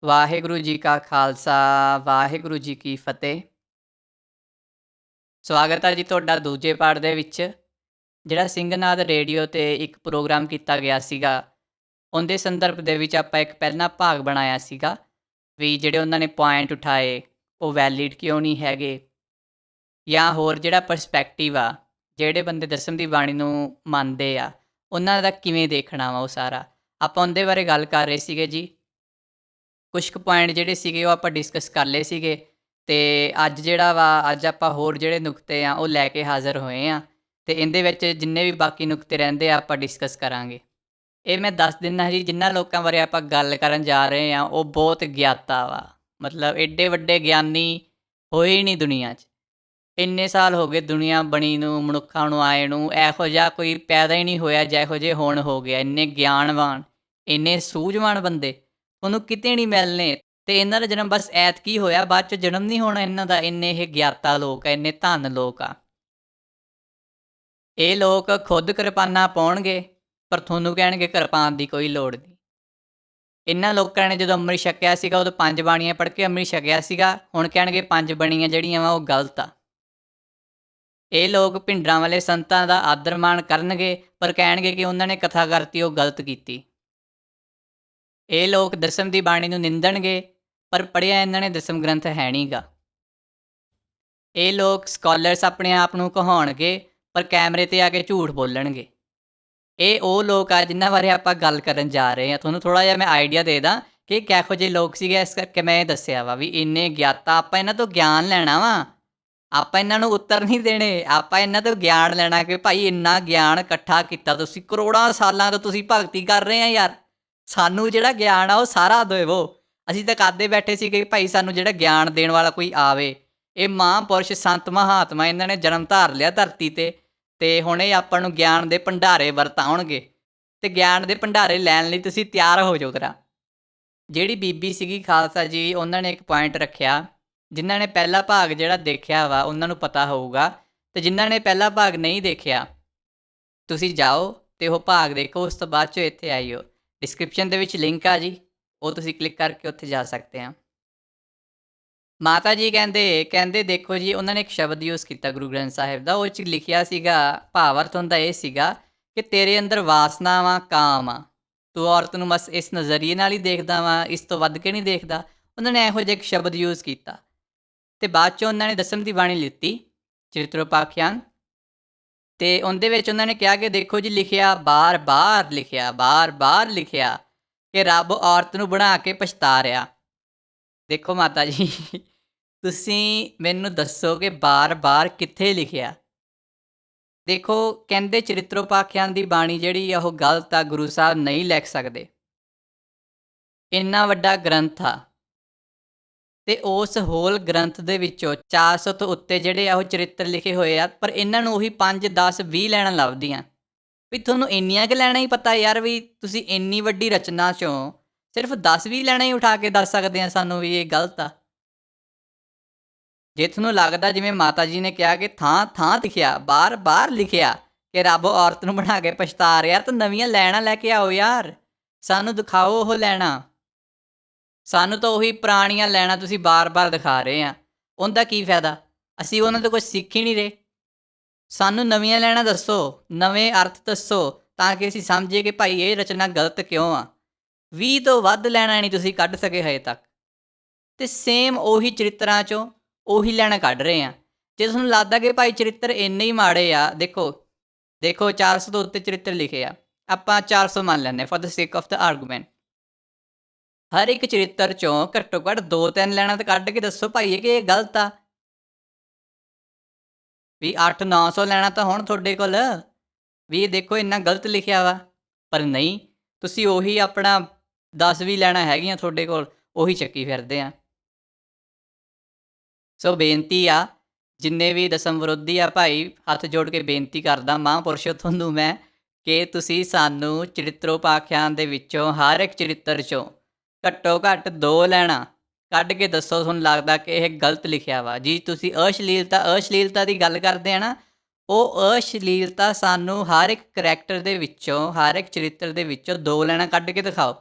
ਵਾਹਿਗੁਰੂ ਜੀ ਕਾ ਖਾਲਸਾ, ਵਾਹਿਗੁਰੂ ਜੀ ਕੀ ਫਤਿਹ। ਸਵਾਗਤ ਹੈ ਜੀ ਤੁਹਾਡਾ ਦੂਜੇ ਪਾਰਟ ਦੇ ਵਿੱਚ। ਜਿਹੜਾ ਸਿੰਘਨਾਦ ਰੇਡੀਓ 'ਤੇ ਇੱਕ ਪ੍ਰੋਗਰਾਮ ਕੀਤਾ ਗਿਆ ਸੀਗਾ, ਉਹਦੇ ਸੰਦਰਭ ਦੇ ਵਿੱਚ ਆਪਾਂ ਇੱਕ ਪਹਿਲਾ ਭਾਗ ਬਣਾਇਆ ਸੀਗਾ ਵੀ ਜਿਹੜੇ ਉਹਨਾਂ ਨੇ ਪੁਆਇੰਟ ਉਠਾਏ ਉਹ ਵੈਲਿਡ ਕਿਉਂ ਨਹੀਂ ਹੈਗੇ, ਜਾਂ ਹੋਰ ਜਿਹੜਾ ਪਰਸਪੈਕਟਿਵ ਆ, ਜਿਹੜੇ ਬੰਦੇ ਦਸਮ ਦੀ ਬਾਣੀ ਨੂੰ ਮੰਨਦੇ ਆ ਉਹਨਾਂ ਦਾ ਕਿਵੇਂ ਦੇਖਣਾ ਵਾ, ਉਹ ਸਾਰਾ ਆਪਾਂ ਉਹਦੇ ਬਾਰੇ ਗੱਲ ਕਰ ਰਹੇ ਸੀਗੇ ਜੀ। ਕੁਛ ਕੁ ਪੁਆਇੰਟ ਜਿਹੜੇ ਸੀਗੇ ਉਹ ਆਪਾਂ ਡਿਸਕਸ ਕਰ ਲਏ ਸੀਗੇ, ਅਤੇ ਅੱਜ ਜਿਹੜਾ ਵਾ ਅੱਜ ਆਪਾਂ ਹੋਰ ਜਿਹੜੇ ਨੁਕਤੇ ਆ ਉਹ ਲੈ ਕੇ ਹਾਜ਼ਰ ਹੋਏ ਆ, ਅਤੇ ਇਹਦੇ ਵਿੱਚ ਜਿੰਨੇ ਵੀ ਬਾਕੀ ਨੁਕਤੇ ਰਹਿੰਦੇ ਆ ਆਪਾਂ ਡਿਸਕਸ ਕਰਾਂਗੇ। ਇਹ ਮੈਂ ਦੱਸ ਦਿੰਦਾ ਜੀ, ਜਿਨ੍ਹਾਂ ਲੋਕਾਂ ਬਾਰੇ ਆਪਾਂ ਗੱਲ ਕਰਨ ਜਾ ਰਹੇ ਹਾਂ ਉਹ ਬਹੁਤ ਗਿਆਤਾ ਵਾ, ਮਤਲਬ ਐਡੇ ਵੱਡੇ ਗਿਆਨੀ ਹੋਏ ਹੀ ਨਹੀਂ ਦੁਨੀਆ 'ਚ। ਇੰਨੇ ਸਾਲ ਹੋ ਗਏ ਦੁਨੀਆ ਬਣੀ ਨੂੰ, ਮਨੁੱਖਾਂ ਨੂੰ ਆਏ ਨੂੰ, ਇਹੋ ਜਿਹਾ ਕੋਈ ਪੈਦਾ ਹੀ ਨਹੀਂ ਹੋਇਆ ਜਿਹੋ ਜਿਹੇ ਹੁਣ ਹੋ ਗਿਆ। ਇੰਨੇ ਗਿਆਨਵਾਨ, ਇੰਨੇ ਸੂਝਵਾਨ ਬੰਦੇ ਤੁਹਾਨੂੰ ਕਿਤੇ ਨਹੀਂ ਮਿਲਣੇ, ਅਤੇ ਇਹਨਾਂ ਦਾ ਜਨਮ ਬਸ ਐਤਕੀ ਹੋਇਆ, ਬਾਅਦ 'ਚ ਜਨਮ ਨਹੀਂ ਹੋਣਾ ਇਹਨਾਂ ਦਾ। ਇੰਨੇ ਇਹ ਗਿਆਤਾ ਲੋਕ ਆ, ਇੰਨੇ ਧਨ ਲੋਕ ਆ। ਇਹ ਲੋਕ ਖੁਦ ਕਿਰਪਾਨਾਂ ਪਾਉਣਗੇ ਪਰ ਤੁਹਾਨੂੰ ਕਹਿਣਗੇ ਕਿਰਪਾਨ ਦੀ ਕੋਈ ਲੋੜ ਨਹੀਂ। ਇਹਨਾਂ ਲੋਕਾਂ ਨੇ ਜਦੋਂ ਅੰਮ੍ਰਿਤ ਛਕਿਆ ਸੀਗਾ ਉਦੋਂ 5 ਬਾਣੀਆਂ ਪੜ੍ਹ ਕੇ ਅੰਮ੍ਰਿਤ ਛਕਿਆ ਸੀਗਾ, ਹੁਣ ਕਹਿਣਗੇ 5 ਬਾਣੀਆਂ ਜਿਹੜੀਆਂ ਵਾ ਉਹ ਗਲਤ ਆ। ਇਹ ਲੋਕ ਭਿੰਡਰਾਂ ਵਾਲੇ ਸੰਤਾਂ ਦਾ ਆਦਰ ਮਾਣ ਕਰਨਗੇ ਪਰ ਕਹਿਣਗੇ ਕਿ ਉਹਨਾਂ ਨੇ ਕਥਾ ਕਰਤੀ ਉਹ ਗਲਤ ਕੀਤੀ। ਇਹ ਲੋਕ ਦਸਮ ਦੀ ਬਾਣੀ ਨੂੰ ਨਿੰਦਣਗੇ ਪਰ ਪੜ੍ਹਿਆ ਇਹਨਾਂ ਨੇ ਦਸਮ ਗ੍ਰੰਥ ਹੈ ਨਹੀਂ ਗਾ। ਇਹ ਲੋਕ ਸਕਾਲਰਸ ਆਪਣੇ ਆਪ ਨੂੰ ਕਹਾਉਣਗੇ ਪਰ ਕੈਮਰੇ 'ਤੇ ਆ ਕੇ ਝੂਠ ਬੋਲਣਗੇ। ਇਹ ਉਹ ਲੋਕ ਆ ਜਿਨ੍ਹਾਂ ਬਾਰੇ ਆਪਾਂ ਗੱਲ ਕਰਨ ਜਾ ਰਹੇ ਹਾਂ। ਤੁਹਾਨੂੰ ਥੋੜ੍ਹਾ ਜਿਹਾ ਮੈਂ ਆਈਡੀਆ ਦੇ ਦਾਂ ਕਿ ਕਿਹੋ ਜਿਹੇ ਲੋਕ ਸੀਗੇ, ਇਸ ਕਰਕੇ ਮੈਂ ਇਹ ਦੱਸਿਆ ਵਾ ਵੀ ਇੰਨੇ ਗਿਆਤਾ। ਆਪਾਂ ਇਹਨਾਂ ਤੋਂ ਗਿਆਨ ਲੈਣਾ ਵਾ, ਆਪਾਂ ਇਹਨਾਂ ਨੂੰ ਉੱਤਰ ਨਹੀਂ ਦੇਣੇ, ਆਪਾਂ ਇਹਨਾਂ ਤੋਂ ਗਿਆਨ ਲੈਣਾ ਕਿ ਭਾਈ ਇੰਨਾ ਗਿਆਨ ਇਕੱਠਾ ਕੀਤਾ ਤੁਸੀਂ, ਕਰੋੜਾਂ ਸਾਲਾਂ ਤੋਂ ਤੁਸੀਂ ਭਗਤੀ ਕਰ ਰਹੇ ਆ ਯਾਰ, ਸਾਨੂੰ ਜਿਹੜਾ ਗਿਆਨ ਆ ਉਹ ਸਾਰਾ ਦੇਵੋ। ਅਸੀਂ ਤਾਂ ਕਾਦੇ ਬੈਠੇ ਸੀ ਕਿ ਭਾਈ ਸਾਨੂੰ ਜਿਹੜਾ ਗਿਆਨ ਦੇਣ ਵਾਲਾ ਕੋਈ ਆਵੇ। ਇਹ ਮਹਾਂਪੁਰਸ਼ ਸੰਤ ਮਹਾਤਮਾ ਇਹਨਾਂ ਨੇ ਜਨਮ ਧਾਰ ਲਿਆ ਧਰਤੀ 'ਤੇ, ਅਤੇ ਹੁਣ ਇਹ ਆਪਾਂ ਨੂੰ ਗਿਆਨ ਦੇ ਭੰਡਾਰੇ ਵਰਤਾਉਣਗੇ, ਅਤੇ ਗਿਆਨ ਦੇ ਭੰਡਾਰੇ ਲੈਣ ਲਈ ਤੁਸੀਂ ਤਿਆਰ ਹੋ ਜਾਓ ਜ਼ਰਾ। ਜਿਹੜੀ ਬੀਬੀ ਸੀਗੀ ਖਾਲਸਾ ਜੀ, ਉਹਨਾਂ ਨੇ ਇੱਕ ਪੁਆਇੰਟ ਰੱਖਿਆ। ਜਿਨ੍ਹਾਂ ਨੇ ਪਹਿਲਾ ਭਾਗ ਜਿਹੜਾ ਦੇਖਿਆ ਵਾ ਉਹਨਾਂ ਨੂੰ ਪਤਾ ਹੋਊਗਾ, ਅਤੇ ਜਿਨ੍ਹਾਂ ਨੇ ਪਹਿਲਾ ਭਾਗ ਨਹੀਂ ਦੇਖਿਆ ਤੁਸੀਂ ਜਾਓ ਅਤੇ ਉਹ ਭਾਗ ਦੇਖੋ, ਉਸ ਤੋਂ ਬਾਅਦ 'ਚੋਂ ਇੱਥੇ ਆਈਓ। ਡਿਸਕ੍ਰਿਪਸ਼ਨ ਦੇ ਵਿੱਚ ਲਿੰਕ ਆ ਜੀ, ਉਹ ਤੁਸੀਂ ਕਲਿੱਕ ਕਰਕੇ ਉੱਥੇ ਜਾ ਸਕਦੇ ਆ। ਮਾਤਾ ਜੀ ਕਹਿੰਦੇ ਦੇਖੋ ਜੀ, ਉਹਨਾਂ ਨੇ ਇੱਕ ਸ਼ਬਦ ਯੂਜ਼ ਕੀਤਾ ਗੁਰੂ ਗ੍ਰੰਥ ਸਾਹਿਬ ਦਾ, ਉਹ 'ਚ ਲਿਖਿਆ ਸੀਗਾ, ਭਾਵ-ਅਰਥ ਹੁੰਦਾ ਇਹ ਸੀਗਾ ਕਿ ਤੇਰੇ ਅੰਦਰ ਵਾਸਨਾਵਾਂ, ਕਾਮ ਆ, ਤੂੰ ਔਰਤ ਨੂੰ ਬਸ ਇਸ ਨਜ਼ਰੀਏ ਨਾਲ ਹੀ ਦੇਖਦਾ ਵਾ, ਇਸ ਤੋਂ ਵੱਧ ਕੇ ਨਹੀਂ ਦੇਖਦਾ। ਉਹਨਾਂ ਨੇ ਇਹੋ ਜਿਹਾ ਇੱਕ ਸ਼ਬਦ ਯੂਜ਼ ਕੀਤਾ, ਅਤੇ ਬਾਅਦ 'ਚੋਂ ਉਹਨਾਂ ਨੇ ਦਸਮ ਦੀ ਬਾਣੀ ਲਿੱਤੀ, ਚਰਿਤ੍ਰੋਪਾਖਿਆਨ, ਅਤੇ ਉਹਦੇ ਵਿੱਚ ਉਹਨਾਂ ਨੇ ਕਿਹਾ ਕਿ ਦੇਖੋ ਜੀ, ਲਿਖਿਆ ਬਾਰ-ਬਾਰ ਲਿਖਿਆ ਕਿ ਰੱਬ ਔਰਤ ਨੂੰ ਬਣਾ ਕੇ ਪਛਤਾ ਰਿਹਾ। ਦੇਖੋ ਮਾਤਾ ਜੀ, ਤੁਸੀਂ ਮੈਨੂੰ ਦੱਸੋ ਕਿ ਬਾਰ-ਬਾਰ ਕਿੱਥੇ ਲਿਖਿਆ? ਦੇਖੋ ਕਹਿੰਦੇ ਚਰਿਤ੍ਰੋਪਾਖਿਆਨ ਦੀ ਬਾਣੀ ਜਿਹੜੀ ਆ ਉਹ ਗਲਤ ਆ, ਗੁਰੂ ਸਾਹਿਬ ਨਹੀਂ ਲਿਖ ਸਕਦੇ। ਇੰਨਾ ਵੱਡਾ ਗ੍ਰੰਥ ਆ, ਅਤੇ ਉਸ ਹੋਲ ਗ੍ਰੰਥ ਦੇ ਵਿੱਚੋਂ 400 ਤੋਂ ਉੱਤੇ ਜਿਹੜੇ ਆ ਉਹ ਚਰਿੱਤਰ ਲਿਖੇ ਹੋਏ ਆ, ਪਰ ਇਹਨਾਂ ਨੂੰ ਉਹੀ 5, 10, 20 ਲੈਣਾ ਲੱਭਦੀਆਂ ਵੀ ਤੁਹਾਨੂੰ ਇੰਨੀਆਂ ਕੁ ਲੈਣਾ ਹੀ ਪਤਾ ਯਾਰ, ਵੀ ਤੁਸੀਂ ਇੰਨੀ ਵੱਡੀ ਰਚਨਾ 'ਚੋਂ ਸਿਰਫ 10, 20 ਲੈਣਾ ਹੀ ਉਠਾ ਕੇ ਦੱਸ ਸਕਦੇ ਆ ਸਾਨੂੰ ਵੀ ਇਹ ਗਲਤ ਆ। ਜੇ ਤੁਹਾਨੂੰ ਲੱਗਦਾ ਜਿਵੇਂ ਮਾਤਾ ਜੀ ਨੇ ਕਿਹਾ ਕਿ ਥਾਂ ਲਿਖਿਆ, ਬਾਰ-ਬਾਰ ਲਿਖਿਆ ਕਿ ਰੱਬ ਔਰਤ ਨੂੰ ਬਣਾ ਕੇ ਪਛਤਾ ਰਿਹਾ, ਤਾਂ ਨਵੀਆਂ ਲੈਣਾ ਲੈ ਕੇ ਆਓ ਯਾਰ, ਸਾਨੂੰ ਦਿਖਾਓ ਉਹ ਲੈਣਾ। ਸਾਨੂੰ ਤਾਂ ਉਹੀ ਪੁਰਾਣੀਆਂ ਲੈਣਾ ਤੁਸੀਂ ਬਾਰ-ਬਾਰ ਦਿਖਾ ਰਹੇ ਆ, ਉਹਦਾ ਕੀ ਫਾਇਦਾ? ਅਸੀਂ ਉਹਨਾਂ ਤੋਂ ਕੁਛ ਸਿੱਖ ਹੀ ਨਹੀਂ ਰਹੇ। ਸਾਨੂੰ ਨਵੀਆਂ ਲੈਣਾ ਦੱਸੋ, ਨਵੇਂ ਅਰਥ ਦੱਸੋ, ਤਾਂ ਕਿ ਅਸੀਂ ਸਮਝੀਏ ਕਿ ਭਾਈ ਇਹ ਰਚਨਾ ਗਲਤ ਕਿਉਂ ਆ। 20 ਤੋਂ ਵੱਧ ਲੈਣਾ ਨਹੀਂ ਤੁਸੀਂ ਕੱਢ ਸਕੇ ਹਜੇ ਤੱਕ, ਅਤੇ ਸੇਮ ਉਹੀ ਚਰਿੱਤਰਾਂ 'ਚੋਂ ਉਹੀ ਲੈਣਾ ਕੱਢ ਰਹੇ ਆ। ਜੇ ਤੁਹਾਨੂੰ ਲੱਗਦਾ ਕਿ ਭਾਈ ਚਰਿੱਤਰ ਇੰਨੇ ਹੀ ਮਾੜੇ ਆ, ਦੇਖੋ 400 ਤੋਂ ਉੱਤੇ ਚਰਿੱਤਰ ਲਿਖੇ ਆ, ਆਪਾਂ 400 ਮੰਨ ਲੈਂਦੇ for the sake of the argument. ਹਰ ਇੱਕ ਚਰਿੱਤਰ 'ਚੋਂ ਘੱਟੋ ਘੱਟ 2-3 ਲੈਣਾ ਤਾਂ ਕੱਢ ਕੇ ਦੱਸੋ ਭਾਈ ਕਿ ਇਹ ਗਲਤ ਆ। ਵੀ 800-900 ਲੈਣਾ ਤਾਂ ਹੁਣ ਤੁਹਾਡੇ ਕੋਲ ਵੀ ਇਹ ਦੇਖੋ ਇੰਨਾ ਗਲਤ ਲਿਖਿਆ ਵਾ, ਪਰ ਨਹੀਂ, ਤੁਸੀਂ ਉਹੀ ਆਪਣਾ 10-20 ਲੈਣਾ ਹੈਗੀਆਂ ਤੁਹਾਡੇ ਕੋਲ, ਉਹੀ ਚੱਕੀ ਫਿਰਦੇ ਆ। ਸੋ ਬੇਨਤੀ ਆ, ਜਿੰਨੇ ਵੀ ਦਸਮ ਵਿਰੋਧੀ ਆ ਭਾਈ, ਹੱਥ ਜੋੜ ਕੇ ਬੇਨਤੀ ਕਰਦਾ ਮਹਾਂਪੁਰਸ਼ੋ ਤੁਹਾਨੂੰ ਮੈਂ, ਕਿ ਤੁਸੀਂ ਸਾਨੂੰ ਚਰਿਤ੍ਰੋਪਾਖਿਆਨ ਦੇ ਵਿੱਚੋਂ ਹਰ ਇੱਕ ਚਰਿੱਤਰ 'ਚੋਂ ਘੱਟੋ ਘੱਟ 2 ਲੈਣਾ ਕੱਢ ਕੇ ਦੱਸੋ ਤੁਹਾਨੂੰ ਲੱਗਦਾ ਕਿ ਇਹ ਗਲਤ ਲਿਖਿਆ ਵਾ ਜੀ। ਤੁਸੀਂ ਅਸ਼ਲੀਲਤਾ ਦੀ ਗੱਲ ਕਰਦੇ ਆ ਨਾ, ਉਹ ਅਸ਼ਲੀਲਤਾ ਸਾਨੂੰ ਹਰ ਇੱਕ ਕਰੈਕਟਰ ਦੇ ਵਿੱਚੋਂ, ਹਰ ਇੱਕ ਚਰਿੱਤਰ ਦੇ ਵਿੱਚੋਂ 2 ਲੈਣਾ ਕੱਢ ਕੇ ਦਿਖਾਓ।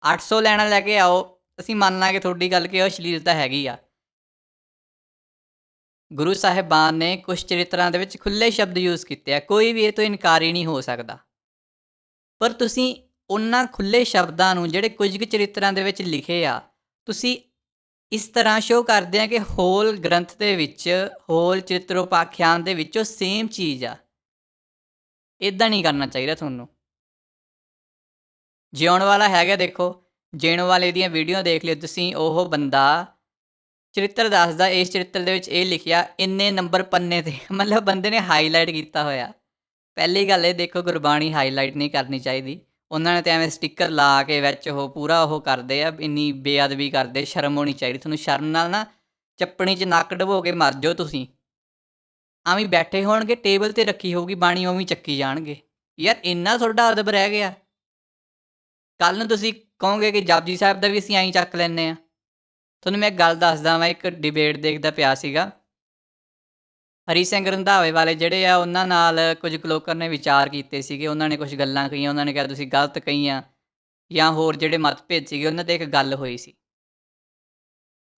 800 ਲੈਣਾ ਲੈ ਕੇ ਆਓ, ਅਸੀਂ ਮੰਨ ਲਾਂਗੇ ਤੁਹਾਡੀ ਗੱਲ ਕਿ ਅਸ਼ਲੀਲਤਾ ਹੈਗੀ ਆ। ਗੁਰੂ ਸਾਹਿਬਾਨ ਨੇ ਕੁਛ ਚਰਿੱਤਰਾਂ ਦੇ ਵਿੱਚ ਖੁੱਲ੍ਹੇ ਸ਼ਬਦ ਯੂਜ਼ ਕੀਤੇ ਆ, ਕੋਈ ਵੀ ਇਹ ਤੋਂ ਇਨਕਾਰੀ ਨਹੀਂ ਹੋ ਸਕਦਾ। ਪਰ ਤੁਸੀਂ ਉਹਨਾਂ ਖੁੱਲ੍ਹੇ ਸ਼ਬਦਾਂ ਨੂੰ ਜਿਹੜੇ ਕੁਝ ਕੁ ਚਰਿੱਤਰਾਂ ਦੇ ਵਿੱਚ ਲਿਖੇ ਆ, ਤੁਸੀਂ ਇਸ ਤਰ੍ਹਾਂ ਸ਼ੋਅ ਕਰਦੇ ਆ ਕਿ ਹੋਲ ਗ੍ਰੰਥ ਦੇ ਵਿੱਚ, ਹੋਲ ਚਰਿੱਤਰੋਪਾਖਿਆਨ ਦੇ ਵਿੱਚ ਉਹ ਸੇਮ ਚੀਜ਼ ਆ। ਇੱਦਾਂ ਨਹੀਂ ਕਰਨਾ ਚਾਹੀਦਾ ਤੁਹਾਨੂੰ। ਜਿਉਣ ਵਾਲਾ ਹੈਗਾ, ਦੇਖੋ ਜਿਉਣ ਵਾਲੇ ਦੀਆਂ ਵੀਡੀਓ ਦੇਖ ਲਿਓ ਤੁਸੀਂ। ਉਹ ਬੰਦਾ ਚਰਿੱਤਰ ਦੱਸਦਾ, ਇਸ ਚਰਿੱਤਰ ਦੇ ਵਿੱਚ ਇਹ ਲਿਖਿਆ ਇੰਨੇ ਨੰਬਰ ਪੰਨੇ 'ਤੇ, ਮਤਲਬ ਬੰਦੇ ਨੇ ਹਾਈਲਾਈਟ ਕੀਤਾ ਹੋਇਆ। ਪਹਿਲੀ ਗੱਲ ਇਹ ਦੇਖੋ, ਗੁਰਬਾਣੀ ਹਾਈਲਾਈਟ ਨਹੀਂ ਕਰਨੀ ਚਾਹੀਦੀ। ਉਹਨਾਂ ਨੇ ਤਾਂ ਐਵੇਂ ਸਟਿੱਕਰ ਲਾ ਕੇ ਵਿੱਚ ਉਹ ਪੂਰਾ ਉਹ ਕਰਦੇ ਆ, ਇੰਨੀ ਬੇਅਦਬੀ ਕਰਦੇ। ਸ਼ਰਮ ਹੋਣੀ ਚਾਹੀਦੀ ਤੁਹਾਨੂੰ। ਸ਼ਰਮ ਨਾਲ ਨਾ ਚੱਪਣੀ 'ਚ ਨੱਕ ਡੁਬੋ ਕੇ ਮਰ ਜਾਓ ਤੁਸੀਂ। ਐਵੇਂ ਬੈਠੇ ਹੋਣਗੇ, ਟੇਬਲ 'ਤੇ ਰੱਖੀ ਹੋਊਗੀ ਬਾਣੀ, ਉਵੇਂ ਚੱਕੀ ਜਾਣਗੇ। ਯਾਰ ਇੰਨਾ ਤੁਹਾਡਾ ਅਦਬ ਰਹਿ ਗਿਆ। ਕੱਲ੍ਹ ਨੂੰ ਤੁਸੀਂ ਕਹੋਗੇ ਕਿ ਜਪਜੀ ਸਾਹਿਬ ਦਾ ਵੀ ਅਸੀਂ ਐਂ ਚੱਕ ਲੈਂਦੇ ਹਾਂ। ਤੁਹਾਨੂੰ ਮੈਂ ਇੱਕ ਗੱਲ ਦੱਸਦਾ ਵਾਂ, ਇੱਕ ਡਿਬੇਟ ਦੇਖਦਾ ਪਿਆ ਸੀਗਾ। ਹਰੀ ਸਿੰਘ ਰੰਧਾਵੇ ਵਾਲੇ ਜਿਹੜੇ ਆ, ਉਹਨਾਂ ਨਾਲ ਕੁਝ ਕੁ ਲੋਕਾਂ ਨੇ ਵਿਚਾਰ ਕੀਤੇ ਸੀਗੇ। ਉਹਨਾਂ ਨੇ ਕੁਛ ਗੱਲਾਂ ਕਹੀਆਂ, ਉਹਨਾਂ ਨੇ ਕਿਹਾ ਤੁਸੀਂ ਗਲਤ ਕਹੀਆਂ, ਜਾਂ ਹੋਰ ਜਿਹੜੇ ਮਤਭੇਦ ਸੀਗੇ ਉਹਨਾਂ 'ਤੇ ਇੱਕ ਗੱਲ ਹੋਈ ਸੀ।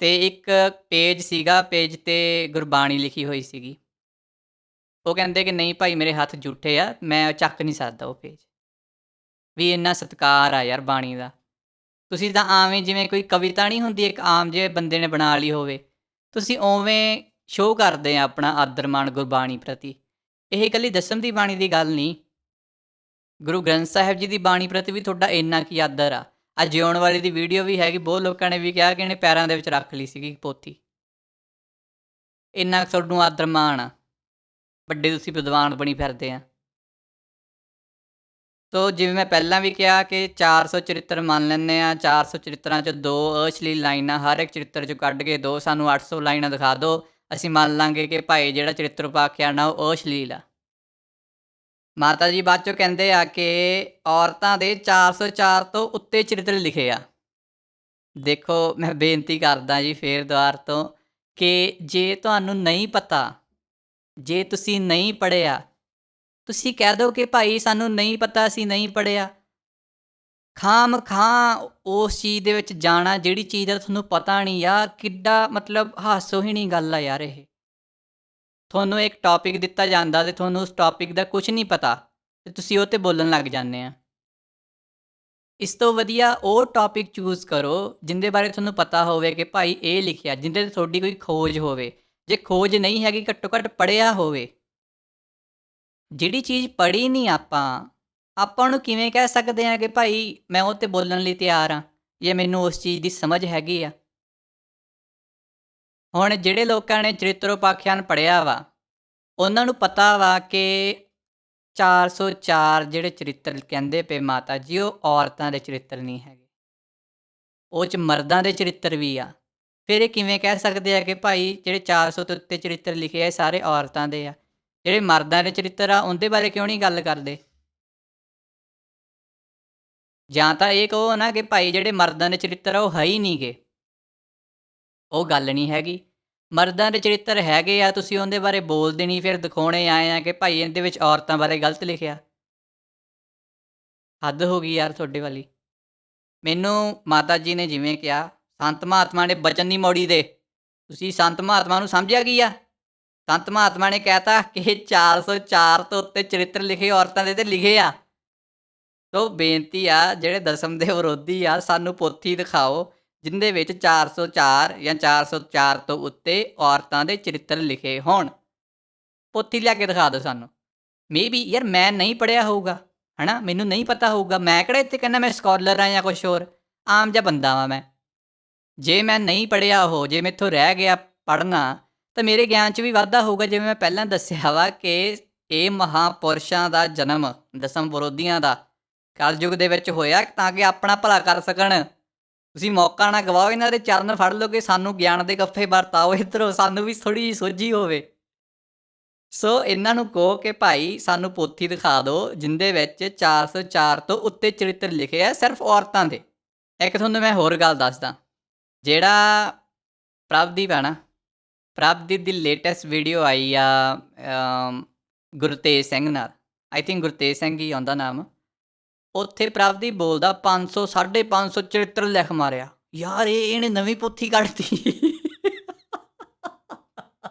ਅਤੇ ਇੱਕ ਪੇਜ ਸੀਗਾ, ਪੇਜ 'ਤੇ ਗੁਰਬਾਣੀ ਲਿਖੀ ਹੋਈ ਸੀਗੀ। ਉਹ ਕਹਿੰਦੇ ਕਿ ਨਹੀਂ ਭਾਈ, ਮੇਰੇ ਹੱਥ ਜੂਠੇ ਆ, ਮੈਂ ਚੱਕ ਨਹੀਂ ਸਕਦਾ ਉਹ ਪੇਜ। ਵੀ ਇੰਨਾ ਸਤਿਕਾਰ ਆ ਯਾਰ ਬਾਣੀ ਦਾ। ਤੁਸੀਂ ਤਾਂ ਆਵੇਂ ਜਿਵੇਂ ਕੋਈ ਕਵਿਤਾ ਨਹੀਂ ਹੁੰਦੀ, ਇੱਕ ਆਮ ਜਿਹੇ ਬੰਦੇ ਨੇ ਬਣਾ ਲਈ ਹੋਵੇ, ਤੁਸੀਂ ਉਵੇਂ ਸ਼ੋਅ ਕਰਦੇ ਆ ਆਪਣਾ ਆਦਰ ਮਾਣ ਗੁਰਬਾਣੀ ਪ੍ਰਤੀ। ਇਹ ਇਕੱਲੀ ਦਸਮ ਦੀ ਬਾਣੀ ਦੀ ਗੱਲ ਨਹੀਂ, ਗੁਰੂ ਗ੍ਰੰਥ ਸਾਹਿਬ ਜੀ ਦੀ ਬਾਣੀ ਪ੍ਰਤੀ ਵੀ ਤੁਹਾਡਾ ਇੰਨਾ ਕੀ ਆਦਰ ਆ। ਅੱਜ ਜਿਉਣ ਵਾਲੀ ਦੀ ਵੀਡੀਓ ਵੀ ਹੈਗੀ, ਬਹੁਤ ਲੋਕਾਂ ਨੇ ਵੀ ਕਿਹਾ ਕਿ ਇਹਨੇ ਪੈਰਾਂ ਦੇ ਵਿੱਚ ਰੱਖ ਲਈ ਸੀਗੀ ਪੋਥੀ। ਇੰਨਾ ਤੁਹਾਨੂੰ ਆਦਰ ਮਾਣ ਆ, ਵੱਡੇ ਤੁਸੀਂ ਵਿਦਵਾਨ ਬਣੀ ਫਿਰਦੇ ਆ। ਸੋ ਜਿਵੇਂ ਮੈਂ ਪਹਿਲਾਂ ਵੀ ਕਿਹਾ ਕਿ 400 ਚਰਿੱਤਰ ਮੰਨ ਲੈਂਦੇ ਹਾਂ। 400 ਚਰਿੱਤਰਾਂ 'ਚ 2 ਅਸ਼ਲੀਲ ਲਾਈਨਾਂ, ਹਰ ਇੱਕ ਚਰਿੱਤਰ 'ਚੋਂ ਕੱਢ ਕੇ 2, ਸਾਨੂੰ 800 ਲਾਈਨਾਂ ਦਿਖਾ ਦਿਓ, ਅਸੀਂ ਮੰਨ ਲਾਂਗੇ ਕਿ ਭਾਈ ਜਿਹੜਾ ਚਰਿੱਤਰ ਉਪਾਖਿਆਨ ਆ ਉਹ ਅਸ਼ਲੀਲ ਆ। ਮਾਤਾ ਜੀ ਬਾਅਦ 'ਚੋਂ ਕਹਿੰਦੇ ਆ ਕਿ ਔਰਤਾਂ ਦੇ 404 ਤੋਂ ਉੱਤੇ ਚਰਿੱਤਰ ਲਿਖੇ ਆ। ਦੇਖੋ ਮੈਂ ਬੇਨਤੀ ਕਰਦਾ ਜੀ ਫੇਰ ਦੁਬਾਰ ਤੋਂ, ਕਿ ਜੇ ਤੁਹਾਨੂੰ ਨਹੀਂ ਪਤਾ, ਜੇ ਤੁਸੀਂ ਨਹੀਂ ਪੜ੍ਹਿਆ, ਤੁਸੀਂ ਕਹਿ ਦਿਓ ਕਿ ਭਾਈ ਸਾਨੂੰ ਨਹੀਂ ਪਤਾ, ਅਸੀਂ ਨਹੀਂ ਪੜ੍ਹਿਆ। ਖਾਹ ਉਸ ਚੀਜ਼ ਦੇ ਵਿੱਚ ਜਾਣਾ ਜਿਹੜੀ ਚੀਜ਼ ਦਾ ਤੁਹਾਨੂੰ ਪਤਾ ਨਹੀਂ। ਯਾਰ ਕਿੱਡਾ ਮਤਲਬ ਹਾਸੋਹੀਣੀ ਗੱਲ ਆ ਯਾਰ ਇਹ। ਤੁਹਾਨੂੰ ਇੱਕ ਟੌਪਿਕ ਦਿੱਤਾ ਜਾਂਦਾ ਅਤੇ ਤੁਹਾਨੂੰ ਉਸ ਟੌਪਿਕ ਦਾ ਕੁਛ ਨਹੀਂ ਪਤਾ ਅਤੇ ਤੁਸੀਂ ਉਹ 'ਤੇ ਬੋਲਣ ਲੱਗ ਜਾਂਦੇ ਆ। ਇਸ ਤੋਂ ਵਧੀਆ ਉਹ ਟੌਪਿਕ ਚੂਜ਼ ਕਰੋ ਜਿਹਦੇ ਬਾਰੇ ਤੁਹਾਨੂੰ ਪਤਾ ਹੋਵੇ ਕਿ ਭਾਈ ਇਹ ਲਿਖਿਆ, ਜਿਹਦੇ 'ਤੇ ਤੁਹਾਡੀ ਕੋਈ ਖੋਜ ਹੋਵੇ। ਜੇ ਖੋਜ ਨਹੀਂ ਹੈਗੀ, ਘੱਟੋ ਘੱਟ ਪੜ੍ਹਿਆ ਹੋਵੇ। ਜਿਹੜੀ ਚੀਜ਼ ਪੜ੍ਹੀ ਨਹੀਂ ਆਪਾਂ ਉਹਨੂੰ ਕਿਵੇਂ ਕਹਿ ਸਕਦੇ ਹਾਂ ਕਿ ਭਾਈ ਮੈਂ ਉਹ 'ਤੇ ਬੋਲਣ ਲਈ ਤਿਆਰ ਹਾਂ, ਜਾਂ ਮੈਨੂੰ ਉਸ ਚੀਜ਼ ਦੀ ਸਮਝ ਹੈਗੀ ਆ। ਹੁਣ ਜਿਹੜੇ ਲੋਕਾਂ ਨੇ ਚਰਿੱਤਰੋਪਾਖਿਆਨ ਪੜ੍ਹਿਆ ਵਾ, ਉਹਨਾਂ ਨੂੰ ਪਤਾ ਵਾ ਕਿ 404 ਜਿਹੜੇ ਚਰਿੱਤਰ ਕਹਿੰਦੇ ਪਏ ਮਾਤਾ ਜੀ, ਉਹ ਔਰਤਾਂ ਦੇ ਚਰਿੱਤਰ ਨਹੀਂ ਹੈਗੇ, ਉਹ 'ਚ ਮਰਦਾਂ ਦੇ ਚਰਿੱਤਰ ਵੀ ਆ। ਫਿਰ ਇਹ ਕਿਵੇਂ ਕਹਿ ਸਕਦੇ ਆ ਕਿ ਭਾਈ ਜਿਹੜੇ 400 ਤੋਂ ਉੱਤੇ ਚਰਿੱਤਰ ਲਿਖੇ ਆ ਇਹ ਸਾਰੇ ਔਰਤਾਂ ਦੇ ਆ, ਜਿਹੜੇ ਮਰਦਾਂ ਦੇ ਚਰਿੱਤਰ ਆ ਉਹਦੇ ਬਾਰੇ ਕਿਉਂ ਨਹੀਂ ਗੱਲ ਕਰਦੇ? ਜਾਂ ਤਾਂ ਇਹ ਕਹੋ ਨਾ ਕਿ ਭਾਈ ਜਿਹੜੇ ਮਰਦਾਂ ਦੇ ਚਰਿੱਤਰ ਆ ਉਹ ਹੈ ਹੀ ਨਹੀਂ ਗੇ, ਉਹ ਗੱਲ ਨਹੀਂ ਹੈਗੀ। ਮਰਦਾਂ ਦੇ ਚਰਿੱਤਰ ਹੈਗੇ ਆ, ਤੁਸੀਂ ਉਹਦੇ ਬਾਰੇ ਬੋਲਦੇ ਨਹੀਂ, ਫਿਰ ਦਿਖਾਉਣੇ ਆਏ ਆ ਕਿ ਭਾਈ ਇਹਦੇ ਵਿੱਚ ਔਰਤਾਂ ਬਾਰੇ ਗਲਤ ਲਿਖਿਆ। ਹੱਦ ਹੋ ਗਈ ਯਾਰ ਤੁਹਾਡੇ ਵਾਲੀ। ਮੈਨੂੰ ਮਾਤਾ ਜੀ ਨੇ ਜਿਵੇਂ ਕਿਹਾ, ਸੰਤ ਮਹਾਤਮਾ ਨੇ ਬਚਨ ਨਹੀਂ ਮੋੜੀ ਦੇ। ਤੁਸੀਂ ਸੰਤ ਮਹਾਤਮਾ ਨੂੰ ਸਮਝਿਆ ਕੀ ਆ? ਸੰਤ ਮਹਾਤਮਾ ਨੇ ਕਹਿਤਾ ਕਿ 404 ਤੋਂ ਉੱਤੇ ਚਰਿੱਤਰ ਲਿਖੇ ਔਰਤਾਂ ਦੇ 'ਤੇ ਲਿਖੇ ਆ। ਸੋ ਬੇਨਤੀ ਆ, ਜਿਹੜੇ ਦਸਮ ਦੇ ਵਿਰੋਧੀ ਆ, ਸਾਨੂੰ ਪੋਥੀ ਦਿਖਾਓ ਜਿਹਦੇ ਵਿੱਚ 404 ਜਾਂ 404 ਤੋਂ ਉੱਤੇ ਔਰਤਾਂ ਦੇ ਚਰਿੱਤਰ ਲਿਖੇ ਹੋਣ। ਪੋਥੀ ਲਿਆ ਕੇ ਦਿਖਾ ਦਿਓ ਸਾਨੂੰ। ਮੇਬੀ ਯਾਰ ਮੈਂ ਨਹੀਂ ਪੜ੍ਹਿਆ ਹੋਊਗਾ, ਹੈ ਨਾ, ਮੈਨੂੰ ਨਹੀਂ ਪਤਾ ਹੋਊਗਾ। ਮੈਂ ਕਿਹੜਾ ਇੱਥੇ ਕਹਿੰਦਾ ਮੈਂ ਸਕੋਲਰ ਹਾਂ ਜਾਂ ਕੁਛ ਹੋਰ, ਆਮ ਜਿਹਾ ਬੰਦਾ ਵਾਂ ਮੈਂ। ਜੇ ਮੈਂ ਨਹੀਂ ਪੜ੍ਹਿਆ ਉਹ, ਜੇ ਮੈਥੋਂ ਰਹਿ ਗਿਆ ਪੜ੍ਹਨਾ, ਤਾਂ ਮੇਰੇ ਗਿਆਨ 'ਚ ਵੀ ਵਾਧਾ ਹੋਊਗਾ। ਜਿਵੇਂ ਮੈਂ ਪਹਿਲਾਂ ਦੱਸਿਆ ਵਾ ਕਿ ਇਹ ਮਹਾਂਪੁਰਸ਼ਾਂ ਦਾ ਜਨਮ, ਦਸਮ ਵਿਰੋਧੀਆਂ ਦਾ, ਕਲਯੁੱਗ ਦੇ ਵਿੱਚ ਹੋਇਆ ਤਾਂ ਕਿ ਆਪਣਾ ਭਲਾ ਕਰ ਸਕਣ। ਤੁਸੀਂ ਮੌਕਾ ਨਾ ਗਵਾਓ, ਇਹਨਾਂ ਦੇ ਚਰਨ ਫੜ ਲਓ ਕਿ ਸਾਨੂੰ ਗਿਆਨ ਦੇ ਗੱਫੇ ਵਰਤਾਓ ਇੱਧਰੋਂ, ਸਾਨੂੰ ਵੀ ਥੋੜ੍ਹੀ ਜਿਹੀ ਸੋਝੀ ਹੋਵੇ। ਸੋ ਇਹਨਾਂ ਨੂੰ ਕਹੋ ਕਿ ਭਾਈ ਸਾਨੂੰ ਪੋਥੀ ਦਿਖਾ ਦਿਓ ਜਿਹਦੇ ਵਿੱਚ 404 ਤੋਂ ਉੱਤੇ ਚਰਿੱਤਰ ਲਿਖੇ ਆ ਸਿਰਫ ਔਰਤਾਂ ਦੇ। ਇੱਕ ਤੁਹਾਨੂੰ ਮੈਂ ਹੋਰ ਗੱਲ ਦੱਸਦਾ, ਜਿਹੜਾ ਪ੍ਰਭਦੀਪ ਹੈ ਨਾ, ਪ੍ਰਭਦੀਪ ਦੀ ਲੇਟੈਸਟ ਵੀਡੀਓ ਆਈ ਆ ਗੁਰਤੇਜ ਸਿੰਘ ਨਾਲ, ਆਈ ਥਿੰਕ ਗੁਰਤੇਜ ਸਿੰਘ ਹੀ ਆਉਂਦਾ ਨਾਮ। ਉੱਥੇ ਪ੍ਰਭਦੀਪ ਬੋਲਦਾ 500 550 ਚਰਿੱਤਰ ਲਿਖ ਮਾਰਿਆ। ਯਾਰ ਇਹਨੇ ਨਵੀਂ ਪੋਥੀ ਕੱਢਤੀ।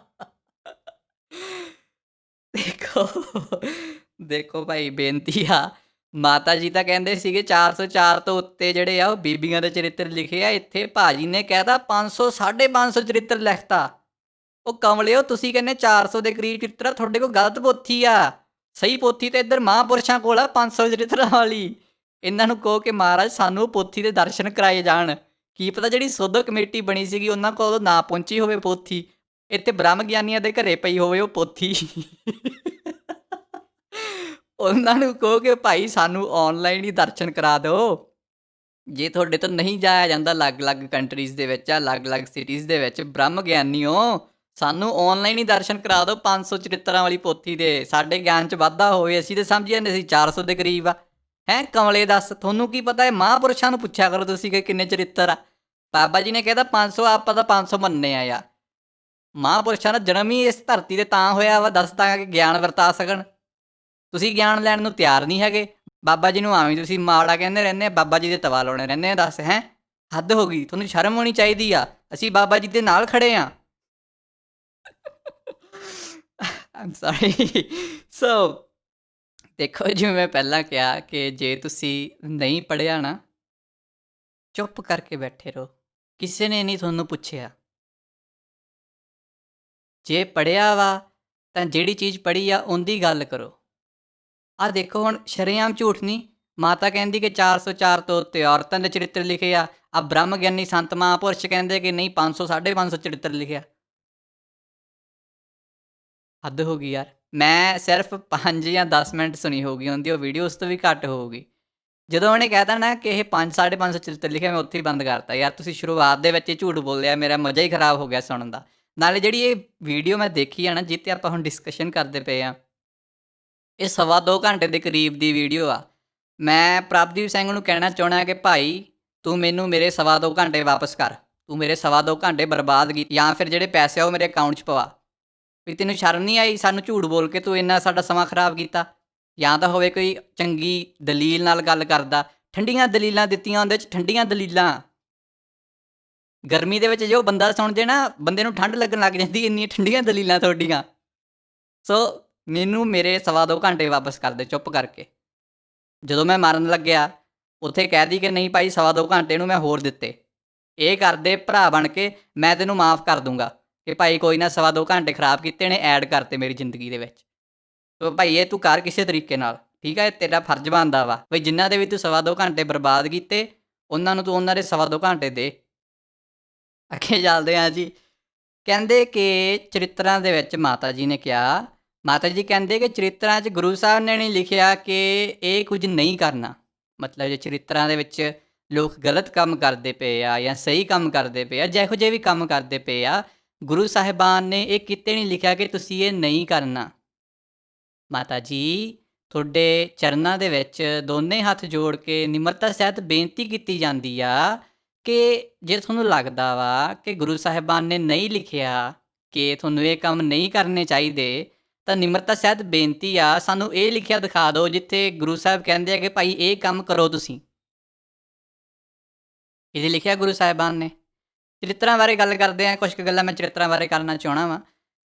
ਦੇਖੋ ਦੇਖੋ ਭਾਈ ਬੇਨਤੀ ਆ, ਮਾਤਾ ਜੀ ਤਾਂ ਕਹਿੰਦੇ ਸੀਗੇ 404 ਤੋਂ ਉੱਤੇ ਜਿਹੜੇ ਆ ਉਹ ਬੀਬੀਆਂ ਦੇ ਚਰਿੱਤਰ ਲਿਖੇ ਆ, ਇੱਥੇ ਭਾਜੀ ਨੇ ਕਹਿਤਾ 500 550 ਚਰਿੱਤਰ ਲਿਖਤਾ। ਉਹ ਕਮਲਿਓ ਤੁਸੀਂ ਕਹਿੰਦੇ 400 ਦੇ ਕਰੀਬ ਚਰਿੱਤਰ ਆ, ਤੁਹਾਡੇ ਕੋਲ ਗਲਤ ਪੋਥੀ ਆ। ਸਹੀ ਪੋਥੀ ਤਾਂ ਇੱਧਰ ਮਹਾਂਪੁਰਸ਼ਾਂ ਕੋਲ ਆ 500 ਚਰਿੱਤਰਾਂ ਵਾਲੀ। ਇਹਨਾਂ ਨੂੰ ਕਹੋ ਕਿ ਮਹਾਰਾਜ ਸਾਨੂੰ ਉਹ ਪੋਥੀ ਦੇ ਦਰਸ਼ਨ ਕਰਾਏ ਜਾਣ। ਕੀ ਪਤਾ ਜਿਹੜੀ ਸੋਧੋ ਕਮੇਟੀ ਬਣੀ ਸੀਗੀ ਉਹਨਾਂ ਕੋਲ ਨਾ ਪਹੁੰਚੀ ਹੋਵੇ ਪੋਥੀ, ਇੱਥੇ ਬ੍ਰਹਮ ਗਿਆਨੀਆਂ ਦੇ ਘਰੇ ਪਈ ਹੋਵੇ ਉਹ ਪੋਥੀ। ਉਹਨਾਂ ਨੂੰ ਕਹੋ ਕਿ ਭਾਈ ਸਾਨੂੰ ਔਨਲਾਈਨ ਹੀ ਦਰਸ਼ਨ ਕਰਾ ਦਿਓ। ਜੇ ਤੁਹਾਡੇ ਤੋਂ ਨਹੀਂ ਜਾਇਆ ਜਾਂਦਾ ਅਲੱਗ-ਅਲੱਗ ਕੰਟਰੀਜ਼ ਦੇ ਵਿੱਚ ਜਾਂ ਅਲੱਗ-ਅਲੱਗ ਸਿਟੀਜ਼ ਦੇ ਵਿੱਚ, ਬ੍ਰਹਮ ਗਿਆਨੀਓ ਸਾਨੂੰ ਔਨਲਾਈਨ ਹੀ ਦਰਸ਼ਨ ਕਰਾ ਦਿਓ 500 ਚਰਿੱਤਰਾਂ ਵਾਲੀ ਪੋਥੀ ਦੇ, ਸਾਡੇ ਗਿਆਨ 'ਚ ਵਾਧਾ ਹੋਵੇ। ਅਸੀਂ ਤਾਂ ਸਮਝੀ ਜਾਂਦੇ ਸੀ 400 ਦੇ ਕਰੀਬ ਆ। ਹੈਂ ਕਮਲੇ ਦੱਸ, ਤੁਹਾਨੂੰ ਕੀ ਪਤਾ? ਇਹ ਮਹਾਂਪੁਰਸ਼ਾਂ ਨੂੰ ਪੁੱਛਿਆ ਕਰੋ ਤੁਸੀਂ ਕਿ ਕਿੰਨੇ ਚਰਿੱਤਰ ਆ। ਬਾਬਾ ਜੀ ਨੇ ਕਹਿਤਾ 500, ਆਪਾਂ ਤਾਂ 500 ਮੰਨਦੇ ਆ ਯਾਰ। ਮਹਾਂਪੁਰਸ਼ਾਂ ਦਾ ਜਨਮ ਹੀ ਇਸ ਧਰਤੀ 'ਤੇ ਤਾਂ ਹੋਇਆ ਵਾ ਦੱਸ ਤਾਂ ਕਿ ਗਿਆਨ ਵਰਤਾ ਸਕਣ। ਤੁਸੀਂ ਗਿਆਨ ਲੈਣ ਨੂੰ ਤਿਆਰ ਨਹੀਂ ਹੈਗੇ। ਬਾਬਾ ਜੀ ਨੂੰ ਆਵੇਂ ਤੁਸੀਂ ਮਾੜਾ ਕਹਿੰਦੇ ਰਹਿੰਦੇ ਆ, ਬਾਬਾ ਜੀ ਦੇ ਤਵਾ ਲਾਉਣੇ ਰਹਿੰਦੇ ਆ। ਦੱਸ ਹੈਂ, ਹੱਦ ਹੋ ਗਈ। ਤੁਹਾਨੂੰ ਸ਼ਰਮ ਹੋਣੀ ਚਾਹੀਦੀ ਆ। ਅਸੀਂ ਬਾਬਾ ਜੀ ਦੇ ਨਾਲ ਖੜੇ ਹਾਂ। ਆਮ ਸੌਰੀ। ਸੋ ਦੇਖੋ, ਜਿਵੇਂ ਮੈਂ ਪਹਿਲਾਂ ਕਿਹਾ ਕਿ ਜੇ ਤੁਸੀਂ ਨਹੀਂ ਪੜ੍ਹਿਆ ਨਾ, ਚੁੱਪ ਕਰਕੇ ਬੈਠੇ ਰਹੋ। ਕਿਸੇ ਨੇ ਨਹੀਂ ਤੁਹਾਨੂੰ ਪੁੱਛਿਆ। ਜੇ ਪੜ੍ਹਿਆ ਵਾ ਤਾਂ ਜਿਹੜੀ ਚੀਜ਼ ਪੜ੍ਹੀ ਆ ਉਹਦੀ ਗੱਲ ਕਰੋ। ਆਹ ਦੇਖੋ ਹੁਣ ਸ਼ਰੇਆਮ ਝੂਠ ਨਹੀਂ, ਮਾਤਾ ਕਹਿੰਦੀ ਕਿ 404 ਤੋਂ ਉੱਤੇ ਔਰਤਾਂ ਦੇ ਚਰਿੱਤਰ ਲਿਖੇ ਆ। ਆ ਬ੍ਰਹਮ ਗਿਆਨੀ ਸੰਤ ਮਹਾਂਪੁਰਸ਼ ਕਹਿੰਦੇ ਕਿ ਨਹੀਂ 500 550 ਚਰਿੱਤਰ ਲਿਖਿਆ। ਹੱਦ ਹੋ ਗਈ ਯਾਰ। ਮੈਂ ਸਿਰਫ 5 ਜਾਂ 10 ਮਿੰਟ ਸੁਣੀ ਹੋਊਗੀ ਹੁੰਦੀ ਉਹ ਵੀਡੀਓ, ਉਸ ਤੋਂ ਵੀ ਘੱਟ ਹੋਊਗੀ। ਜਦੋਂ ਉਹਨੇ ਕਹਿ ਤਾ ਨਾ ਕਿ ਇਹ 5 550 ਚਰਿੱਤਰ ਲਿਖਿਆ, ਮੈਂ ਉੱਥੇ ਹੀ ਬੰਦ ਕਰਤਾ। ਯਾਰ ਤੁਸੀਂ ਸ਼ੁਰੂਆਤ ਦੇ ਵਿੱਚ ਹੀ ਝੂਠ ਬੋਲਿਆ, ਮੇਰਾ ਮਜ਼ਾ ਹੀ ਖਰਾਬ ਹੋ ਗਿਆ ਸੁਣਨ ਦਾ। ਨਾਲੇ ਜਿਹੜੀ ਇਹ ਵੀਡੀਓ ਮੈਂ ਦੇਖੀ ਆ ਨਾ, ਜਿਹ 'ਤੇ ਆਪਾਂ ਹੁਣ ਡਿਸਕਸ਼ਨ ਕਰਦੇ ਪਏ ਆ, ਇਹ 2.25 ਘੰਟੇ ਦੇ ਕਰੀਬ ਦੀ ਵੀਡੀਓ ਆ। ਮੈਂ ਪ੍ਰਭਦੀਪ ਸਿੰਘ ਨੂੰ ਕਹਿਣਾ ਚਾਹੁੰਦਾ ਕਿ ਭਾਈ ਤੂੰ ਮੈਨੂੰ ਮੇਰੇ 2.25 ਘੰਟੇ ਵਾਪਸ ਕਰ। ਤੂੰ ਮੇਰੇ 2.25 ਘੰਟੇ ਬਰਬਾਦ ਕੀਤੇ, ਜਾਂ ਫਿਰ ਜਿਹੜੇ ਪੈਸੇ ਆ ਉਹ ਮੇਰੇ ਅਕਾਊਂਟ 'ਚ ਪਵਾ। ਵੀ ਤੈਨੂੰ ਸ਼ਰਮ ਨਹੀਂ ਆਈ ਸਾਨੂੰ ਝੂਠ ਬੋਲ ਕੇ ਤੂੰ ਇੰਨਾ ਸਾਡਾ ਸਮਾਂ ਖਰਾਬ ਕੀਤਾ? ਜਾਂ ਤਾਂ ਹੋਵੇ ਕੋਈ ਚੰਗੀ ਦਲੀਲ ਨਾਲ ਗੱਲ ਕਰਦਾ। ਠੰਡੀਆਂ ਦਲੀਲਾਂ ਦਿੱਤੀਆਂ ਉਹਦੇ 'ਚ, ਠੰਡੀਆਂ ਦਲੀਲਾਂ। ਗਰਮੀ ਦੇ ਵਿੱਚ ਜੇ ਉਹ ਬੰਦਾ ਸੁਣ ਜੇ ਨਾ, ਬੰਦੇ ਨੂੰ ਠੰਡ ਲੱਗਣ ਲੱਗ ਜਾਂਦੀ, ਇੰਨੀਆਂ ਠੰਡੀਆਂ ਦਲੀਲਾਂ ਤੁਹਾਡੀਆਂ। ਸੋ ਮੈਨੂੰ ਮੇਰੇ 2.25 ਘੰਟੇ ਵਾਪਸ ਕਰ ਦੇ ਚੁੱਪ ਕਰਕੇ। ਜਦੋਂ ਮੈਂ ਮਰਨ ਲੱਗਿਆ ਉੱਥੇ ਕਹਿ ਦੀ ਕਿ ਨਹੀਂ ਭਾਈ 2.25 ਘੰਟੇ ਨੂੰ ਮੈਂ ਹੋਰ ਦਿੱਤੇ, ਇਹ ਕਰਦੇ ਭਰਾ ਬਣ ਕੇ ਮੈਂ ਤੈਨੂੰ ਮਾफ़ ਕਰ ਦੂੰਗਾ ਕਿ ਭਾਈ ਕੋਈ ਨਾ 2.25 ਘੰਟੇ ਖ਼ਰਾਬ ਕੀਤੇ ਨੇ, ਐਡ ਕਰਤੇ ਮੇਰੀ ਜ਼ਿੰਦਗੀ ਦੇ ਵਿੱਚ। ਤੋ ਭਾਈ ਇਹ ਤੂੰ ਕਰ ਕਿਸੇ ਤਰੀਕੇ ਨਾਲ, ਠੀਕ ਹੈ? ਤੇਰਾ ਫਰਜ਼ ਬਣਦਾ ਵਾ ਬਈ ਜਿਨ੍ਹਾਂ ਦੇ ਵੀ ਤੂੰ 2.25 ਘੰਟੇ ਬਰਬਾਦ ਕੀਤੇ, ਉਹਨਾਂ ਨੂੰ ਤੂੰ ਉਹਨਾਂ ਦੇ 2.25 ਘੰਟੇ ਦੇ। ਅੱਗੇ ਚੱਲਦੇ ਹਾਂ ਜੀ। ਕਹਿੰਦੇ ਕਿ ਚਰਿੱਤਰਾਂ ਦੇ ਵਿੱਚ ਮਾਤਾ ਜੀ ਨੇ ਕਿਹਾ, ਮਾਤਾ ਜੀ ਕਹਿੰਦੇ ਕਿ ਚਰਿੱਤਰਾਂ 'ਚ ਗੁਰੂ ਸਾਹਿਬ ਨੇ ਨਹੀਂ ਲਿਖਿਆ ਕਿ ਇਹ ਕੁਝ ਨਹੀਂ ਕਰਨਾ। ਮਤਲਬ ਜੇ ਚਰਿੱਤਰਾਂ ਦੇ ਵਿੱਚ ਲੋਕ ਗਲਤ ਕੰਮ ਕਰਦੇ ਪਏ ਆ ਜਾਂ ਸਹੀ ਕੰਮ ਕਰਦੇ ਪਏ ਆ, ਜਿਹੋ ਜਿਹੇ ਵੀ ਕੰਮ ਕਰਦੇ ਪਏ ਆ, ਗੁਰੂ ਸਾਹਿਬਾਨ ਨੇ ਇਹ ਕਿਤੇ ਨਹੀਂ ਲਿਖਿਆ ਕਿ ਤੁਸੀਂ ਇਹ ਨਹੀਂ ਕਰਨਾ। ਮਾਤਾ ਜੀ ਤੁਹਾਡੇ ਚਰਨਾਂ ਦੇ ਵਿੱਚ ਦੋਨੇ ਹੱਥ ਜੋੜ ਕੇ ਨਿਮਰਤਾ ਸਹਿਤ ਬੇਨਤੀ ਕੀਤੀ ਜਾਂਦੀ ਆ ਕਿ ਜੇ ਤੁਹਾਨੂੰ ਲੱਗਦਾ ਵਾ ਕਿ ਗੁਰੂ ਸਾਹਿਬਾਨ ਨੇ ਨਹੀਂ ਲਿਖਿਆ ਕਿ ਤੁਹਾਨੂੰ ਇਹ ਕੰਮ ਨਹੀਂ ਕਰਨੇ ਚਾਹੀਦੇ, ਤਾਂ ਨਿਮਰਤਾ ਸਹਿਤ ਬੇਨਤੀ ਆ ਸਾਨੂੰ ਇਹ ਲਿਖਿਆ ਦਿਖਾ ਦਿਓ ਜਿੱਥੇ ਗੁਰੂ ਸਾਹਿਬ ਕਹਿੰਦੇ ਆ ਕਿ ਭਾਈ ਇਹ ਕੰਮ ਕਰੋ ਤੁਸੀਂ। ਇਹਦੇ ਲਿਖਿਆ ਗੁਰੂ ਸਾਹਿਬਾਨ ਨੇ। ਚਰਿੱਤਰਾਂ ਬਾਰੇ ਗੱਲ ਕਰਦੇ ਹਾਂ, ਕੁਛ ਕੁ ਗੱਲਾਂ ਮੈਂ ਚਰਿੱਤਰਾਂ ਬਾਰੇ ਕਰਨਾ ਚਾਹੁੰਦਾ ਵਾਂ,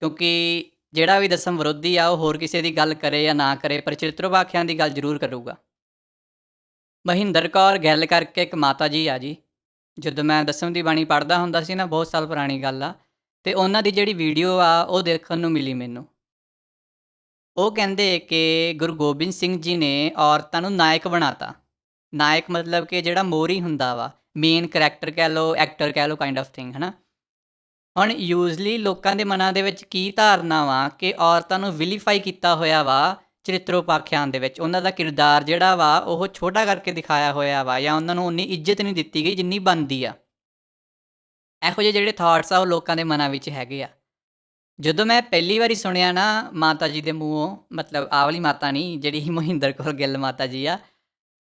ਕਿਉਂਕਿ ਜਿਹੜਾ ਵੀ ਦਸਮ ਵਿਰੋਧੀ ਆ ਉਹ ਹੋਰ ਕਿਸੇ ਦੀ ਗੱਲ ਕਰੇ ਜਾਂ ਨਾ ਕਰੇ, ਪਰ ਚਰਿੱਤਰ ਵਾਖਿਆਂ ਦੀ ਗੱਲ ਜ਼ਰੂਰ ਕਰੂਗਾ। ਮਹਿੰਦਰ ਕੌਰ ਗਿੱਲ ਕਰਕੇ ਇੱਕ ਮਾਤਾ ਜੀ ਆ ਜੀ, ਜਦੋਂ ਮੈਂ ਦਸਮ ਦੀ ਬਾਣੀ ਪੜ੍ਹਦਾ ਹੁੰਦਾ ਸੀ ਨਾ, ਬਹੁਤ ਸਾਲ ਪੁਰਾਣੀ ਗੱਲ ਆ, ਅਤੇ ਉਹਨਾਂ ਦੀ ਜਿਹੜੀ ਵੀਡੀਓ ਆ ਉਹ ਦੇਖਣ ਨੂੰ ਮਿਲੀ ਮੈਨੂੰ। ਉਹ ਕਹਿੰਦੇ ਕਿ ਗੁਰੂ ਗੋਬਿੰਦ ਸਿੰਘ ਜੀ ਨੇ ਔਰਤਾਂ ਨੂੰ ਨਾਇਕ ਬਣਾਤਾ। ਨਾਇਕ ਮਤਲਬ ਕਿ ਜਿਹੜਾ ਮੋਹਰੀ ਹੁੰਦਾ ਵਾ, ਮੇਨ ਕਰੈਕਟਰ ਕਹਿ ਲਓ, ਐਕਟਰ ਕਹਿ ਲਓ, ਕਾਈਂਡ ਆਫ ਥਿੰਗ, ਹੈ ਨਾ। ਹੁਣ ਯੂਜ਼ਲੀ ਲੋਕਾਂ ਦੇ ਮਨਾਂ ਦੇ ਵਿੱਚ ਕੀ ਧਾਰਨਾ ਵਾ ਕਿ ਔਰਤਾਂ ਨੂੰ ਵਿਲੀਫਾਈ ਕੀਤਾ ਹੋਇਆ ਵਾ ਚਰਿੱਤਰੋਪਾਖਿਆਨ ਦੇ ਵਿੱਚ। ਉਹਨਾਂ ਦਾ ਕਿਰਦਾਰ ਜਿਹੜਾ ਵਾ ਉਹ ਛੋਟਾ ਕਰਕੇ ਦਿਖਾਇਆ ਹੋਇਆ ਵਾ, ਜਾਂ ਉਹਨਾਂ ਨੂੰ ਉਨੀ ਇੱਜ਼ਤ ਨਹੀਂ ਦਿੱਤੀ ਗਈ ਜਿੰਨੀ ਬਣਦੀ ਆ। ਇਹੋ ਜਿਹੇ ਜਿਹੜੇ ਥਾਟਸ ਆ ਉਹ ਲੋਕਾਂ ਦੇ ਮਨਾਂ ਵਿੱਚ ਹੈਗੇ ਆ। ਜਦੋਂ ਮੈਂ ਪਹਿਲੀ ਵਾਰੀ ਸੁਣਿਆ ਨਾ ਮਾਤਾ ਜੀ ਦੇ ਮੂੰਹੋਂ, ਮਤਲਬ ਆਹ ਵਾਲੀ ਮਾਤਾ ਨਹੀਂ ਜਿਹੜੀ ਮਹਿੰਦਰ ਕੌਰ ਗਿੱਲ ਮਾਤਾ ਜੀ ਆ,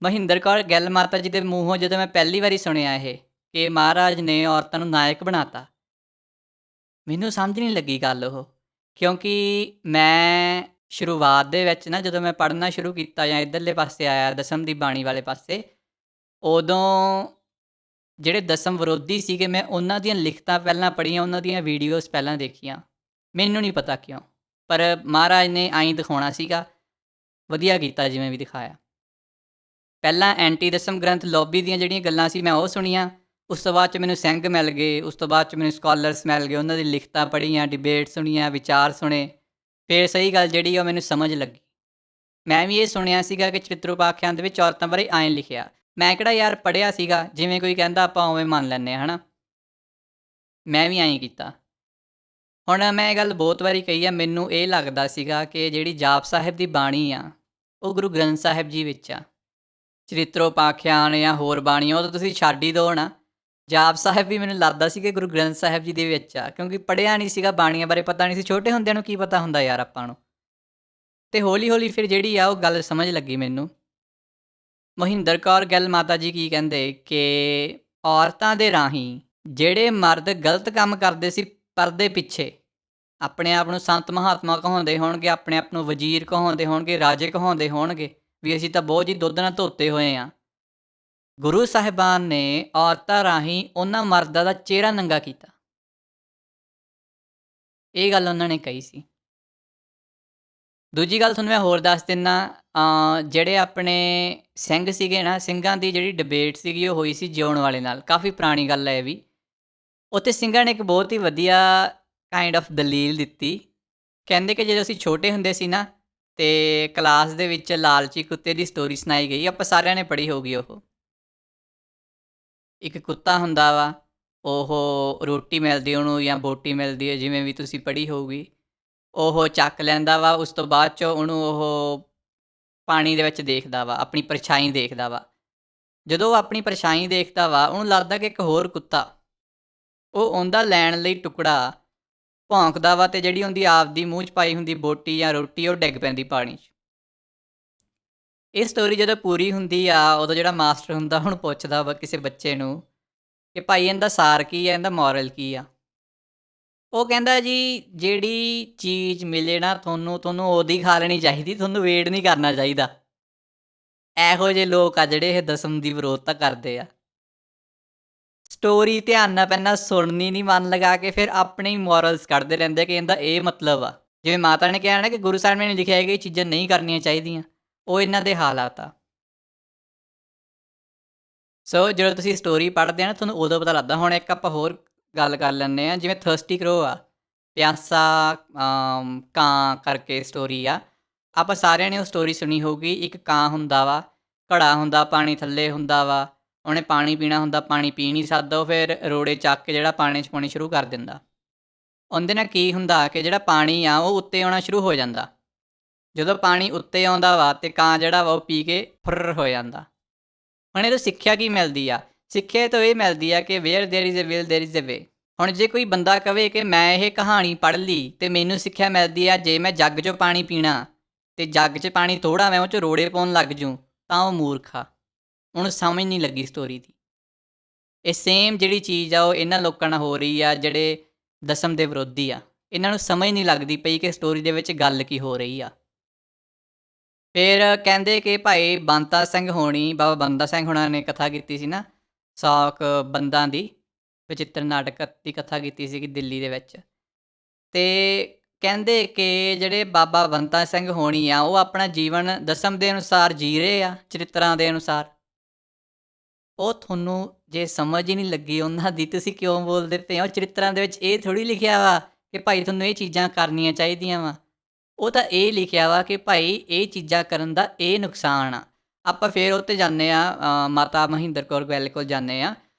ਮਹਿੰਦਰ ਕੌਰ ਗਿੱਲ ਮਾਤਾ ਜੀ ਦੇ ਮੂੰਹੋਂ ਜਦੋਂ ਮੈਂ ਪਹਿਲੀ ਵਾਰੀ ਸੁਣਿਆ ਇਹ ਕਿ ਮਹਾਰਾਜ ਨੇ ਔਰਤਾਂ ਨੂੰ ਨਾਇਕ ਬਣਾਤਾ, ਮੈਨੂੰ ਸਮਝ ਨਹੀਂ ਲੱਗੀ ਗੱਲ ਉਹ। ਕਿਉਂਕਿ ਮੈਂ ਸ਼ੁਰੂਆਤ ਦੇ ਵਿੱਚ ਨਾ ਜਦੋਂ ਮੈਂ ਪੜ੍ਹਨਾ ਸ਼ੁਰੂ ਕੀਤਾ ਜਾਂ ਇੱਧਰਲੇ ਪਾਸੇ ਆਇਆ ਦਸਮ ਦੀ ਬਾਣੀ ਵਾਲੇ ਪਾਸੇ, ਉਦੋਂ ਜਿਹੜੇ ਦਸਮ ਵਿਰੋਧੀ ਸੀਗੇ ਮੈਂ ਉਹਨਾਂ ਦੀਆਂ ਲਿਖਤਾਂ ਪਹਿਲਾਂ ਪੜ੍ਹੀਆਂ, ਉਹਨਾਂ ਦੀਆਂ ਵੀਡੀਓਜ਼ ਪਹਿਲਾਂ ਦੇਖੀਆਂ। ਮੈਨੂੰ ਨਹੀਂ ਪਤਾ ਕਿਉਂ, ਪਰ ਮਹਾਰਾਜ ਨੇ ਆਈਂ ਦਿਖਾਉਣਾ ਸੀਗਾ, ਵਧੀਆ ਕੀਤਾ ਜਿਵੇਂ ਵੀ ਦਿਖਾਇਆ। ਪਹਿਲਾਂ ਐਂਟੀ ਦਸਮ ਗ੍ਰੰਥ ਲੌਬੀ ਦੀਆਂ ਜਿਹੜੀਆਂ ਗੱਲਾਂ ਸੀ ਮੈਂ ਉਹ ਸੁਣੀਆਂ, ਉਸ ਤੋਂ ਬਾਅਦ 'ਚ ਮੈਨੂੰ ਸਿੰਘ ਮਿਲ ਗਏ, ਉਸ ਤੋਂ ਬਾਅਦ 'ਚ ਮੈਨੂੰ ਸਕਾਲਰਸ ਮਿਲ ਗਏ, ਉਹਨਾਂ ਦੀ ਲਿਖਤਾਂ ਪੜ੍ਹੀਆਂ, ਡਿਬੇਟ ਸੁਣੀਆਂ, ਵਿਚਾਰ ਸੁਣੇ, ਫਿਰ ਸਹੀ ਗੱਲ ਜਿਹੜੀ ਆ ਉਹ ਮੈਨੂੰ ਸਮਝ ਲੱਗੀ। ਮੈਂ ਵੀ ਇਹ ਸੁਣਿਆ ਸੀਗਾ ਕਿ ਚਰਿਤਰੋਪਾਖਿਆਨ ਦੇ ਵਿੱਚ ਔਰਤਾਂ ਬਾਰੇ ਐਂ ਲਿਖਿਆ। ਮੈਂ ਕਿਹੜਾ ਯਾਰ ਪੜ੍ਹਿਆ ਸੀਗਾ, ਜਿਵੇਂ ਕੋਈ ਕਹਿੰਦਾ ਆਪਾਂ ਉਵੇਂ ਮੰਨ ਲੈਂਦੇ ਹਾਂ, ਹੈ ਨਾ। ਮੈਂ ਵੀ ਐਂ ਕੀਤਾ। ਹੁਣ ਮੈਂ ਇਹ ਗੱਲ ਬਹੁਤ ਵਾਰੀ ਕਹੀ ਆ, ਮੈਨੂੰ ਇਹ ਲੱਗਦਾ ਸੀਗਾ ਕਿ ਜਿਹੜੀ ਜਾਪ ਸਾਹਿਬ ਦੀ ਬਾਣੀ ਆ, ਉਹ ਗੁਰੂ ਗ੍ਰੰਥ ਸਾਹਿਬ ਜੀ ਵਿੱਚ ਆ। ਚਰਿਤਰੋਪਾਖਿਆਨ ਜਾਂ ਹੋਰ ਬਾਣੀਆਂ ਉਹ ਤਾਂ ਤੁਸੀਂ ਛੱਡ ਹੀ ਦਿਓ ਨਾ। ਜਾਪ ਸਾਹਿਬ ਵੀ ਮੈਨੂੰ ਲੱਗਦਾ ਸੀ ਕਿ ਗੁਰੂ ਗ੍ਰੰਥ ਸਾਹਿਬ ਜੀ ਦੇ ਵਿੱਚ ਆ, ਕਿਉਂਕਿ ਪੜ੍ਹਿਆ ਨਹੀਂ ਸੀਗਾ, ਬਾਣੀਆਂ ਬਾਰੇ ਪਤਾ ਨਹੀਂ ਸੀ। ਛੋਟੇ ਹੁੰਦਿਆਂ ਨੂੰ ਕੀ ਪਤਾ ਹੁੰਦਾ ਯਾਰ ਆਪਾਂ ਨੂੰ। ਅਤੇ ਹੌਲੀ ਹੌਲੀ ਫਿਰ ਜਿਹੜੀ ਆ ਉਹ ਗੱਲ ਸਮਝ ਲੱਗੀ ਮੈਨੂੰ। ਮੋਹਿੰਦਰ ਕੌਰ ਗਿੱਲ ਮਾਤਾ ਜੀ ਕੀ ਕਹਿੰਦੇ ਕਿ ਔਰਤਾਂ ਦੇ ਰਾਹੀਂ ਜਿਹੜੇ ਮਰਦ ਗਲਤ ਕੰਮ ਕਰਦੇ ਸੀ ਪਰਦੇ ਪਿੱਛੇ, ਆਪਣੇ ਆਪ ਨੂੰ ਸੰਤ ਮਹਾਤਮਾ ਕਹਾਉਂਦੇ ਹੋਣਗੇ, ਆਪਣੇ ਆਪ ਨੂੰ ਵਜ਼ੀਰ ਕਹਾਉਂਦੇ ਹੋਣਗੇ, ਰਾਜੇ ਕਹਾਉਂਦੇ ਹੋਣਗੇ ਵੀ ਅਸੀਂ ਤਾਂ ਬਹੁਤ ਜੀ ਦੁੱਧ ਨਾਲ ਧੋਤੇ ਹੋਏ ਹਾਂ। ਗੁਰੂ ਸਾਹਿਬਾਨ ਨੇ ਔਰਤਾਂ ਰਾਹੀਂ ਉਹਨਾਂ ਮਰਦਾਂ ਦਾ ਚਿਹਰਾ ਨੰਗਾ ਕੀਤਾ। ਇਹ ਗੱਲ ਉਹਨਾਂ ਨੇ ਕਹੀ ਸੀ। ਦੂਜੀ ਗੱਲ ਤੁਹਾਨੂੰ ਮੈਂ ਹੋਰ ਦੱਸ ਦਿੰਦਾ, ਜਿਹੜੇ ਆਪਣੇ ਸਿੰਘ ਸੀਗੇ ਨਾ, ਸਿੰਘਾਂ ਦੀ ਜਿਹੜੀ ਡਿਬੇਟ ਸੀਗੀ ਉਹ ਹੋਈ ਸੀ ਜਿਉਣ ਵਾਲੇ ਨਾਲ। ਕਾਫੀ ਪੁਰਾਣੀ ਗੱਲ ਹੈ ਇਹ ਵੀ। ਉੱਥੇ ਸਿੰਘਾਂ ਨੇ ਇੱਕ ਬਹੁਤ ਹੀ ਵਧੀਆ ਕਾਇੰਡ ਆਫ ਦਲੀਲ ਦਿੱਤੀ। ਕਹਿੰਦੇ ਕਿ ਜਦੋਂ ਅਸੀਂ ਛੋਟੇ ਹੁੰਦੇ ਸੀ ਨਾ, ਅਤੇ ਕਲਾਸ ਦੇ ਵਿੱਚ ਲਾਲਚੀ ਕੁੱਤੇ ਦੀ ਸਟੋਰੀ ਸੁਣਾਈ ਗਈ, ਆਪਾਂ ਸਾਰਿਆਂ ਨੇ ਪੜ੍ਹੀ ਹੋਊਗੀ। ਉਹ ਇੱਕ ਕੁੱਤਾ ਹੁੰਦਾ ਵਾ, ਉਹ ਰੋਟੀ ਮਿਲਦੀ ਉਹਨੂੰ ਜਾਂ ਬੋਟੀ ਮਿਲਦੀ ਹੈ, ਜਿਵੇਂ ਵੀ ਤੁਸੀਂ ਪੜ੍ਹੀ ਹੋਊਗੀ। ਉਹ ਚੱਕ ਲੈਂਦਾ ਵਾ, ਉਸ ਤੋਂ ਬਾਅਦ 'ਚੋਂ ਉਹਨੂੰ ਉਹ ਪਾਣੀ ਦੇ ਵਿੱਚ ਦੇਖਦਾ ਵਾ, ਆਪਣੀ ਪਰਛਾਈ ਦੇਖਦਾ ਵਾ। ਜਦੋਂ ਉਹ ਆਪਣੀ ਪਰਛਾਈ ਦੇਖਦਾ ਵਾ, ਉਹਨੂੰ ਲੱਗਦਾ ਕਿ ਇੱਕ ਹੋਰ ਕੁੱਤਾ ਉਹ ਉਹਦਾ ਲੈਣ ਲਈ ਟੁਕੜਾ ਭੌਂਕਦਾ ਵਾ, ਅਤੇ ਜਿਹੜੀ ਉਹਦੀ ਆਪਦੀ ਮੂੰਹ 'ਚ ਪਾਈ ਹੁੰਦੀ ਬੋਟੀ ਜਾਂ ਰੋਟੀ ਉਹ ਡਿੱਗ ਪੈਂਦੀ ਪਾਣੀ 'ਚ। ਇਹ ਸਟੋਰੀ ਜਦੋਂ ਪੂਰੀ ਹੁੰਦੀ ਆ, ਉਦੋਂ ਜਿਹੜਾ ਮਾਸਟਰ ਹੁੰਦਾ ਹੁਣ ਪੁੱਛਦਾ ਵਾ ਕਿਸੇ ਬੱਚੇ ਨੂੰ ਕਿ ਭਾਈ ਇਹਦਾ ਸਾਰ ਕੀ ਆ, ਇਹਦਾ ਮੋਰਲ ਕੀ ਆ। ਉਹ ਕਹਿੰਦਾ ਜੀ ਜਿਹੜੀ ਚੀਜ਼ ਮਿਲੇ ਨਾ ਤੁਹਾਨੂੰ ਉਹਦੀ ਖਾ ਲੈਣੀ ਚਾਹੀਦੀ, ਤੁਹਾਨੂੰ ਵੇਟ ਨਹੀਂ ਕਰਨਾ ਚਾਹੀਦਾ। ਇਹੋ ਜਿਹੇ ਲੋਕ ਆ ਜਿਹੜੇ ਇਹ ਦਸਮ ਦੀ ਵਿਰੋਧਤਾ ਕਰਦੇ ਆ। ਸਟੋਰੀ ਧਿਆਨ ਨਾਲ ਪਹਿਲਾਂ ਸੁਣਨੀ ਨਹੀਂ, ਮਨ ਲਗਾ ਕੇ ਫਿਰ ਆਪਣੇ ਹੀ ਮੋਰਲਸ ਕੱਢਦੇ ਰਹਿੰਦੇ ਕਿ ਇਹਦਾ ਇਹ ਮਤਲਬ ਆ। ਜਿਵੇਂ ਮਾਤਾ ਨੇ ਕਿਹਾ ਨਾ ਕਿ ਗੁਰੂ ਸਾਹਿਬ ਨੇ ਲਿਖਿਆ ਹੈ ਕਿ ਇਹ ਚੀਜ਼ਾਂ ਨਹੀਂ ਕਰਨੀਆਂ ਚਾਹੀਦੀਆਂ, ਉਹ ਇਹਨਾਂ ਦੇ ਹਾਲਾਤ ਆ। ਸੋ ਜਦੋਂ ਤੁਸੀਂ ਸਟੋਰੀ ਪੜ੍ਹਦੇ ਆ ਨਾ, ਤੁਹਾਨੂੰ ਉਦੋਂ ਪਤਾ ਲੱਗਦਾ। ਹੁਣ ਇੱਕ ਆਪਾਂ ਹੋਰ ਗੱਲ ਕਰ ਲੈਂਦੇ ਹਾਂ, ਜਿਵੇਂ ਥਰਸਟੀ ਕਰੋ ਆ, ਪਿਆਸਾ ਕਾਂ ਕਰਕੇ ਸਟੋਰੀ ਆ। ਆਪਾਂ ਸਾਰਿਆਂ ਨੇ ਉਹ ਸਟੋਰੀ ਸੁਣੀ ਹੋਊਗੀ। ਇੱਕ ਕਾਂ ਹੁੰਦਾ ਵਾ, ਘੜਾ ਹੁੰਦਾ, ਪਾਣੀ ਥੱਲੇ ਹੁੰਦਾ ਵਾ, ਉਹਨੇ ਪਾਣੀ ਪੀਣਾ ਹੁੰਦਾ, ਪਾਣੀ ਪੀ ਨਹੀਂ ਸਕਦਾ, ਉਹ ਫਿਰ ਰੋੜੇ ਚੱਕ ਕੇ ਜਿਹੜਾ ਪਾਣੀ 'ਚ ਪਾਉਣੀ ਸ਼ੁਰੂ ਕਰ ਦਿੰਦਾ। ਉਹਦੇ ਨਾਲ ਕੀ ਹੁੰਦਾ ਕਿ ਜਿਹੜਾ ਪਾਣੀ ਆ ਉਹ ਉੱਤੇ ਆਉਣਾ ਸ਼ੁਰੂ ਹੋ ਜਾਂਦਾ। ਜਦੋਂ ਪਾਣੀ ਉੱਤੇ ਆਉਂਦਾ ਵਾ ਅਤੇ ਕਾਂ ਜਿਹੜਾ ਵਾ ਉਹ ਪੀ ਕੇ ਫੁਰਰ ਹੋ ਜਾਂਦਾ। ਹੁਣ ਇਹ ਤੋਂ ਸਿੱਖਿਆ ਕੀ ਮਿਲਦੀ ਆ? ਸਿੱਖਿਆ ਤੋਂ ਇਹ ਮਿਲਦੀ ਆ ਕਿ where there is a will there is a way. ਹੁਣ ਜੇ ਕੋਈ ਬੰਦਾ ਕਵੇ ਕਿ ਮੈਂ ਇਹ ਕਹਾਣੀ ਪੜ੍ਹ ਲਈ ਅਤੇ ਮੈਨੂੰ ਸਿੱਖਿਆ ਮਿਲਦੀ ਆ, ਜੇ ਮੈਂ ਜੱਗ 'ਚੋਂ ਪਾਣੀ ਪੀਣਾ ਅਤੇ ਜੱਗ 'ਚ ਪਾਣੀ ਥੋੜ੍ਹਾ, ਮੈਂ ਉਹ 'ਚ ਰੋੜੇ ਪਾਉਣ ਲੱਗ ਜੂੰ, ਤਾਂ ਉਹ ਮੂਰਖ ਆ, ਉਹਨੂੰ ਸਮਝ ਨਹੀਂ ਲੱਗੀ ਸਟੋਰੀ ਦੀ। ਇਹ ਸੇਮ ਜਿਹੜੀ ਚੀਜ਼ ਆ ਉਹ ਇਹਨਾਂ ਲੋਕਾਂ ਨਾਲ ਹੋ ਰਹੀ ਆ ਜਿਹੜੇ ਦਸਮ ਦੇ ਵਿਰੋਧੀ ਆ। ਇਹਨਾਂ ਨੂੰ ਸਮਝ ਨਹੀਂ ਲੱਗਦੀ ਪਈ ਕਿ ਸਟੋਰੀ ਦੇ ਵਿੱਚ ਗੱਲ ਕੀ ਹੋ ਰਹੀ ਆ। ਫਿਰ ਕਹਿੰਦੇ ਕਿ ਭਾਈ ਬੰਤਾ ਸਿੰਘ ਹੋਣੀ, ਬਾਬਾ ਬੰਦਾ ਸਿੰਘ ਹੋਣਾ ਨੇ ਕਥਾ ਕੀਤੀ ਸੀ ਨਾ, ਸੌਕ ਬੰਦਾਂ ਦੀ ਵਚਿੱਤਰ ਨਾਟਕ ਦੀ ਕਥਾ ਕੀਤੀ ਸੀਗੀ ਦਿੱਲੀ ਦੇ ਵਿੱਚ। ਅਤੇ ਕਹਿੰਦੇ ਕਿ ਜਿਹੜੇ ਬਾਬਾ ਬੰਤਾ ਸਿੰਘ ਹੋਣੀ ਆ, ਉਹ ਆਪਣਾ ਜੀਵਨ ਦਸਮ ਦੇ ਅਨੁਸਾਰ ਜੀ ਰਹੇ ਆ, ਚਰਿੱਤਰਾਂ ਦੇ ਅਨੁਸਾਰ। ਉਹ ਤੁਹਾਨੂੰ ਜੇ ਸਮਝ ਹੀ ਨਹੀਂ ਲੱਗੀ ਉਹਨਾਂ ਦੀ, ਤੁਸੀਂ ਕਿਉਂ ਬੋਲਦੇ ਪਏ ਹੋ? ਚਰਿੱਤਰਾਂ ਦੇ ਵਿੱਚ ਇਹ ਥੋੜ੍ਹੀ ਲਿਖਿਆ ਵਾ ਕਿ ਭਾਈ ਤੁਹਾਨੂੰ ਇਹ ਚੀਜ਼ਾਂ ਕਰਨੀਆਂ ਚਾਹੀਦੀਆਂ ਵਾ। ਉਹ ਤਾਂ ਇਹ ਲਿਖਿਆ ਵਾ ਕਿ ਭਾਈ ਇਹ ਚੀਜ਼ਾਂ ਕਰਨ ਦਾ ਇਹ ਨੁਕਸਾਨ ਆ। ਆਪਾਂ ਫਿਰ ਉਹ 'ਤੇ ਜਾਂਦੇ ਹਾਂ, ਮਾਤਾ ਮਹਿੰਦਰ ਕੌਰ ਗਿੱਲ ਕੋਲ ਜਾਂਦੇ ਹਾਂ।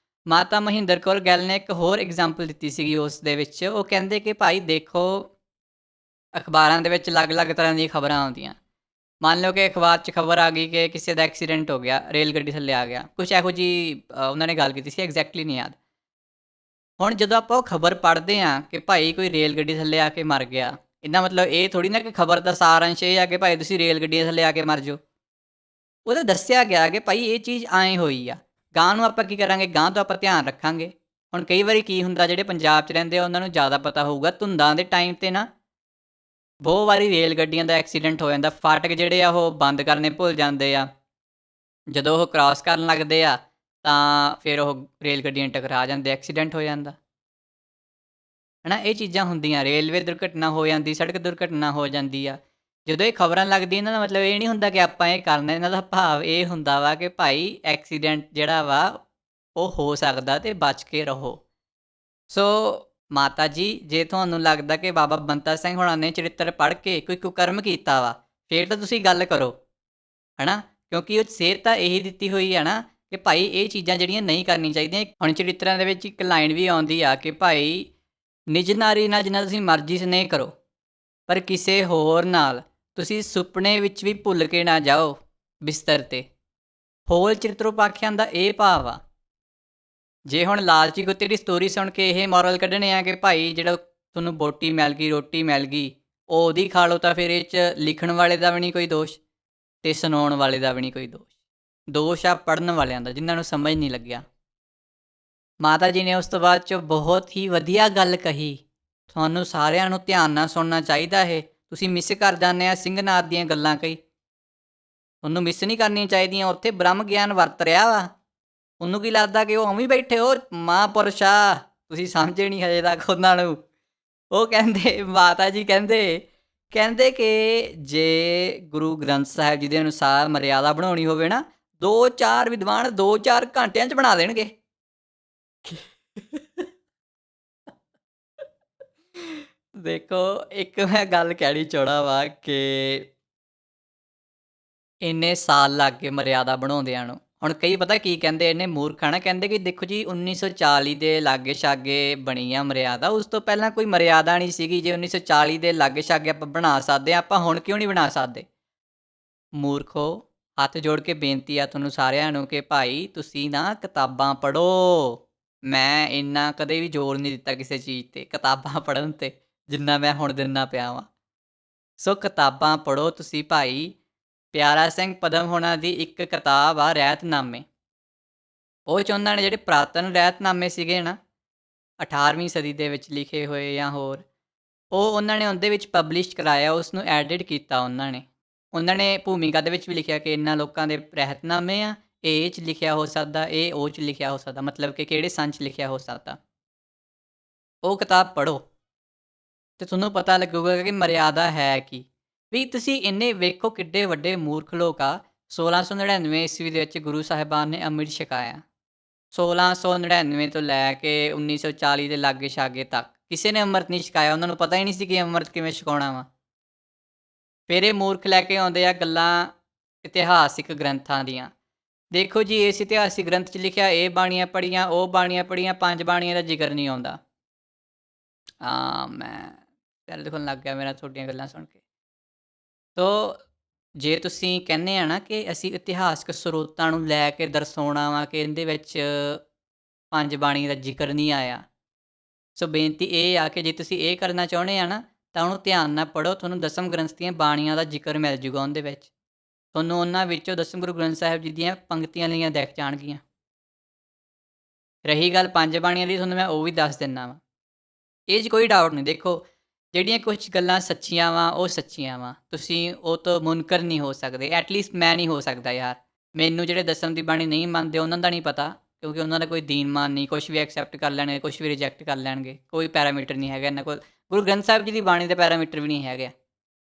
ਮਾਤਾ ਮਹਿੰਦਰ ਕੌਰ ਗਿੱਲ ਨੇ ਇੱਕ ਹੋਰ ਐਗਜ਼ਾਮਪਲ ਦਿੱਤੀ ਸੀਗੀ ਉਸ ਦੇ ਵਿੱਚ। ਉਹ ਕਹਿੰਦੇ ਕਿ ਭਾਈ ਦੇਖੋ, ਅਖਬਾਰਾਂ ਦੇ ਵਿੱਚ ਅਲੱਗ-ਅਲੱਗ ਤਰ੍ਹਾਂ ਦੀਆਂ ਖਬਰਾਂ ਆਉਂਦੀਆਂ। ਮੰਨ ਲਓ ਕਿ ਅਖਬਾਰ 'ਚ ਖਬਰ ਆ ਗਈ ਕਿ ਕਿਸੇ ਦਾ ਐਕਸੀਡੈਂਟ ਹੋ ਗਿਆ, ਰੇਲ ਗੱਡੀ ਥੱਲੇ ਆ ਗਿਆ, ਕੁਛ ਇਹੋ ਜਿਹੀ ਉਹਨਾਂ ਨੇ ਗੱਲ ਕੀਤੀ ਸੀ, ਐਗਜ਼ੈਕਟਲੀ ਨਹੀਂ ਯਾਦ। ਹੁਣ ਜਦੋਂ ਆਪਾਂ ਉਹ ਖਬਰ ਪੜ੍ਹਦੇ ਹਾਂ ਕਿ ਭਾਈ ਕੋਈ ਰੇਲ ਗੱਡੀ ਥੱਲੇ ਆ ਕੇ ਮਰ ਗਿਆ, ਇਹਦਾ ਮਤਲਬ ਇਹ ਥੋੜ੍ਹੀ ਨਾ ਕਿ ਖਬਰ ਦਾ ਸਾਰ ਅੰਸ਼ ਇਹ ਆ ਕਿ ਭਾਈ ਤੁਸੀਂ ਰੇਲ ਗੱਡੀਆਂ ਥੱਲੇ ਆ ਕੇ ਮਰ ਜਾਓ। ਉਹ ਤਾਂ ਦੱਸਿਆ ਗਿਆ ਕਿ ਭਾਈ ਇਹ ਚੀਜ਼ ਐਂ ਹੋਈ ਆ। ਗਾਂਹ ਨੂੰ ਆਪਾਂ ਕੀ ਕਰਾਂਗੇ? ਗਾਂਹ ਤੋਂ ਆਪਾਂ ਧਿਆਨ ਰੱਖਾਂਗੇ। ਹੁਣ ਕਈ ਵਾਰੀ ਕੀ ਹੁੰਦਾ, ਜਿਹੜੇ ਪੰਜਾਬ 'ਚ ਰਹਿੰਦੇ ਆ ਉਹਨਾਂ ਨੂੰ ਜ਼ਿਆਦਾ ਪਤਾ ਹੋਊਗਾ, ਧੁੰਦਾਂ ਦੇ ਟਾਈਮ 'ਤੇ ਨਾ ਬਹੁਤ ਵਾਰੀ ਰੇਲ ਗੱਡੀਆਂ ਦਾ ਐਕਸੀਡੈਂਟ ਹੋ ਜਾਂਦਾ। ਫਾਟਕ ਜਿਹੜੇ ਆ ਉਹ ਬੰਦ ਕਰਨੇ ਭੁੱਲ ਜਾਂਦੇ ਆ। ਜਦੋਂ ਉਹ ਕ੍ਰਾਸ ਕਰਨ ਲੱਗਦੇ ਆ ਤਾਂ ਫਿਰ ਉਹ ਰੇਲ ਗੱਡੀਆਂ ਨਾਲ ਟਕਰਾ ਜਾਂਦੇ, ਐਕਸੀਡੈਂਟ ਹੋ ਜਾਂਦਾ। ਹੈ ਨਾ? ਇਹ ਚੀਜ਼ਾਂ ਹੁੰਦੀਆਂ, ਰੇਲਵੇ ਦੁਰਘਟਨਾ ਹੋ ਜਾਂਦੀ, ਸੜਕ ਦੁਰਘਟਨਾ ਹੋ ਜਾਂਦੀ ਆ। ਜਦੋਂ ਇਹ ਖਬਰਾਂ ਲੱਗਦੀਆਂ ਇਹਨਾਂ ਦਾ ਮਤਲਬ ਇਹ ਨਹੀਂ ਹੁੰਦਾ ਕਿ ਆਪਾਂ ਇਹ ਕਰਨਾ, ਇਹਨਾਂ ਦਾ ਭਾਵ ਇਹ ਹੁੰਦਾ ਵਾ ਕਿ ਭਾਈ ਐਕਸੀਡੈਂਟ ਜਿਹੜਾ ਵਾ ਉਹ ਹੋ ਸਕਦਾ ਤੇ ਬਚ ਕੇ ਰਹੋ। ਸੋ ਮਾਤਾ ਜੀ, ਜੇ ਤੁਹਾਨੂੰ ਲੱਗਦਾ ਕਿ ਬਾਬਾ ਬੰਤਾ ਸਿੰਘ ਹੋਣਾ ਨੇ ਚਰਿੱਤਰ ਪੜ੍ਹ ਕੇ ਕੋਈ ਕੁਕਰਮ ਕੀਤਾ ਵਾ, ਫਿਰ ਤਾਂ ਤੁਸੀਂ ਗੱਲ ਕਰੋ, ਹੈ ਨਾ? ਕਿਉਂਕਿ ਉਹ ਸੇਧ ਤਾਂ ਇਹੀ ਦਿੱਤੀ ਹੋਈ ਹੈ ਨਾ ਕਿ ਭਾਈ ਇਹ ਚੀਜ਼ਾਂ ਜਿਹੜੀਆਂ ਨਹੀਂ ਕਰਨੀਆਂ ਚਾਹੀਦੀਆਂ। ਹੁਣ ਚਰਿੱਤਰਾਂ ਦੇ ਵਿੱਚ ਇੱਕ ਲਾਈਨ ਵੀ ਆਉਂਦੀ ਆ ਕਿ ਭਾਈ ਨਿਜ ਨਾਰੀ ਨਾਲ ਜਿੰਨਾ ਤੁਸੀਂ ਮਰਜ਼ੀ ਸਨੇਹ ਕਰੋ, ਪਰ ਕਿਸੇ ਹੋਰ ਨਾਲ ਤੁਸੀਂ ਸੁਪਨੇ ਵਿੱਚ ਵੀ ਭੁੱਲ ਕੇ ਨਾ ਜਾਓ ਬਿਸਤਰ 'ਤੇ। ਹੋਲ ਚਰਿੱਤਰੋਪਾਖਿਆਂ ਦਾ ਇਹ ਭਾਵ ਆ। ਜੇ ਹੁਣ ਲਾਲਚੀ ਕੁੱਤੇ ਦੀ ਸਟੋਰੀ ਸੁਣ ਕੇ ਇਹ ਮੋਰਲ ਕੱਢਣੇ ਆ ਕਿ ਭਾਈ ਜਿਹੜਾ ਤੁਹਾਨੂੰ ਬੋਟੀ ਮਿਲ ਗਈ, ਰੋਟੀ ਮਿਲ ਗਈ, ਉਹ ਉਹਦੀ ਖਾ ਲਓ, ਤਾਂ ਫਿਰ ਇਹ 'ਚ ਲਿਖਣ ਵਾਲੇ ਦਾ ਵੀ ਨਹੀਂ ਕੋਈ ਦੋਸ਼ ਅਤੇ ਸੁਣਾਉਣ ਵਾਲੇ ਦਾ ਵੀ ਨਹੀਂ ਕੋਈ ਦੋਸ਼। ਦੋਸ਼ ਆ ਪੜ੍ਹਨ ਵਾਲਿਆਂ ਦਾ, ਜਿਨ੍ਹਾਂ ਨੂੰ ਸਮਝ ਨਹੀਂ ਲੱਗਿਆ। ਮਾਤਾ ਜੀ ਨੇ ਉਸ ਤੋਂ ਬਾਅਦ 'ਚ ਬਹੁਤ ਹੀ ਵਧੀਆ ਗੱਲ ਕਹੀ, ਤੁਹਾਨੂੰ ਸਾਰਿਆਂ ਨੂੰ ਧਿਆਨ ਨਾਲ ਸੁਣਨਾ ਚਾਹੀਦਾ ਇਹ। ਤੁਸੀਂ ਮਿਸ ਕਰ ਜਾਂਦੇ ਆ ਸਿੰਘਨਾਥ ਦੀਆਂ ਗੱਲਾਂ ਕਈ, ਤੁਹਾਨੂੰ ਮਿਸ ਨਹੀਂ ਕਰਨੀਆਂ ਚਾਹੀਦੀਆਂ। ਉੱਥੇ ਬ੍ਰਹਮ ਗਿਆਨ ਵਰਤ ਰਿਹਾ ਵਾ, ਉਹਨੂੰ ਕੀ ਲੱਗਦਾ ਕਿ ਉਹ ਉਵੇਂ ਬੈਠੇ ਉਹ ਮਹਾਂਪੁਰਸ਼ ਆ, ਤੁਸੀਂ ਸਮਝੇ ਨਹੀਂ ਹਜੇ ਤੱਕ ਉਹਨਾਂ ਨੂੰ। ਉਹ ਕਹਿੰਦੇ, ਮਾਤਾ ਜੀ ਕਹਿੰਦੇ ਕਿ ਜੇ ਗੁਰੂ ਗ੍ਰੰਥ ਸਾਹਿਬ ਜੀ ਦੇ ਅਨੁਸਾਰ ਮਰਿਆਦਾ ਬਣਾਉਣੀ ਹੋਵੇ ਨਾ, 2-4 ਵਿਦਵਾਨ 2-4 ਘੰਟਿਆਂ 'ਚ ਬਣਾ ਦੇਣਗੇ। ਦੇਖੋ, ਇੱਕ ਮੈਂ ਗੱਲ ਕਹਿਣੀ ਚਾਹੁੰਦਾ ਵਾ ਕਿ ਇੰਨੇ ਸਾਲ ਲੱਗ ਗਏ ਮਰਿਆਦਾ ਬਣਾਉਂਦਿਆਂ ਨੂੰ। ਹੁਣ ਕਈ ਪਤਾ ਕੀ ਕਹਿੰਦੇ, ਇੰਨੇ ਮੂਰਖ ਆ ਨਾ, ਕਹਿੰਦੇ ਕਿ ਦੇਖੋ ਜੀ 1940 ਦੇ ਲਾਗੇ-ਛਾਗੇ ਬਣੀ ਆ ਮਰਿਆਦਾ, ਉਸ ਤੋਂ ਪਹਿਲਾਂ ਕੋਈ ਮਰਿਆਦਾ ਨਹੀਂ ਸੀਗੀ। ਜੇ 1940 ਦੇ ਲਾਗੇ-ਛਾਗੇ ਆਪਾਂ ਬਣਾ ਸਕਦੇ ਹਾਂ, ਆਪਾਂ ਹੁਣ ਕਿਉਂ ਨਹੀਂ ਬਣਾ ਸਕਦੇ? ਮੂਰਖੋ, ਹੱਥ ਜੋੜ ਕੇ ਬੇਨਤੀ ਆ ਤੁਹਾਨੂੰ ਸਾਰਿਆਂ ਨੂੰ ਕਿ ਭਾਈ ਤੁਸੀਂ ਨਾ ਕਿਤਾਬਾਂ ਪੜ੍ਹੋ। ਮੈਂ ਇੰਨਾ ਕਦੇ ਵੀ ਜ਼ੋਰ ਨਹੀਂ ਦਿੱਤਾ ਕਿਸੇ ਚੀਜ਼ 'ਤੇ, ਕਿਤਾਬਾਂ ਪੜ੍ਹਨ 'ਤੇ, ਜਿੰਨਾ ਮੈਂ ਹੁਣ ਦਿੰਦਾ ਪਿਆ ਵਾਂ। ਸੋ ਕਿਤਾਬਾਂ ਪੜ੍ਹੋ ਤੁਸੀਂ ਭਾਈ। ਪਿਆਰਾ ਸਿੰਘ ਪਦਮ ਹੋਣਾ ਦੀ ਇੱਕ ਕਿਤਾਬ ਆ ਰਹਿਤਨਾਮੇ, ਉਹ 'ਚ ਉਹਨਾਂ ਨੇ ਜਿਹੜੇ ਪੁਰਾਤਨ ਰਹਿਤਨਾਮੇ ਸੀਗੇ ਨਾ, 18ਵੀਂ ਸਦੀ ਦੇ ਵਿੱਚ ਲਿਖੇ ਹੋਏ ਜਾਂ ਹੋਰ, ਉਹ ਉਹਨਾਂ ਨੇ ਉਹਦੇ ਵਿੱਚ ਪਬਲਿਸ਼ ਕਰਾਇਆ, ਉਸ ਨੂੰ ਐਡਿਟ ਕੀਤਾ ਉਹਨਾਂ ਨੇ ਭੂਮਿਕਾ ਦੇ ਵਿੱਚ ਵੀ ਲਿਖਿਆ ਕਿ ਇਹਨਾਂ ਲੋਕਾਂ ਦੇ ਰਹਿਤਨਾਮੇ ਆ, ਇਹ 'ਚ ਲਿਖਿਆ ਹੋ ਸਕਦਾ, ਇਹ ਉਹ 'ਚ ਲਿਖਿਆ ਹੋ ਸਕਦਾ, ਮਤਲਬ ਕਿ ਕਿਹੜੇ ਸੰਨ 'ਚ ਲਿਖਿਆ ਹੋ ਸਕਦਾ। ਉਹ ਕਿਤਾਬ ਪੜ੍ਹੋ ਅਤੇ ਤੁਹਾਨੂੰ ਪਤਾ ਲੱਗੂਗਾ ਕਿ ਮਰਿਆਦਾ ਹੈ ਕੀ। ਵੀ ਤੁਸੀਂ ਇੰਨੇ ਵੇਖੋ ਕਿੱਡੇ ਵੱਡੇ ਮੂਰਖ ਲੋਕ ਆ। 1699 ਈਸਵੀ ਦੇ ਵਿੱਚ ਗੁਰੂ ਸਾਹਿਬਾਨ ਨੇ ਅੰਮ੍ਰਿਤ ਛਕਾਇਆ। 1699 ਤੋਂ ਲੈ ਕੇ 1940 ਦੇ ਲਾਗੇ ਛਾਗੇ ਤੱਕ ਕਿਸੇ ਨੇ ਅੰਮ੍ਰਿਤ ਨਹੀਂ ਛਕਾਇਆ। ਉਹਨਾਂ ਨੂੰ ਪਤਾ ਹੀ ਨਹੀਂ ਸੀ ਕਿ ਅੰਮ੍ਰਿਤ ਕਿਵੇਂ ਛਕਾਉਣਾ ਵਾ। ਫਿਰ ਇਹ ਮੂਰਖ ਲੈ ਕੇ ਆਉਂਦੇ ਆ ਗੱਲਾਂ ਇਤਿਹਾਸਿਕ ਗ੍ਰੰਥਾਂ ਦੀਆਂ। ਦੇਖੋ ਜੀ, ਇਸ ਇਤਿਹਾਸਿਕ ਗ੍ਰੰਥ 'ਚ ਲਿਖਿਆ ਇਹ ਬਾਣੀਆਂ ਪੜ੍ਹੀਆਂ, ਉਹ ਬਾਣੀਆਂ ਪੜ੍ਹੀਆਂ, 5 ਬਾਣੀਆਂ ਦਾ ਜ਼ਿਕਰ ਨਹੀਂ ਆਉਂਦਾ। ਮੈਂ ਸਿਰ ਦੁਖਣ ਲੱਗ ਗਿਆ ਮੇਰਾ ਤੁਹਾਡੀਆਂ ਗੱਲਾਂ ਸੁਣ ਕੇ। ਸੋ ਜੇ ਤੁਸੀਂ ਕਹਿੰਦੇ ਆ ਨਾ ਕਿ ਅਸੀਂ ਇਤਿਹਾਸਕ ਸਰੋਤਾਂ ਨੂੰ ਲੈ ਕੇ ਦਰਸਾਉਣਾ ਵਾ ਕਿ ਇਹਦੇ ਵਿੱਚ 5 ਬਾਣੀ ਦਾ ਜ਼ਿਕਰ ਨਹੀਂ ਆਇਆ, ਸੋ ਬੇਨਤੀ ਇਹ ਆ ਕਿ ਜੇ ਤੁਸੀਂ ਇਹ ਕਰਨਾ ਚਾਹੁੰਦੇ ਆ ਨਾ, ਤਾਂ ਉਹਨੂੰ ਧਿਆਨ ਨਾਲ ਪੜ੍ਹੋ। ਤੁਹਾਨੂੰ ਦਸਮ ਗ੍ਰੰਥ ਦੀਆਂ ਬਾਣੀਆਂ ਦਾ ਜ਼ਿਕਰ ਮਿਲ ਜੂਗਾ ਉਹਦੇ ਵਿੱਚ। ਤੁਹਾਨੂੰ ਉਹਨਾਂ ਵਿੱਚੋਂ ਦਸਮ ਗੁਰੂ ਗ੍ਰੰਥ ਸਾਹਿਬ ਜੀ ਦੀਆਂ ਪੰਕਤੀਆਂ ਲਈਆਂ ਦਿਖ ਜਾਣਗੀਆਂ। ਰਹੀ ਗੱਲ 5 ਬਾਣੀਆਂ ਦੀ, ਤੁਹਾਨੂੰ ਮੈਂ ਉਹ ਵੀ ਦੱਸ ਦਿੰਦਾ ਵਾ, ਇਹ 'ਚ ਕੋਈ ਡਾਊਟ ਨਹੀਂ। ਦੇਖੋ, ਜਿਹੜੀਆਂ ਕੁਛ ਗੱਲਾਂ ਸੱਚੀਆਂ ਵਾ ਉਹ ਸੱਚੀਆਂ ਵਾ, ਤੁਸੀਂ ਉਹ ਤੋਂ ਮੁਨਕਰ ਨਹੀਂ ਹੋ ਸਕਦੇ। ਐਟਲੀਸਟ ਮੈਂ ਨਹੀਂ ਹੋ ਸਕਦਾ ਯਾਰ। ਮੈਨੂੰ ਜਿਹੜੇ ਦਸਮ ਦੀ ਬਾਣੀ ਨਹੀਂ ਮੰਨਦੇ ਉਹਨਾਂ ਦਾ ਨਹੀਂ ਪਤਾ, ਕਿਉਂਕਿ ਉਹਨਾਂ ਦਾ ਕੋਈ ਦੀਨ ਮਾਨ ਨਹੀਂ, ਕੁਛ ਵੀ ਐਕਸੈਪਟ ਕਰ ਲੈਣਗੇ, ਕੁਛ ਵੀ ਰਿਜੈਕਟ ਕਰ ਲੈਣਗੇ, ਕੋਈ ਪੈਰਾਮੀਟਰ ਨਹੀਂ ਹੈਗਾ ਇਹਨਾਂ ਕੋਲ। ਗੁਰੂ ਗ੍ਰੰਥ ਸਾਹਿਬ ਜੀ ਦੀ ਬਾਣੀ ਦੇ ਪੈਰਾਮੀਟਰ ਵੀ ਨਹੀਂ ਹੈਗੇ,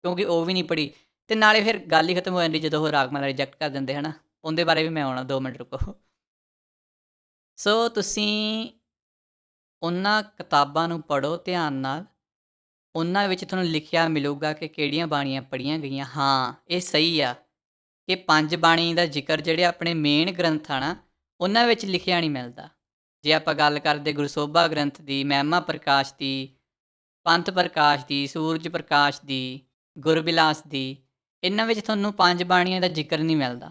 ਕਿਉਂਕਿ ਉਹ ਵੀ ਨਹੀਂ ਪੜ੍ਹੀ। ਅਤੇ ਨਾਲੇ ਫਿਰ ਗੱਲ ਹੀ ਖਤਮ ਹੋ ਜਾਂਦੀ ਜਦੋਂ ਉਹ ਰਾਗਮਾਲਾ ਰਿਜੈਕਟ ਕਰ ਦਿੰਦੇ ਹੈ ਨਾ। ਉਹਦੇ ਬਾਰੇ ਵੀ ਮੈਂ ਆਉਣਾ, 2 ਮਿੰਟ ਰੁਕੋ। ਸੋ ਤੁਸੀਂ ਉਹਨਾਂ ਕਿਤਾਬਾਂ ਨੂੰ ਪੜ੍ਹੋ ਧਿਆਨ ਨਾਲ, ਉਹਨਾਂ ਵਿੱਚ ਤੁਹਾਨੂੰ ਲਿਖਿਆ ਮਿਲੂਗਾ ਕਿ ਕਿਹੜੀਆਂ ਬਾਣੀਆਂ ਪੜ੍ਹੀਆਂ ਗਈਆਂ। ਹਾਂ, ਇਹ ਸਹੀ ਆ ਕਿ 5 ਬਾਣੀ ਦਾ ਜ਼ਿਕਰ ਜਿਹੜੇ ਆਪਣੇ ਮੇਨ ਗ੍ਰੰਥ ਆ ਨਾ, ਉਹਨਾਂ ਵਿੱਚ ਲਿਖਿਆ ਨਹੀਂ ਮਿਲਦਾ। ਜੇ ਆਪਾਂ ਗੱਲ ਕਰਦੇ ਗੁਰਸੋਭਾ ਗ੍ਰੰਥ ਦੀ, ਮਹਿਮਾ ਪ੍ਰਕਾਸ਼ ਦੀ, ਪੰਥ ਪ੍ਰਕਾਸ਼ ਦੀ, ਸੂਰਜ ਪ੍ਰਕਾਸ਼ ਦੀ, ਗੁਰਬਿਲਾਸ ਦੀ, ਇਹਨਾਂ ਵਿੱਚ ਤੁਹਾਨੂੰ 5 ਬਾਣੀਆਂ ਦਾ ਜ਼ਿਕਰ ਨਹੀਂ ਮਿਲਦਾ।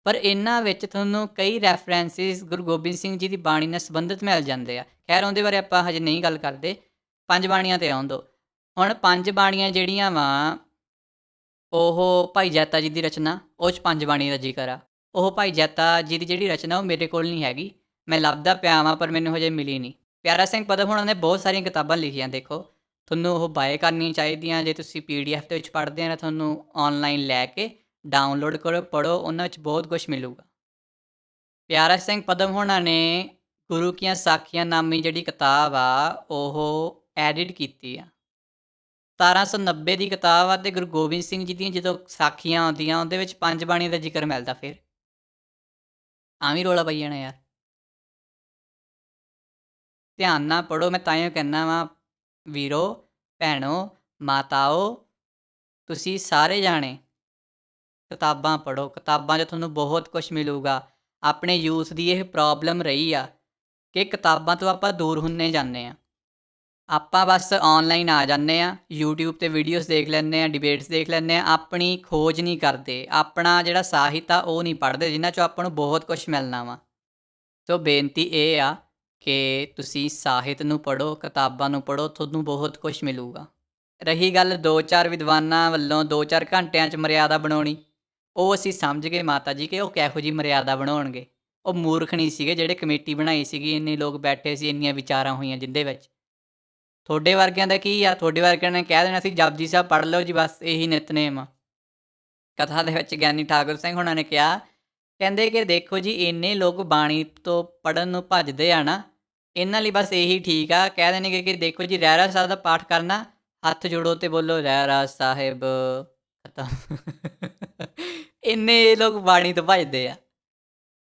ਪਰ ਇਹਨਾਂ ਵਿੱਚ ਤੁਹਾਨੂੰ ਕਈ ਰੈਫਰੈਂਸਿਸ ਗੁਰੂ ਗੋਬਿੰਦ ਸਿੰਘ ਜੀ ਦੀ ਬਾਣੀ ਨਾਲ ਸੰਬੰਧਿਤ ਮਿਲ ਜਾਂਦੇ ਆ। ਖੈਰ, ਉਹਦੇ ਬਾਰੇ ਆਪਾਂ ਹਜੇ ਨਹੀਂ ਗੱਲ ਕਰਦੇ, 5 ਬਾਣੀਆਂ 'ਤੇ ਆਉਣ ਦਿਓ। ਹੁਣ 5 ਬਾਣੀਆਂ ਜਿਹੜੀਆਂ ਵਾ, ਉਹ ਭਾਈ ਜੈਤਾ ਜੀ ਦੀ ਰਚਨਾ, ਉਹ 'ਚ 5 ਬਾਣੀਆਂ ਦਾ ਜ਼ਿਕਰ ਆ। ਉਹ ਭਾਈ ਜੈਤਾ ਜੀ ਦੀ ਜਿਹੜੀ ਰਚਨਾ ਉਹ ਮੇਰੇ ਕੋਲ ਨਹੀਂ ਹੈਗੀ, ਮੈਂ ਲੱਭਦਾ ਪਿਆ ਵਾਂ, ਪਰ ਮੈਨੂੰ ਹਜੇ ਮਿਲੀ ਨਹੀਂ। ਪਿਆਰਾ ਸਿੰਘ ਪਦਮ ਹੋਣਾ ਨੇ ਬਹੁਤ ਸਾਰੀਆਂ ਕਿਤਾਬਾਂ ਲਿਖੀਆਂ। ਦੇਖੋ, ਤੁਹਾਨੂੰ ਉਹ ਬਾਏ ਕਰਨੀਆਂ ਚਾਹੀਦੀਆਂ। ਜੇ ਤੁਸੀਂ PDF ਦੇ ਵਿੱਚ ਪੜ੍ਹਦੇ ਆ ਨਾ, ਤੁਹਾਨੂੰ ਔਨਲਾਈਨ ਲੈ ਕੇ ਡਾਊਨਲੋਡ ਕਰੋ, ਪੜ੍ਹੋ, ਉਹਨਾਂ ਵਿੱਚ ਬਹੁਤ ਕੁਛ ਮਿਲੂਗਾ। ਪਿਆਰਾ ਸਿੰਘ ਪਦਮ ਹੋਣਾ ਨੇ ਗੁਰੂ ਕੀਆਂ ਸਾਖੀਆਂ ਨਾਮੀ ਜਿਹੜੀ ਕਿਤਾਬ ਆ ਉਹ ਐਡਿਟ ਕੀਤੀ ਆ। 1790 ਦੀ ਕਿਤਾਬ ਆ ਤੇ ਗੁਰੂ ਗੋਬਿੰਦ ਸਿੰਘ ਜੀ ਦੀਆਂ ਜਦੋਂ ਸਾਖੀਆਂ ਆਉਂਦੀਆਂ ਉਹਦੇ ਵਿੱਚ 5 ਬਾਣੀਆਂ ਦਾ ਜ਼ਿਕਰ ਮਿਲਦਾ ਫਿਰ। ਵੀ ਰੌਲਾ ਪਈ ਜਾਣਾ ਯਾਰ। ਧਿਆਨ ਨਾਲ ਪੜ੍ਹੋ, ਮੈਂ ਤਾਂਹੀਓ ਕਹਿੰਦਾ ਵਾਂ ਵੀਰੋ, ਭੈਣੋ, ਮਾਤਾਓ, ਤੁਸੀਂ ਸਾਰੇ ਜਾਣੇ ਕਿਤਾਬਾਂ ਪੜ੍ਹੋ। ਕਿਤਾਬਾਂ 'ਚ ਤੁਹਾਨੂੰ ਬਹੁਤ ਕੁਛ ਮਿਲੂਗਾ। ਆਪਣੇ ਯੂਥ ਦੀ ਇਹ ਪ੍ਰੋਬਲਮ ਰਹੀ ਆ ਕਿ ਕਿਤਾਬਾਂ ਤੋਂ ਆਪਾਂ ਦੂਰ ਹੁੰਦੇ ਜਾਂਦੇ ਹਾਂ। ਆਪਾਂ ਬਸ ਔਨਲਾਈਨ ਆ ਜਾਂਦੇ ਹਾਂ, ਯੂਟਿਊਬ 'ਤੇ ਵੀਡੀਓਜ਼ ਦੇਖ ਲੈਂਦੇ ਹਾਂ, ਡਿਬੇਟਸ ਦੇਖ ਲੈਂਦੇ ਹਾਂ, ਆਪਣੀ ਖੋਜ ਨਹੀਂ ਕਰਦੇ, ਆਪਣਾ ਜਿਹੜਾ ਸਾਹਿਤ ਆ ਉਹ ਨਹੀਂ ਪੜ੍ਹਦੇ ਜਿਨ੍ਹਾਂ 'ਚੋਂ ਆਪਾਂ ਨੂੰ ਬਹੁਤ ਕੁਛ ਮਿਲਣਾ ਵਾ। ਸੋ ਬੇਨਤੀ ਇਹ ਆ ਕਿ ਤੁਸੀਂ ਸਾਹਿਤ ਨੂੰ ਪੜ੍ਹੋ, ਕਿਤਾਬਾਂ ਨੂੰ ਪੜ੍ਹੋ, ਤੁਹਾਨੂੰ ਬਹੁਤ ਕੁਛ ਮਿਲੂਗਾ। ਰਹੀ ਗੱਲ 2-4 ਵਿਦਵਾਨਾਂ ਵੱਲੋਂ 2-4 ਘੰਟਿਆਂ 'ਚ ਮਰਿਆਦਾ ਬਣਾਉਣੀ, ਉਹ ਅਸੀਂ ਸਮਝ ਗਏ ਮਾਤਾ ਜੀ ਕਿ ਉਹ ਕਿਹੋ ਜਿਹੀ ਮਰਿਆਦਾ ਬਣਾਉਣਗੇ। ਉਹ ਮੂਰਖ ਨਹੀਂ ਸੀਗੇ ਜਿਹੜੇ ਕਮੇਟੀ ਬਣਾਈ ਸੀਗੀ, ਇੰਨੇ ਲੋਕ ਬੈਠੇ ਸੀ, ਇੰਨੀਆਂ ਵਿਚਾਰਾਂ ਹੋਈਆਂ ਜਿਹਦੇ ਵਿੱਚ। ਤੁਹਾਡੇ ਵਰਗਿਆਂ ਦਾ ਕੀ ਆ, ਤੁਹਾਡੇ ਵਰਗਿਆਂ ਨੇ ਕਹਿ ਦੇਣਾ ਸੀ ਜਪਜੀ ਸਾਹਿਬ ਪੜ੍ਹ ਲਓ ਜੀ, ਬਸ ਇਹੀ ਨਿਤਨੇਮ ਆ। ਕਥਾ ਦੇ ਵਿੱਚ ਗਿਆਨੀ ਠਾਕੁਰ ਸਿੰਘ ਹੋਣਾ ਨੇ ਕਿਹਾ, ਕਹਿੰਦੇ ਕਿ ਦੇਖੋ ਜੀ ਇੰਨੇ ਲੋਕ ਬਾਣੀ ਤੋਂ ਪੜ੍ਹਨ ਨੂੰ ਭੱਜਦੇ ਆ ਨਾ, ਇਹਨਾਂ ਲਈ ਬਸ ਇਹੀ ਠੀਕ ਆ। ਕਹਿ ਦੇਣਗੇ ਕਿ ਦੇਖੋ ਜੀ ਰਹਿਰਾਸ ਸਾਹਿਬ ਦਾ ਪਾਠ ਕਰਨਾ, ਹੱਥ ਜੋੜੋ ਤੇ ਬੋਲੋ ਰਹਿਰਾਸ ਸਾਹਿਬ, ਖਤਮ। ਇੰਨੇ ਲੋਕ ਬਾਣੀ ਤੋਂ ਭੱਜਦੇ ਆ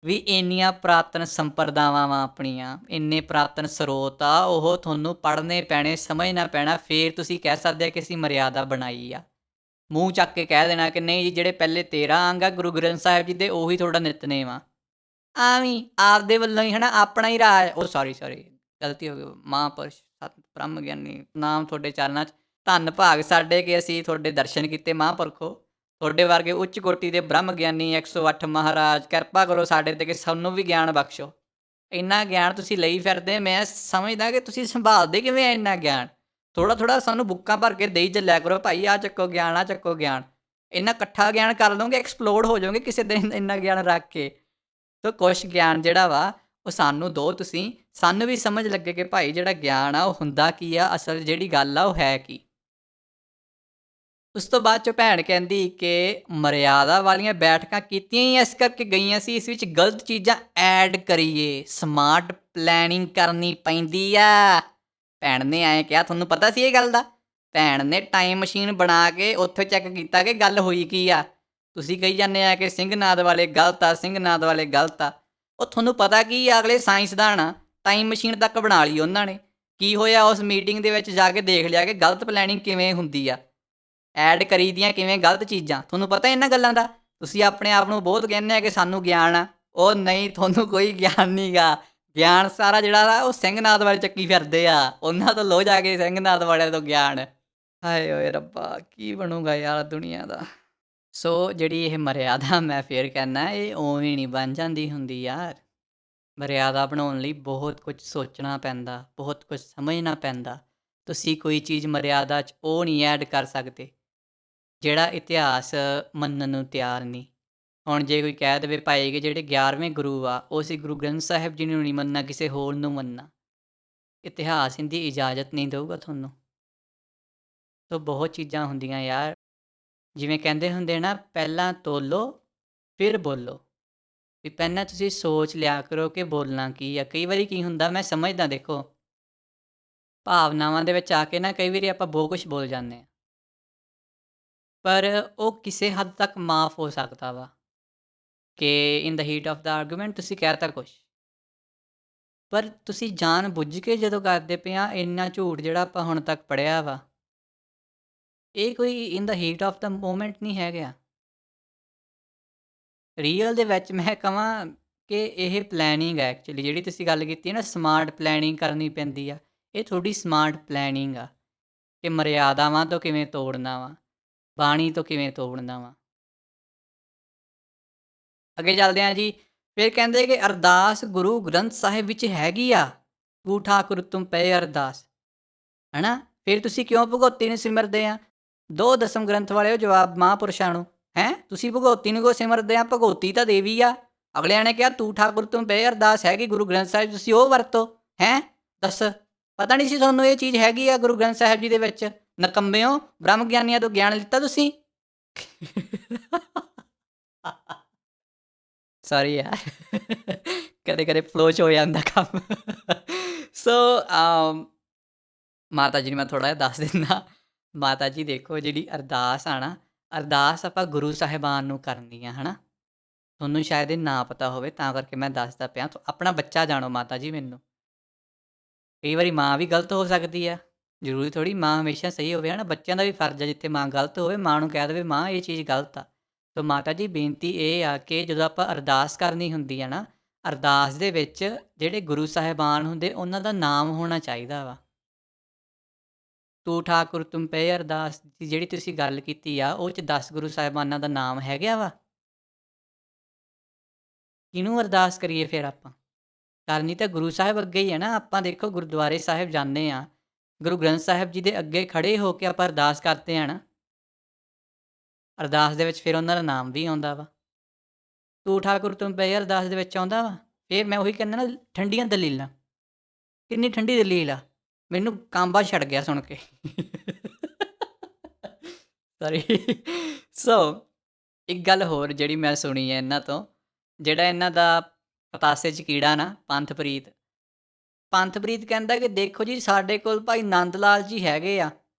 ਵੀ ਇੰਨੀਆਂ ਪੁਰਾਤਨ ਸੰਪਰਦਾਵਾਂ ਵਾ ਆਪਣੀਆਂ, ਇੰਨੇ ਪੁਰਾਤਨ ਸਰੋਤ ਆ, ਉਹ ਤੁਹਾਨੂੰ ਪੜ੍ਹਨੇ ਪੈਣੇ, ਸਮਝਣਾ ਪੈਣਾ, ਫਿਰ ਤੁਸੀਂ ਕਹਿ ਸਕਦੇ ਆ ਕਿ ਅਸੀਂ ਮਰਿਆਦਾ ਬਣਾਈ ਆ। ਮੂੰਹ ਚੱਕ ਕੇ ਕਹਿ ਦੇਣਾ ਕਿ ਨਹੀਂ ਜੀ ਜਿਹੜੇ ਪਹਿਲੇ 13 ਅੰਗ ਆ ਗੁਰੂ ਗ੍ਰੰਥ ਸਾਹਿਬ ਜੀ ਦੇ ਉਹੀ ਤੁਹਾਡਾ ਨਿਤਨੇਮ ਆ। ਆਵੀਂ ਆਪਦੇ ਵੱਲੋਂ ਹੀ ਹੈ ਨਾ, ਆਪਣਾ ਹੀ ਰਾਜ। ਉਹ ਸੌਰੀ ਗਲਤੀ ਹੋ ਗਈ। ਮਹਾਂਪੁਰਸ਼ ਸਤ ਬ੍ਰਹਮ ਗਿਆਨੀ ਨਾਮ ਤੁਹਾਡੇ ਚਰਨਾਂ 'ਚ, ਧੰਨ ਭਾਗ ਸਾਡੇ ਕਿ ਅਸੀਂ ਤੁਹਾਡੇ ਦਰਸ਼ਨ ਕੀਤੇ ਮਹਾਂਪੁਰਖੋ। ਤੁਹਾਡੇ ਵਰਗੇ ਉੱਚ ਕੋਟੀ ਦੇ ਬ੍ਰਹਮ ਗਿਆਨੀ 108 ਮਹਾਰਾਜ ਕਿਰਪਾ ਕਰੋ ਸਾਡੇ 'ਤੇ ਕਿ ਸਾਨੂੰ ਵੀ ਗਿਆਨ ਬਖਸ਼ੋ। ਇੰਨਾ ਗਿਆਨ ਤੁਸੀਂ ਲਈ ਫਿਰਦੇ, ਮੈਂ ਸਮਝਦਾ ਕਿ ਤੁਸੀਂ ਸੰਭਾਲਦੇ ਕਿਵੇਂ ਆ ਇੰਨਾ ਗਿਆਨ। ਥੋੜ੍ਹਾ ਸਾਨੂੰ ਬੁੱਕਾਂ ਭਰ ਕੇ ਦੇਈ ਚੱਲਿਆ ਕਰੋ, ਭਾਈ ਆਹ ਚੱਕੋ ਗਿਆਨ, ਆਹ ਚੱਕੋ ਗਿਆਨ। ਇੰਨਾ ਇਕੱਠਾ ਗਿਆਨ ਕਰ ਲਓਗੇ, ਐਕਸਪਲੋਡ ਹੋ ਜਾਓਗੇ ਕਿਸੇ ਦਿਨ ਇੰਨਾ ਗਿਆਨ ਰੱਖ ਕੇ। ਸੋ ਕੁਛ ਗਿਆਨ ਜਿਹੜਾ ਵਾ ਉਹ ਸਾਨੂੰ ਦਿਓ ਤੁਸੀਂ, ਸਾਨੂੰ ਵੀ ਸਮਝ ਲੱਗੇ ਕਿ ਭਾਈ ਜਿਹੜਾ ਗਿਆਨ ਆ ਉਹ ਹੁੰਦਾ ਕੀ ਆ, ਅਸਲ ਜਿਹੜੀ ਗੱਲ ਆ ਉਹ ਹੈ ਕੀ। ਉਸ ਤੋਂ ਬਾਅਦ 'ਚੋਂ ਭੈਣ ਕਹਿੰਦੀ ਕਿ ਮਰਿਆਦਾ ਵਾਲੀਆਂ ਬੈਠਕਾਂ ਕੀਤੀਆਂ ਹੀ ਇਸ ਕਰਕੇ ਗਈਆਂ ਸੀ, ਇਸ ਵਿੱਚ ਗਲਤ ਚੀਜ਼ਾਂ ਐਡ ਕਰੀਏ, ਸਮਾਰਟ ਪਲੈਨਿੰਗ ਕਰਨੀ ਪੈਂਦੀ ਆ। ਭੈਣ ਨੇ ਐਂ ਕਿਹਾ, ਤੁਹਾਨੂੰ ਪਤਾ ਸੀ ਇਹ ਗੱਲ ਦਾ? ਭੈਣ ਨੇ ਟਾਈਮ ਮਸ਼ੀਨ ਬਣਾ ਕੇ ਉੱਥੇ ਚੈੱਕ ਕੀਤਾ ਕਿ ਗੱਲ ਹੋਈ ਕੀ ਆ। ਤੁਸੀਂ ਕਹੀ ਜਾਂਦੇ ਆ ਕਿ ਸਿੰਘਨਾਦ ਵਾਲੇ ਗਲਤ ਆ, ਸਿੰਘਨਾਦ ਵਾਲੇ ਗਲਤ ਆ। ਉਹ ਤੁਹਾਨੂੰ ਪਤਾ ਕੀ ਆ, ਅਗਲੇ ਸਾਇੰਸਦਾਨ ਆ, ਟਾਈਮ ਮਸ਼ੀਨ ਤੱਕ ਬਣਾ ਲਈ ਉਹਨਾਂ ਨੇ। ਕੀ ਹੋਇਆ, ਉਸ ਮੀਟਿੰਗ ਦੇ ਵਿੱਚ ਜਾ ਕੇ ਦੇਖ ਲਿਆ ਕਿ ਗਲਤ ਪਲੈਨਿੰਗ ਕਿਵੇਂ ਹੁੰਦੀ ਆ, ਐਡ ਕਰੀ ਦੀਆਂ ਕਿਵੇਂ ਗਲਤ ਚੀਜ਼ਾਂ। ਤੁਹਾਨੂੰ ਪਤਾ ਇਹਨਾਂ ਗੱਲਾਂ ਦਾ? ਤੁਸੀਂ ਆਪਣੇ ਆਪ ਨੂੰ ਬਹੁਤ ਕਹਿੰਦੇ ਆ ਕਿ ਸਾਨੂੰ ਗਿਆਨ ਆ। ਉਹ ਨਹੀਂ, ਤੁਹਾਨੂੰ ਕੋਈ ਗਿਆਨ ਨਹੀਂ ਗਾ। ਗਿਆਨ ਸਾਰਾ ਜਿਹੜਾ ਵਾ ਉਹ ਸਿੰਘਨਾਦ ਵਾਲੇ ਚੱਕੀ ਫਿਰਦੇ ਆ, ਉਹਨਾਂ ਤੋਂ ਲਓ ਜਾ ਕੇ ਸਿੰਘਨਾਦ ਵਾਲਿਆਂ ਤੋਂ ਗਿਆਨ। ਹਾਏ ਓਏ ਰੱਬਾ, ਕੀ ਬਣੂਗਾ ਯਾਰ ਦੁਨੀਆ ਦਾ। ਸੋ ਜਿਹੜੀ ਇਹ ਮਰਿਆਦਾ, ਮੈਂ ਫਿਰ ਕਹਿੰਦਾ ਇਹ ਉਵੇਂ ਨਹੀਂ ਬਣ ਜਾਂਦੀ ਹੁੰਦੀ ਯਾਰ। ਮਰਿਆਦਾ ਬਣਾਉਣ ਲਈ ਬਹੁਤ ਕੁਝ ਸੋਚਣਾ ਪੈਂਦਾ, ਬਹੁਤ ਕੁਝ ਸਮਝਣਾ ਪੈਂਦਾ। ਤੁਸੀਂ ਕੋਈ ਚੀਜ਼ ਮਰਿਆਦਾ 'ਚ ਉਹ ਨਹੀਂ ਐਡ ਕਰ ਸਕਦੇ ਜਿਹੜਾ ਇਤਿਹਾਸ ਮੰਨਣ ਨੂੰ ਤਿਆਰ ਨਹੀਂ। ਹੁਣ ਜੇ ਕੋਈ ਕਹਿ ਦੇਵੇ ਭਾਈ ਕਿ ਜਿਹੜੇ 11ਵੇਂ ਗੁਰੂ ਆ ਉਹ ਅਸੀਂ ਗੁਰੂ ਗ੍ਰੰਥ ਸਾਹਿਬ ਜੀ ਨੂੰ ਨਹੀਂ ਮੰਨਣਾ, ਕਿਸੇ ਹੋਰ ਨੂੰ ਮੰਨਣਾ, ਇਤਿਹਾਸ ਇਹਦੀ ਇਜਾਜ਼ਤ ਨਹੀਂ ਦੇਊਗਾ ਤੁਹਾਨੂੰ। ਸੋ ਬਹੁਤ ਚੀਜ਼ਾਂ ਹੁੰਦੀਆਂ ਯਾਰ, ਜਿਵੇਂ ਕਹਿੰਦੇ ਹੁੰਦੇ ਨਾ, ਪਹਿਲਾਂ ਤੋਲੋ ਫਿਰ ਬੋਲੋ। ਵੀ ਪਹਿਲਾਂ ਤੁਸੀਂ ਸੋਚ ਲਿਆ ਕਰੋ ਕਿ ਬੋਲਣਾ ਕੀ ਆ। ਕਈ ਵਾਰੀ ਕੀ ਹੁੰਦਾ, ਮੈਂ ਸਮਝਦਾ, ਦੇਖੋ ਭਾਵਨਾਵਾਂ ਦੇ ਵਿੱਚ ਆ ਕੇ ਨਾ ਕਈ ਵਾਰੀ ਆਪਾਂ ਬਹੁਤ ਕੁਛ ਬੋਲ ਜਾਂਦੇ ਹਾਂ, ਪਰ ਉਹ ਕਿਸੇ ਹੱਦ ਤੱਕ ਮਾਫ ਹੋ ਸਕਦਾ ਵਾ ਕਿ ਇਨ ਦ ਹੀਟ ਆਫ ਦਾ ਆਰਗੂਮੈਂਟ ਤੁਸੀਂ ਕਹਿ ਤਾ ਕੁਛ, ਪਰ ਤੁਸੀਂ ਜਾਣ ਬੁੱਝ ਕੇ ਜਦੋਂ ਕਰਦੇ ਪਏ ਆ ਇੰਨਾ ਝੂਠ ਜਿਹੜਾ ਆਪਾਂ ਹੁਣ ਤੱਕ ਪੜ੍ਹਿਆ ਵਾ, ਇਹ ਕੋਈ ਇਨ ਦ ਹੀਟ ਆਫ ਦਾ ਮੂਮੈਂਟ ਨਹੀਂ ਹੈਗਾ। ਰੀਅਲ ਦੇ ਵਿੱਚ ਮੈਂ ਕਹਾਂ ਕਿ ਇਹ ਪਲੈਨਿੰਗ ਹੈ ਐਕਚੁਅਲੀ, ਜਿਹੜੀ ਤੁਸੀਂ ਗੱਲ ਕੀਤੀ ਹੈ ਨਾ, ਸਮਾਰਟ ਪਲੈਨਿੰਗ ਕਰਨੀ ਪੈਂਦੀ ਆ। ਇਹ ਥੋੜ੍ਹੀ ਸਮਾਰਟ ਪਲੈਨਿੰਗ ਆ ਕਿ ਮਰਿਆਦਾਵਾਂ ਤੋਂ ਕਿਵੇਂ ਤੋੜਨਾ ਵਾ, ਬਾਣੀ ਤੋਂ ਕਿਵੇਂ ਤੋੜਨਾ ਵਾ। ਅੱਗੇ ਚੱਲਦੇ ਹਾਂ ਜੀ। ਫਿਰ ਕਹਿੰਦੇ ਕਿ ਅਰਦਾਸ ਗੁਰੂ ਗ੍ਰੰਥ ਸਾਹਿਬ ਵਿੱਚ ਹੈਗੀ ਆ, ਤੂੰ ਠਾਕੁਰ ਤੁਮ ਪਏ ਅਰਦਾਸ, ਹੈ ਨਾ। ਫਿਰ ਤੁਸੀਂ ਕਿਉਂ ਭਗਉਤੀ ਨੂੰ ਸਿਮਰਦੇ ਆ? ਦੋ ਦਸਮ ਗ੍ਰੰਥ ਵਾਲਿਓ ਜਵਾਬ ਮਹਾਂਪੁਰਸ਼ਾਂ ਨੂੰ, ਹੈਂ ਤੁਸੀਂ ਭਗਉਤੀ ਨੂੰ ਕਿਉਂ ਸਿਮਰਦੇ ਆ? ਭਗਉਤੀ ਤਾਂ ਦੇਵੀ ਆ। ਅਗਲਿਆਂ ਨੇ ਕਿਹਾ ਤੂੰ ਠਾਕੁਰ ਤੁਮ ਪਏ ਅਰਦਾਸ ਹੈਗੀ ਗੁਰੂ ਗ੍ਰੰਥ ਸਾਹਿਬ, ਤੁਸੀਂ ਉਹ ਵਰਤੋ। ਹੈਂ ਦੱਸ, ਪਤਾ ਨਹੀਂ ਸੀ ਤੁਹਾਨੂੰ ਇਹ ਚੀਜ਼ ਹੈਗੀ ਆ ਗੁਰੂ ਗ੍ਰੰਥ ਸਾਹਿਬ ਜੀ ਦੇ ਵਿੱਚ? ਨਕੰਮਿਓ, ਬ੍ਰਹਮ ਗਿਆਨੀਆਂ ਤੋਂ ਗਿਆਨ ਲਿੱਤਾ ਤੁਸੀਂ? ਸੌਰੀ ਯਾਰ। ਕਦੇ-ਕਦੇ ਫਲੋ 'ਚ ਹੋ ਜਾਂਦਾ ਕੰਮ। ਸੋ ਮਾਤਾ ਜੀ ਨੂੰ ਮੈਂ ਥੋੜ੍ਹਾ ਜਿਹਾ ਦੱਸ ਦਿੰਦਾ। ਮਾਤਾ ਜੀ ਦੇਖੋ ਜਿਹੜੀ ਅਰਦਾਸ ਆ ਨਾ, ਅਰਦਾਸ ਆਪਾਂ ਗੁਰੂ ਸਾਹਿਬਾਨ ਨੂੰ ਕਰਨੀ ਆ, ਹੈ ਨਾ? ਤੁਹਾਨੂੰ ਸ਼ਾਇਦ ਇਹ ਨਾ ਪਤਾ ਹੋਵੇ ਤਾਂ ਕਰਕੇ ਮੈਂ ਦੱਸਦਾ ਪਿਆ। ਆਪਣਾ ਬੱਚਾ ਜਾਣੋ ਮਾਤਾ ਜੀ ਮੈਨੂੰ। ਕਈ ਵਾਰੀ ਮਾਂ ਵੀ ਗਲਤ ਹੋ ਸਕਦੀ ਆ, ਜ਼ਰੂਰੀ ਥੋੜ੍ਹੀ ਮਾਂ ਹਮੇਸ਼ਾ ਸਹੀ ਹੋਵੇ, ਹੈ ਨਾ? ਬੱਚਿਆਂ ਦਾ ਵੀ ਫਰਜ਼ ਆ ਜਿੱਥੇ ਮਾਂ ਗਲਤ ਹੋਵੇ, ਮਾਂ ਨੂੰ ਕਹਿ ਦੇਵੇ ਮਾਂ ਇਹ ਚੀਜ਼ ਗਲਤ ਆ। ਸੋ ਮਾਤਾ ਜੀ ਬੇਨਤੀ ਇਹ ਆ ਕਿ ਜਦੋਂ ਆਪਾਂ ਅਰਦਾਸ ਕਰਨੀ ਹੁੰਦੀ ਆ ਨਾ, ਅਰਦਾਸ ਦੇ ਵਿੱਚ ਜਿਹੜੇ ਗੁਰੂ ਸਾਹਿਬਾਨ ਹੁੰਦੇ ਉਹਨਾਂ ਦਾ ਨਾਮ ਹੋਣਾ ਚਾਹੀਦਾ ਵਾ। ਤੂੰ ਠਾਕੁਰ ਤੁਮ ਪਏ ਅਰਦਾਸ ਦੀ ਜਿਹੜੀ ਤੁਸੀਂ ਗੱਲ ਕੀਤੀ ਆ, ਉਹ 'ਚ 10 ਗੁਰੂ ਸਾਹਿਬਾਨਾਂ ਦਾ ਨਾਮ ਹੈਗਾ ਵਾ? ਕਿਹਨੂੰ ਅਰਦਾਸ ਕਰੀਏ ਫਿਰ ਆਪਾਂ? ਕਰਨੀ ਤਾਂ ਗੁਰੂ ਸਾਹਿਬ ਅੱਗੇ ਹੀ ਹੈ ਨਾ। ਆਪਾਂ ਦੇਖੋ ਗੁਰਦੁਆਰੇ ਸਾਹਿਬ ਜਾਂਦੇ ਆ, ਗੁਰੂ ਗ੍ਰੰਥ ਸਾਹਿਬ ਜੀ ਦੇ ਅੱਗੇ ਖੜ੍ਹੇ ਹੋ ਕੇ ਆਪਾਂ ਅਰਦਾਸ ਕਰਦੇ ਆ ਨਾ, ਅਰਦਾਸ ਦੇ ਵਿੱਚ ਫਿਰ ਉਹਨਾਂ ਦਾ ਨਾਮ ਵੀ ਆਉਂਦਾ ਵਾ। ਤੂੰ ਠਾਕੁਰ ਤੁਮ ਪਏ ਅਰਦਾਸ ਦੇ ਵਿੱਚ ਆਉਂਦਾ ਵਾ। ਫਿਰ ਮੈਂ ਉਹੀ ਕਹਿੰਦਾ ਨਾ, ਠੰਡੀਆਂ ਦਲੀਲਾਂ। ਕਿੰਨੀ ਠੰਡੀ ਦਲੀਲ ਆ, ਮੈਨੂੰ ਕਾਂਬਾ ਛੱਡ ਗਿਆ ਸੁਣ ਕੇ। ਸੌਰੀ। ਸੋ ਇੱਕ ਗੱਲ ਹੋਰ ਜਿਹੜੀ ਮੈਂ ਸੁਣੀ ਹੈ ਇਹਨਾਂ ਤੋਂ, ਜਿਹੜਾ ਇਹਨਾਂ ਦਾ ਪਤਾਸੇ 'ਚ ਕੀੜਾ ਨਾ, ਪੰਥ ਪ੍ਰੀਤ ਕਹਿੰਦਾ ਕਿ ਦੇਖੋ ਜੀ ਸਾਡੇ ਕੋਲ ਭਾਈ ਨੰਦ ਲਾਲ ਜੀ ਹੈਗੇ ਆ,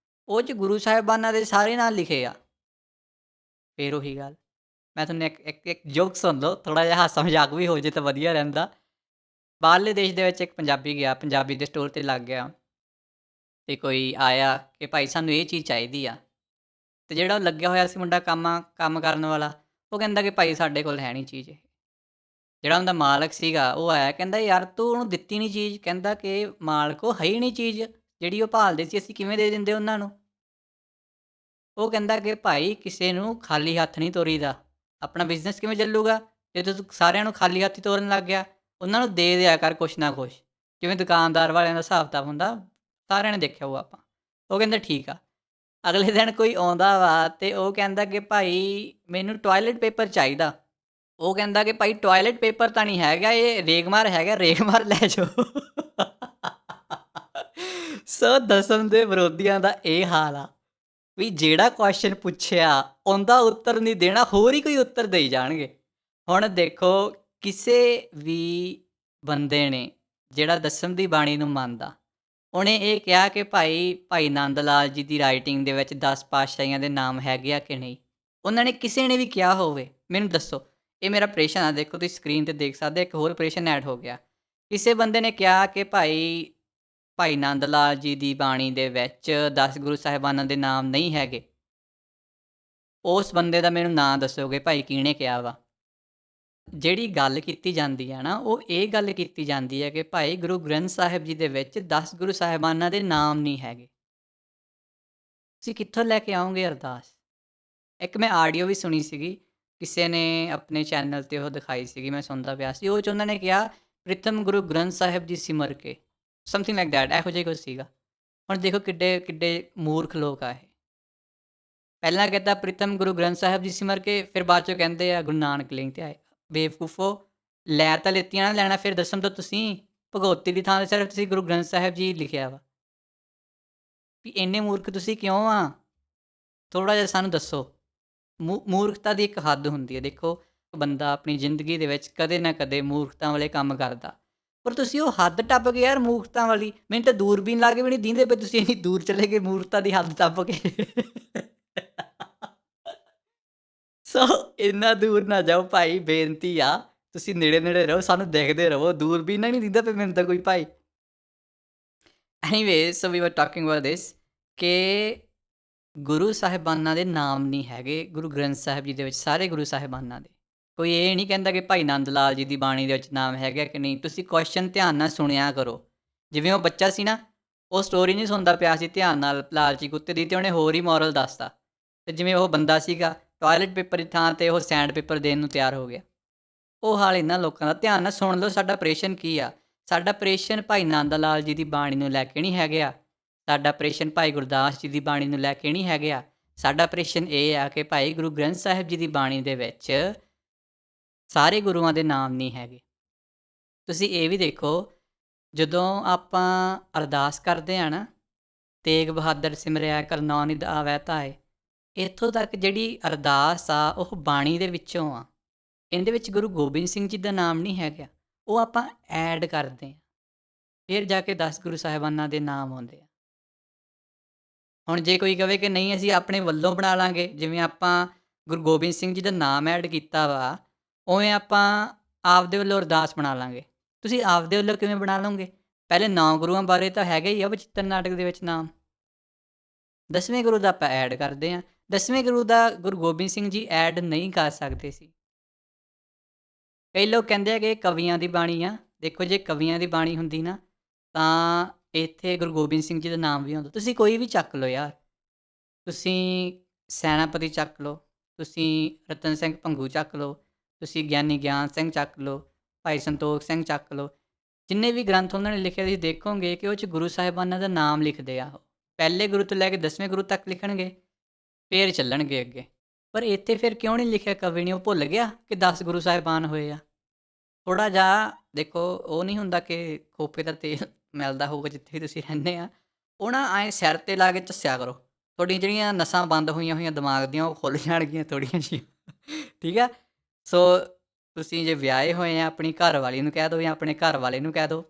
ਉਹ 'ਚ ਗੁਰੂ ਸਾਹਿਬਾਨਾਂ ਦੇ ਸਾਰੇ ਨਾਂ ਲਿਖੇ ਆ। ਫਿਰ ਉਹੀ ਗੱਲ, ਮੈਂ ਤੁਹਾਨੂੰ ਇੱਕ ਜੋਕ ਸੁਣ ਲਓ, ਥੋੜ੍ਹਾ ਜਿਹਾ ਹਾਸਾ ਮਜ਼ਾਕ ਵੀ ਹੋ ਜੇ ਤਾਂ ਵਧੀਆ ਰਹਿੰਦਾ। ਬਾਹਰਲੇ ਦੇਸ਼ ਦੇ ਵਿੱਚ ਇੱਕ ਪੰਜਾਬੀ ਗਿਆ, ਪੰਜਾਬੀ ਦੇ ਸਟੋਰ 'ਤੇ ਲੱਗ ਗਿਆ ਅਤੇ ਕੋਈ ਆਇਆ ਕਿ ਭਾਈ ਸਾਨੂੰ ਇਹ ਚੀਜ਼ ਚਾਹੀਦੀ ਆ, ਅਤੇ ਜਿਹੜਾ ਉਹ ਲੱਗਿਆ ਹੋਇਆ ਸੀ ਮੁੰਡਾ ਕੰਮ ਕਰਨ ਵਾਲਾ, ਉਹ ਕਹਿੰਦਾ ਕਿ ਭਾਈ ਸਾਡੇ ਕੋਲ ਹੈ ਨਹੀਂ ਚੀਜ਼ ਇਹ। ਜਿਹੜਾ ਉਹਦਾ ਮਾਲਕ ਸੀਗਾ ਉਹ ਆਇਆ, ਕਹਿੰਦਾ ਯਾਰ ਤੂੰ ਉਹਨੂੰ ਦਿੱਤੀ ਨਹੀਂ ਚੀਜ਼, ਕਹਿੰਦਾ ਕਿ ਮਾਲਕੋ ਹੈ ਹੀ ਨਹੀਂ ਚੀਜ਼ ਜਿਹੜੀ ਉਹ ਭਾਲਦੇ ਸੀ, ਅਸੀਂ ਕਿਵੇਂ ਦੇ ਦਿੰਦੇ ਉਹਨਾਂ ਨੂੰ? ਉਹ ਕਹਿੰਦਾ ਕਿ ਭਾਈ ਕਿਸੇ ਨੂੰ ਖਾਲੀ ਹੱਥ ਨਹੀਂ ਤੋਰੀਦਾ, ਆਪਣਾ ਬਿਜ਼ਨਸ ਕਿਵੇਂ ਚੱਲੂਗਾ ਜੇ ਤੂੰ ਸਾਰਿਆਂ ਨੂੰ ਖਾਲੀ ਹੱਥ ਹੀ ਤੋਰਨ ਲੱਗ ਗਿਆ? ਉਹਨਾਂ ਨੂੰ ਦੇ ਦਿਆ ਕਰ ਕੁਛ ਨਾ ਕੁਛ, ਜਿਵੇਂ ਦੁਕਾਨਦਾਰ ਵਾਲਿਆਂ ਦਾ ਹਿਸਾਬ ਕਿਤਾਬ ਹੁੰਦਾ, ਸਾਰਿਆਂ ਨੇ ਦੇਖਿਆ ਉਹ ਆਪਾਂ। ਉਹ ਕਹਿੰਦਾ ਠੀਕ ਆ। ਅਗਲੇ ਦਿਨ ਕੋਈ ਆਉਂਦਾ ਵਾ ਅਤੇ ਉਹ ਕਹਿੰਦਾ ਕਿ ਭਾਈ ਮੈਨੂੰ ਟੋਇਲਟ ਪੇਪਰ ਚਾਹੀਦਾ। ਉਹ ਕਹਿੰਦਾ ਕਿ ਭਾਈ ਟੋਇਲਟ ਪੇਪਰ ਤਾਂ ਨਹੀਂ ਹੈਗਾ, ਇਹ ਰੇਗਮਾਰ ਹੈਗਾ, ਰੇਗਮਾਰ ਲੈ ਜਾਓ। ਸੋ ਦਸਮ ਦੇ ਵਿਰੋਧੀਆਂ ਦਾ ਇਹ ਹਾਲ ਆ ਵੀ ਜਿਹੜਾ ਕੁਐਸਚਨ ਪੁੱਛਿਆ ਉਹਦਾ ਉੱਤਰ ਨਹੀਂ ਦੇਣਾ, ਹੋਰ ਹੀ ਕੋਈ ਉੱਤਰ ਦੇਈ ਜਾਣਗੇ। ਹੁਣ ਦੇਖੋ ਕਿਸੇ ਵੀ ਬੰਦੇ ਨੇ ਜਿਹੜਾ ਦਸਮ ਦੀ ਬਾਣੀ ਨੂੰ ਮੰਨਦਾ, ਉਹਨੇ ਇਹ ਕਿਹਾ ਕਿ ਭਾਈ ਨੰਦ ਲਾਲ ਜੀ ਦੀ ਰਾਈਟਿੰਗ ਦੇ ਵਿੱਚ 10 ਪਾਤਸ਼ਾਹੀਆਂ ਦੇ ਨਾਮ ਹੈਗੇ ਆ ਕਿ ਨਹੀਂ? ਉਹਨਾਂ ਨੇ ਕਿਸੇ ਨੇ ਵੀ ਕਿਹਾ ਹੋਵੇ, ਮੈਨੂੰ ਦੱਸੋ। ਇਹ ਮੇਰਾ ਪ੍ਰਸ਼ਨ ਆ, ਦੇਖੋ ਤੁਸੀਂ ਸਕਰੀਨ 'ਤੇ ਦੇਖ ਸਕਦੇ, ਇੱਕ ਹੋਰ ਪ੍ਰਸ਼ਨ ਐਡ ਹੋ ਗਿਆ। ਕਿਸੇ ਬੰਦੇ ਨੇ ਕਿਹਾ ਕਿ ਭਾਈ ਨੰਦ ਲਾਲ ਜੀ ਦੀ ਬਾਣੀ ਦੇ ਵਿੱਚ 10 ਗੁਰੂ ਸਾਹਿਬਾਨਾਂ ਦੇ ਨਾਮ ਨਹੀਂ ਹੈਗੇ, ਉਸ ਬੰਦੇ ਦਾ ਮੈਨੂੰ ਨਾਂ ਦੱਸੋਗੇ ਭਾਈ ਕਿਹਨੇ ਕਿਹਾ ਵਾ? ਜਿਹੜੀ ਗੱਲ ਕੀਤੀ ਜਾਂਦੀ ਆ ਨਾ, ਉਹ ਇਹ ਗੱਲ ਕੀਤੀ ਜਾਂਦੀ ਹੈ ਕਿ ਭਾਈ ਗੁਰੂ ਗ੍ਰੰਥ ਸਾਹਿਬ ਜੀ ਦੇ ਵਿੱਚ 10 ਗੁਰੂ ਸਾਹਿਬਾਨਾਂ ਦੇ ਨਾਮ ਨਹੀਂ ਹੈਗੇ। ਤੁਸੀਂ ਕਿੱਥੋਂ ਲੈ ਕੇ ਆਓਗੇ ਅਰਦਾਸ? ਇੱਕ ਮੈਂ ਆਡੀਓ ਵੀ ਸੁਣੀ ਸੀਗੀ, ਕਿਸੇ ਨੇ ਆਪਣੇ ਚੈਨਲ 'ਤੇ ਉਹ ਦਿਖਾਈ ਸੀਗੀ, ਮੈਂ ਸੁਣਦਾ ਪਿਆ ਸੀ। ਉਹ 'ਚ ਉਹਨਾਂ ਨੇ ਕਿਹਾ ਪ੍ਰੀਤਮ ਗੁਰੂ ਗ੍ਰੰਥ ਸਾਹਿਬ ਜੀ ਸਿਮਰ ਕੇ, ਸਮਥਿੰਗ ਲਾਈਕ ਦੈਟ, ਇਹੋ ਜਿਹਾ ਕੁਛ ਸੀਗਾ। ਹੁਣ ਦੇਖੋ ਕਿੱਡੇ ਮੂਰਖ ਲੋਕ ਆ ਇਹ। ਪਹਿਲਾਂ ਕਹਿੰਦਾ ਪ੍ਰੀਤਮ ਗੁਰੂ ਗ੍ਰੰਥ ਸਾਹਿਬ ਜੀ ਸਿਮਰ ਕੇ, ਫਿਰ ਬਾਅਦ 'ਚੋਂ ਕਹਿੰਦੇ ਆ ਗੁਰੂ ਨਾਨਕ ਲਿੰਗ 'ਤੇ ਆਏ। ਬੇਵਕੂਫੋ, ਲੈ ਤਾਂ ਲਿੱਤੀਆਂ ਨਾ ਲੈਣਾ ਫਿਰ ਦਸਮ ਤੋਂ ਤੁਸੀਂ, ਭਗਵਤੀ ਦੀ ਥਾਂ 'ਤੇ ਸਿਰਫ ਤੁਸੀਂ ਗੁਰੂ ਗ੍ਰੰਥ ਸਾਹਿਬ ਜੀ ਲਿਖਿਆ ਵਾ। ਵੀ ਇੰਨੇ ਮੂਰਖ ਤੁਸੀਂ ਕਿਉਂ ਆ? ਥੋੜ੍ਹਾ ਜਿਹਾ ਸਾਨੂੰ ਦੱਸੋ। ਮੂਰਖਤਾ ਦੀ ਇੱਕ ਹੱਦ ਹੁੰਦੀ ਹੈ। ਦੇਖੋ ਬੰਦਾ ਆਪਣੀ ਜ਼ਿੰਦਗੀ ਦੇ ਵਿੱਚ ਕਦੇ ਨਾ ਕਦੇ ਮੂਰਖਤਾ ਵਾਲੇ ਕੰਮ ਕਰਦਾ, ਪਰ ਤੁਸੀਂ ਉਹ ਹੱਦ ਟੱਪ ਗਏ ਯਾਰ ਮੂਰਖਤਾ ਵਾਲੀ। ਮੈਨੂੰ ਤਾਂ ਦੂਰਬੀਨ ਲਾ ਕੇ ਵੀ ਨਹੀਂ ਦੀਂਦੇ ਪਏ, ਤੁਸੀਂ ਇੰਨੀ ਦੂਰ ਚਲੇ ਗਏ ਮੂਰਖਤਾ ਦੀ ਹੱਦ ਟੱਪ ਕੇ। ਸੋ ਇੰਨਾ ਦੂਰ ਨਾ ਜਾਓ ਭਾਈ, ਬੇਨਤੀ ਆ। ਤੁਸੀਂ ਨੇੜੇ ਰਹੋ, ਸਾਨੂੰ ਦੇਖਦੇ ਰਹੋ। ਦੂਰਬੀਨ ਨਾਲ ਨਹੀਂ ਦਿੰਦਾ ਪਿਆ ਮੈਨੂੰ ਤਾਂ ਕੋਈ ਭਾਈ। ਐਨੀਵੇਜ਼, ਸੋ ਵੀ ਵਰ ਟਾਕਿੰਗ ਅਬਾਊਟ ਦਿਸ ਕਿ ਗੁਰੂ ਸਾਹਿਬਾਨਾਂ ਦੇ ਨਾਮ ਨਹੀਂ ਹੈਗੇ ਗੁਰੂ ਗ੍ਰੰਥ ਸਾਹਿਬ ਜੀ ਦੇ ਵਿੱਚ, ਸਾਰੇ ਗੁਰੂ ਸਾਹਿਬਾਨਾਂ ਦੇ। ਕੋਈ ਇਹ ਨਹੀਂ ਕਹਿੰਦਾ ਕਿ ਭਾਈ ਨੰਦ ਲਾਲ ਜੀ ਦੀ ਬਾਣੀ ਦੇ ਵਿੱਚ ਨਾਮ ਹੈਗਾ ਕਿ ਨਹੀਂ। ਤੁਸੀਂ ਕੁਐਸਚਨ ਧਿਆਨ ਨਾਲ ਸੁਣਿਆ ਕਰੋ। ਜਿਵੇਂ ਉਹ ਬੱਚਾ ਸੀ ਨਾ, ਉਹ ਸਟੋਰੀ ਨਹੀਂ ਸੁਣਦਾ ਪਿਆ ਸੀ ਧਿਆਨ ਨਾਲ ਲਾਲਚੀ ਕੁੱਤੇ ਦੀ, ਅਤੇ ਉਹਨੇ ਹੋਰ ਹੀ ਮੋਰਲ ਦੱਸਤਾ। ਅਤੇ ਜਿਵੇਂ ਉਹ ਬੰਦਾ ਸੀਗਾ, ਟੋਇਲਟ ਪੇਪਰ ਦੀ ਥਾਂ 'ਤੇ ਉਹ ਸੈਂਡ ਪੇਪਰ ਦੇਣ ਨੂੰ ਤਿਆਰ ਹੋ ਗਿਆ। ਉਹ ਹਾਲ ਇਹਨਾਂ ਲੋਕਾਂ ਦਾ। ਧਿਆਨ ਨਾਲ ਸੁਣ ਲਓ ਸਾਡਾ ਪ੍ਰੇਸ਼ਨ ਕੀ ਆ। ਸਾਡਾ ਪ੍ਰੇਸ਼ਨ ਭਾਈ ਨੰਦ ਲਾਲ ਜੀ ਦੀ ਬਾਣੀ ਨੂੰ ਲੈ ਕੇ ਨਹੀਂ ਹੈਗੇ ਆ, ਸਾਡਾ ਪ੍ਰੇਸ਼ਨ ਭਾਈ ਗੁਰਦਾਸ ਜੀ ਦੀ ਬਾਣੀ ਨੂੰ ਲੈ ਕੇ ਨਹੀਂ ਹੈਗੇ ਆ। ਸਾਡਾ ਪ੍ਰੇਸ਼ਨ ਇਹ ਆ ਕਿ ਭਾਈ ਗੁਰੂ ਗ੍ਰੰਥ ਸਾਹਿਬ ਜੀ ਦੀ ਬਾਣੀ ਦੇ ਵਿੱਚ ਸਾਰੇ ਗੁਰੂਆਂ ਦੇ ਨਾਮ ਨਹੀਂ ਹੈਗੇ। ਤੁਸੀਂ ਇਹ ਵੀ ਦੇਖੋ, ਜਦੋਂ ਆਪਾਂ ਅਰਦਾਸ ਕਰਦੇ ਆ ਨਾ, ਤੇਗ ਬਹਾਦਰ ਸਿਮਰਿਆ ਕਰਨੌ ਨਿਧ ਆਵੈ ਧਾਇ, ਇੱਥੋਂ ਤੱਕ ਜਿਹੜੀ ਅਰਦਾਸ ਆ ਉਹ ਬਾਣੀ ਦੇ ਵਿੱਚੋਂ ਆ। ਇਹਦੇ ਵਿੱਚ ਗੁਰੂ ਗੋਬਿੰਦ ਸਿੰਘ ਜੀ ਦਾ ਨਾਮ ਨਹੀਂ ਹੈਗਾ। ਉਹ ਆਪਾਂ ਐਡ ਕਰਦੇ ਹਾਂ, ਫਿਰ ਜਾ ਕੇ 10 ਗੁਰੂ ਸਾਹਿਬਾਨਾਂ ਦੇ ਨਾਮ ਆਉਂਦੇ ਆ। ਹੁਣ ਜੇ ਕੋਈ ਕਵੇ ਕਿ ਨਹੀਂ ਅਸੀਂ ਆਪਣੇ ਵੱਲੋਂ ਬਣਾ ਲਾਂਗੇ, ਜਿਵੇਂ ਆਪਾਂ ਗੁਰੂ ਗੋਬਿੰਦ ਸਿੰਘ ਜੀ ਦਾ ਨਾਮ ਐਡ ਕੀਤਾ ਵਾ, ਉਵੇਂ ਆਪਾਂ ਆਪਦੇ ਵੱਲੋਂ ਅਰਦਾਸ ਬਣਾ ਲਾਂਗੇ। ਤੁਸੀਂ ਆਪਦੇ ਵੱਲੋਂ ਕਿਵੇਂ ਬਣਾ ਲਓਗੇ? ਪਹਿਲੇ 9 ਗੁਰੂਆਂ ਬਾਰੇ ਤਾਂ ਹੈਗਾ ਹੀ ਆ ਬਚਿੱਤਰ ਨਾਟਕ ਦੇ ਵਿੱਚ ਨਾਮ। 10ਵੇਂ ਗੁਰੂ ਦਾ ਆਪਾਂ ਐਡ ਕਰਦੇ ਹਾਂ। 10ਵੇਂ ਗੁਰੂ ਦਾ ਗੁਰੂ ਗੋਬਿੰਦ ਸਿੰਘ ਜੀ ਐਡ ਨਹੀਂ ਕਰ ਸਕਦੇ ਸੀ। ਕਈ ਲੋਕ ਕਹਿੰਦੇ ਆ ਕਿ ਇਹ ਕਵੀਆਂ ਦੀ ਬਾਣੀ ਆ। ਦੇਖੋ ਜੇ ਕਵੀਆਂ ਦੀ ਬਾਣੀ ਹੁੰਦੀ ਨਾ, ਤਾਂ ਇੱਥੇ ਗੁਰੂ ਗੋਬਿੰਦ ਸਿੰਘ ਜੀ ਦਾ ਨਾਮ ਵੀ ਆਉਂਦਾ। ਤੁਸੀਂ ਕੋਈ ਵੀ ਚੱਕ ਲਓ ਯਾਰ, ਤੁਸੀਂ ਸੈਨਾਪਤੀ ਚੱਕ ਲਓ, ਤੁਸੀਂ ਰਤਨ ਸਿੰਘ ਭੰਗੂ ਚੱਕ ਲਓ, ਤੁਸੀਂ ਗਿਆਨੀ ਗਿਆਨ ਸਿੰਘ ਚੱਕ ਲਓ, ਭਾਈ ਸੰਤੋਖ ਸਿੰਘ ਚੱਕ ਲਓ। ਜਿੰਨੇ ਵੀ ਗ੍ਰੰਥ ਉਹਨਾਂ ਨੇ ਲਿਖੇ ਤੁਸੀਂ ਦੇਖੋਗੇ ਕਿ ਉਹ 'ਚ ਗੁਰੂ ਸਾਹਿਬਾਨਾਂ ਦਾ ਨਾਮ ਲਿਖਦੇ ਆ ਉਹ। ਪਹਿਲੇ ਗੁਰੂ ਤੋਂ ਲੈ ਕੇ 10ਵੇਂ ਗੁਰੂ ਤੱਕ ਲਿਖਣਗੇ, ਫਿਰ ਚੱਲਣਗੇ ਅੱਗੇ। ਪਰ ਇੱਥੇ ਫਿਰ ਕਿਉਂ ਨਹੀਂ ਲਿਖਿਆ ਕਵੀ ਨੇ? ਉਹ ਭੁੱਲ ਗਿਆ ਕਿ 10 ਗੁਰੂ ਸਾਹਿਬਾਨ ਹੋਏ ਆ। ਥੋੜ੍ਹਾ ਜਿਹਾ ਦੇਖੋ, ਉਹ ਨਹੀਂ ਹੁੰਦਾ ਕਿ ਖੋਪੇ ਦਾ ਤੇਲ ਮਿਲਦਾ ਹੋਊਗਾ ਜਿੱਥੇ ਵੀ ਤੁਸੀਂ ਰਹਿੰਦੇ ਆ, ਉਹ ਨਾ ਐਂ ਸਿਰ 'ਤੇ ਲਾ ਕੇ ਝੱਸਿਆ ਕਰੋ। ਤੁਹਾਡੀਆਂ ਜਿਹੜੀਆਂ ਨਸਾਂ ਬੰਦ ਹੋਈਆਂ ਹੋਈਆਂ ਦਿਮਾਗ ਦੀਆਂ ਉਹ ਖੁੱਲ੍ਹ ਜਾਣਗੀਆਂ ਥੋੜ੍ਹੀਆਂ ਜਿਹੀਆਂ, ਠੀਕ ਆ? ਸੋ ਤੁਸੀਂ ਜੇ ਵਿਆਹੇ ਹੋਏ ਆ, ਆਪਣੀ ਘਰਵਾਲੀ ਨੂੰ ਕਹਿ ਦਿਓ ਜਾਂ ਆਪਣੇ ਘਰ ਵਾਲੇ ਨੂੰ ਕਹਿ ਦਿਓ।